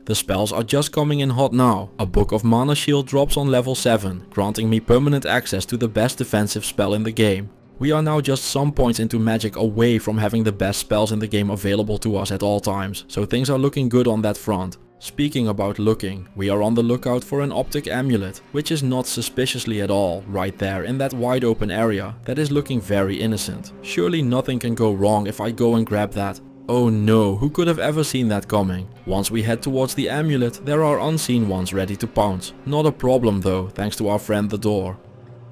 The spells are just coming in hot now. A Book of Mana Shield drops on level 7, granting me permanent access to the best defensive spell in the game. We are now just some points into magic away from having the best spells in the game available to us at all times, so things are looking good on that front. Speaking about looking, we are on the lookout for an optic amulet, which is not suspiciously at all, right there in that wide open area that is looking very innocent. Surely nothing can go wrong if I go and grab that. Oh no, who could have ever seen that coming? Once we head towards the amulet, there are unseen ones ready to pounce. Not a problem though, thanks to our friend the door.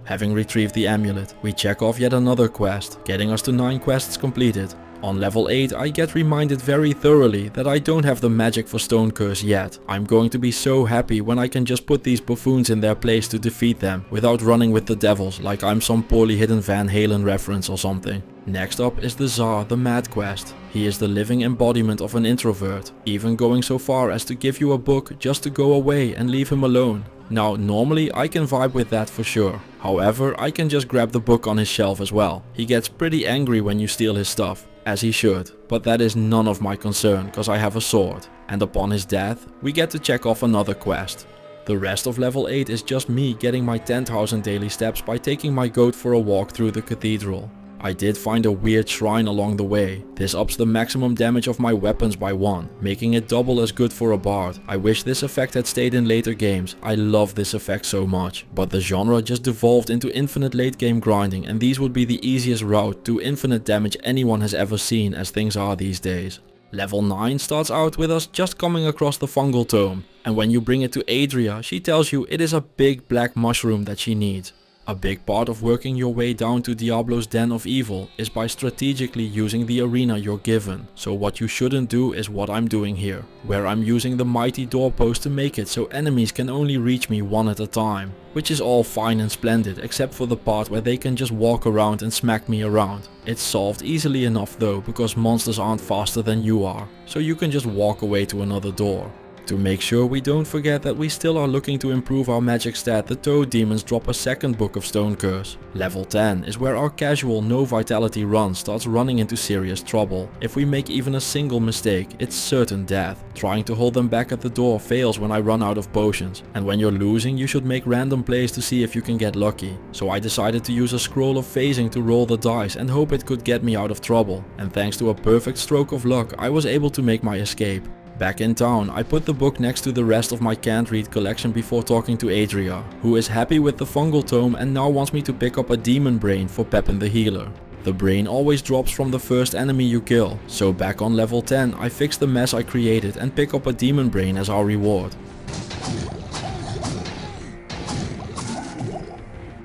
Having retrieved the amulet, we check off yet another quest, getting us to 9 quests completed. On level 8 I get reminded very thoroughly that I don't have the magic for Stone Curse yet. I'm going to be so happy when I can just put these buffoons in their place to defeat them without running with the devils like I'm some poorly hidden Van Halen reference or something. Next up is the Tsar the Mad quest. He is the living embodiment of an introvert, even going so far as to give you a book just to go away and leave him alone. Now normally I can vibe with that for sure. However, I can just grab the book on his shelf as well. He gets pretty angry when you steal his stuff, as he should, but that is none of my concern cause I have a sword. And upon his death, we get to check off another quest. The rest of level 8 is just me getting my 10,000 daily steps by taking my goat for a walk through the cathedral. I did find a weird shrine along the way. This ups the maximum damage of my weapons by 1, making it double as good for a bard. I wish this effect had stayed in later games. I love this effect so much. But the genre just devolved into infinite late game grinding, and these would be the easiest route to infinite damage anyone has ever seen as things are these days. Level 9 starts out with us just coming across the fungal tome, and when you bring it to Adria, she tells you it is a big black mushroom that she needs. A big part of working your way down to Diablo's den of evil is by strategically using the arena you're given. So what you shouldn't do is what I'm doing here, where I'm using the mighty doorpost to make it so enemies can only reach me one at a time. Which is all fine and splendid except for the part where they can just walk around and smack me around. It's solved easily enough though, because monsters aren't faster than you are, so you can just walk away to another door. To make sure we don't forget that we still are looking to improve our magic stat, the Toad Demons drop a second book of Stone Curse. Level 10 is where our casual no vitality run starts running into serious trouble. If we make even a single mistake, it's certain death. Trying to hold them back at the door fails when I run out of potions, and when you're losing you should make random plays to see if you can get lucky. So I decided to use a scroll of phasing to roll the dice and hope it could get me out of trouble, and thanks to a perfect stroke of luck I was able to make my escape. Back in town, I put the book next to the rest of my can't read collection before talking to Adria, who is happy with the fungal tome and now wants me to pick up a demon brain for Pepin the healer. The brain always drops from the first enemy you kill, so back on level 10 I fix the mess I created and pick up a demon brain as our reward.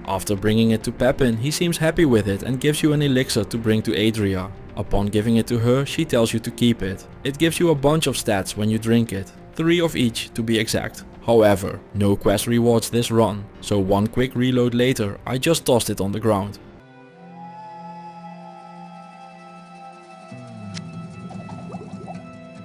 After bringing it to Pepin, he seems happy with it and gives you an elixir to bring to Adria. Upon giving it to her, she tells you to keep it. It gives you a bunch of stats when you drink it, 3 of each to be exact. However, no quest rewards this run, so one quick reload later I just tossed it on the ground.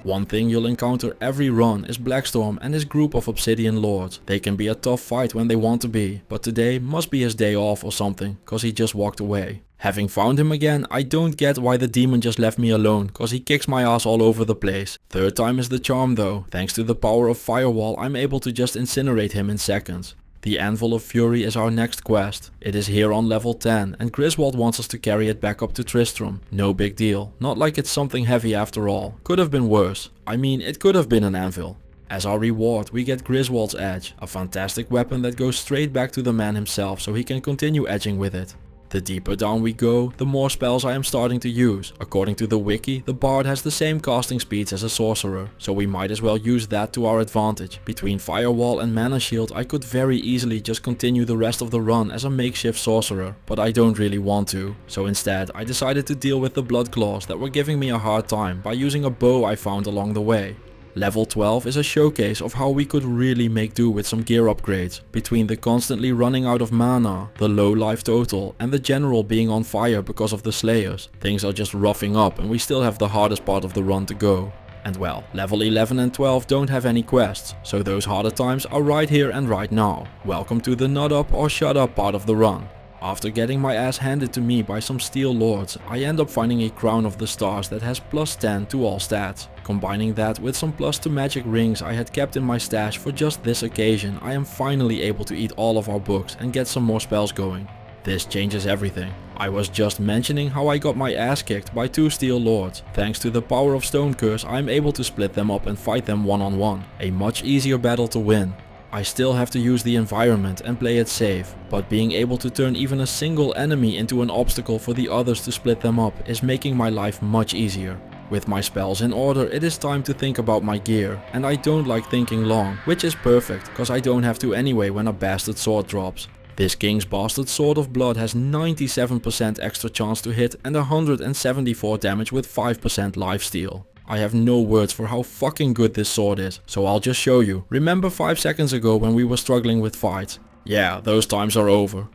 One thing you'll encounter every run is Blackstorm and his group of Obsidian Lords. They can be a tough fight when they want to be, but today must be his day off or something, cause he just walked away. Having found him again, I don't get why the demon just left me alone, cause he kicks my ass all over the place. Third time is the charm though. Thanks to the power of Firewall, I'm able to just incinerate him in seconds. The Anvil of Fury is our next quest. It is here on level 10 and Griswold wants us to carry it back up to Tristram. No big deal, not like it's something heavy after all. Could have been worse. I mean, it could have been an anvil. As our reward, we get Griswold's Edge, a fantastic weapon that goes straight back to the man himself so he can continue edging with it. The deeper down we go, the more spells I am starting to use. According to the wiki, the bard has the same casting speeds as a sorcerer, so we might as well use that to our advantage. Between Firewall and Mana Shield I could very easily just continue the rest of the run as a makeshift sorcerer, but I don't really want to. So instead I decided to deal with the blood claws that were giving me a hard time by using a bow I found along the way. Level 12 is a showcase of how we could really make do with some gear upgrades. Between the constantly running out of mana, the low life total and the general being on fire because of the slayers, things are just roughing up and we still have the hardest part of the run to go. And well, level 11 and 12 don't have any quests, so those harder times are right here and right now. Welcome to the nut up or shut up part of the run. After getting my ass handed to me by some steel lords, I end up finding a crown of the stars that has plus 10 to all stats. Combining that with some plus 2 magic rings I had kept in my stash for just this occasion, I am finally able to eat all of our books and get some more spells going. This changes everything. I was just mentioning how I got my ass kicked by 2 steel lords. Thanks to the power of Stone Curse I am able to split them up and fight them one-on-one. A much easier battle to win. I still have to use the environment and play it safe, but being able to turn even a single enemy into an obstacle for the others to split them up is making my life much easier. With my spells in order, it is time to think about my gear, and I don't like thinking long, which is perfect, cause I don't have to anyway when a bastard sword drops. This King's Bastard Sword of Blood has 97% extra chance to hit and 174 damage with 5% lifesteal. I have no words for how fucking good this sword is, so I'll just show you. Remember 5 seconds ago when we were struggling with fights? Yeah, those times are over.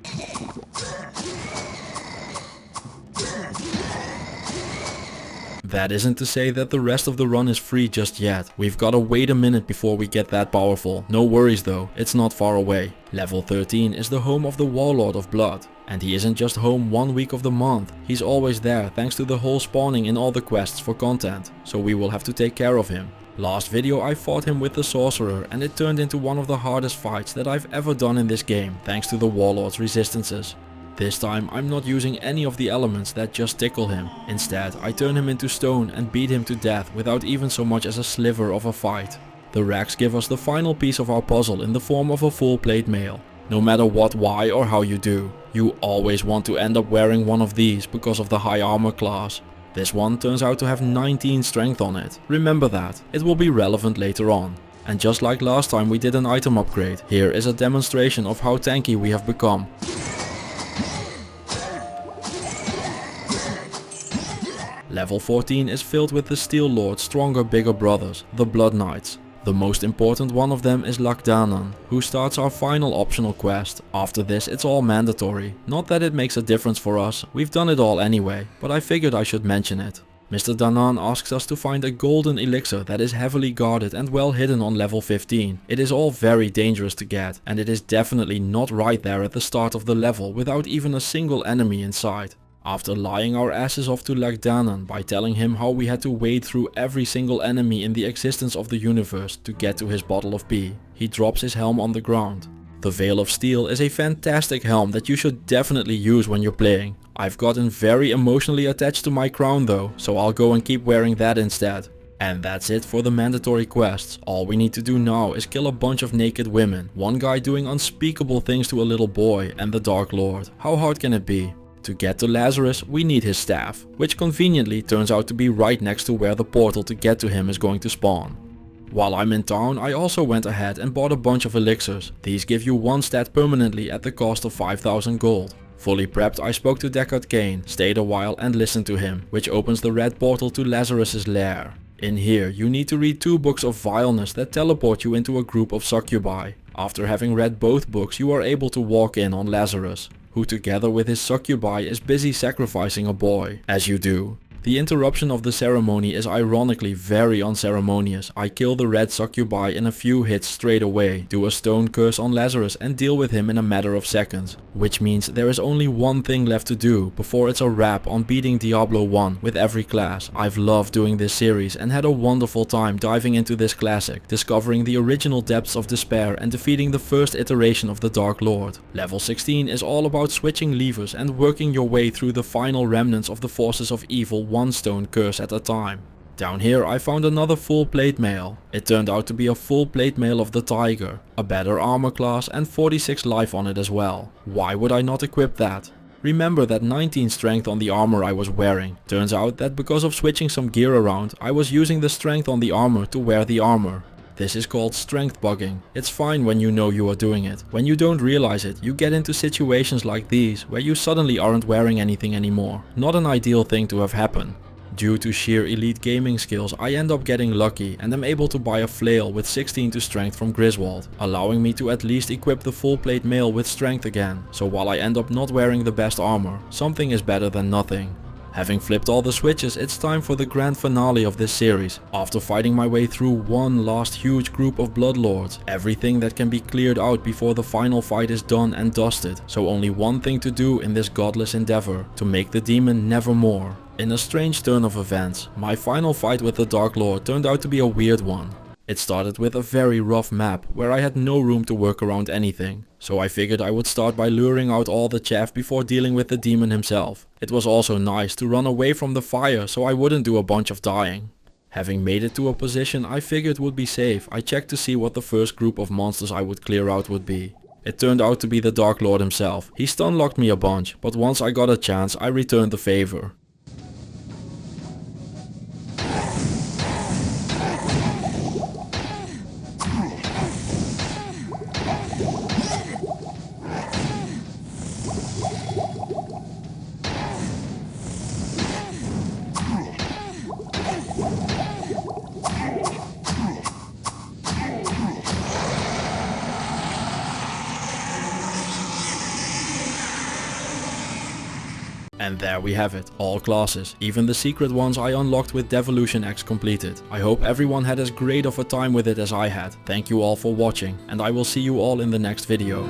That isn't to say that the rest of the run is free just yet. We've gotta wait a minute before we get that powerful. No worries though, it's not far away. Level 13 is the home of the Warlord of Blood. And he isn't just home 1 week of the month. He's always there thanks to the whole spawning in all the quests for content. So we will have to take care of him. Last video I fought him with the Sorcerer and it turned into one of the hardest fights that I've ever done in this game thanks to the Warlord's resistances. This time I'm not using any of the elements that just tickle him. Instead I turn him into stone and beat him to death without even so much as a sliver of a fight. The racks give us the final piece of our puzzle in the form of a full plate mail. No matter what, why or how you do, you always want to end up wearing one of these because of the high armor class. This one turns out to have 19 strength on it. Remember that, it will be relevant later on. And just like last time we did an item upgrade, here is a demonstration of how tanky we have become. Level 14 is filled with the Steel Lord's stronger bigger brothers, the Blood Knights. The most important one of them is Lakdanan, who starts our final optional quest. After this it's all mandatory. Not that it makes a difference for us, we've done it all anyway, but I figured I should mention it. Mr. Danan asks us to find a golden elixir that is heavily guarded and well hidden on level 15. It is all very dangerous to get, and it is definitely not right there at the start of the level without even a single enemy in sight. After lying our asses off to Lakdanan by telling him how we had to wade through every single enemy in the existence of the universe to get to his bottle of pee, he drops his helm on the ground. The Veil of Steel is a fantastic helm that you should definitely use when you're playing. I've gotten very emotionally attached to my crown though, so I'll go and keep wearing that instead. And that's it for the mandatory quests. All we need to do now is kill a bunch of naked women, one guy doing unspeakable things to a little boy, and the Dark Lord. How hard can it be? To get to Lazarus, we need his staff, which conveniently turns out to be right next to where the portal to get to him is going to spawn. While I'm in town, I also went ahead and bought a bunch of elixirs. These give you one stat permanently at the cost of 5,000 gold. Fully prepped, I spoke to Deckard Cain, stayed a while and listened to him, which opens the red portal to Lazarus's lair. In here, you need to read 2 books of vileness that teleport you into a group of succubi. After having read both books, you are able to walk in on Lazarus, who together with his succubi is busy sacrificing a boy, as you do. The interruption of the ceremony is ironically very unceremonious. I kill the red succubi in a few hits straight away, do a stone curse on Lazarus and deal with him in a matter of seconds. Which means there is only one thing left to do before it's a wrap on beating Diablo 1 with every class. I've loved doing this series and had a wonderful time diving into this classic, discovering the original depths of despair and defeating the first iteration of the Dark Lord. Level 16 is all about switching levers and working your way through the final remnants of the forces of evil one stone curse at a time. Down here I found another full plate mail. It turned out to be a full plate mail of the Tiger, a better armor class and 46 life on it as well. Why would I not equip that? Remember that 19 strength on the armor I was wearing. Turns out that because of switching some gear around, I was using the strength on the armor to wear the armor. This is called strength bugging. It's fine when you know you are doing it. When you don't realize it, you get into situations like these where you suddenly aren't wearing anything anymore. Not an ideal thing to have happen. Due to sheer elite gaming skills, I end up getting lucky and am able to buy a flail with 16 to strength from Griswold, allowing me to at least equip the full plate mail with strength again. So while I end up not wearing the best armor, something is better than nothing. Having flipped all the switches, it's time for the grand finale of this series. After fighting my way through one last huge group of bloodlords, everything that can be cleared out before the final fight is done and dusted. So only one thing to do in this godless endeavor, to make the demon nevermore. In a strange turn of events, my final fight with the Dark Lord turned out to be a weird one. It started with a very rough map where I had no room to work around anything. So I figured I would start by luring out all the chaff before dealing with the demon himself. It was also nice to run away from the fire so I wouldn't do a bunch of dying. Having made it to a position I figured would be safe, I checked to see what the first group of monsters I would clear out would be. It turned out to be the Dark Lord himself. He stun locked me a bunch, but once I got a chance I returned the favor. And there we have it, all classes, even the secret ones I unlocked with DevilutionX completed. I hope everyone had as great of a time with it as I had. Thank you all for watching, and I will see you all in the next video.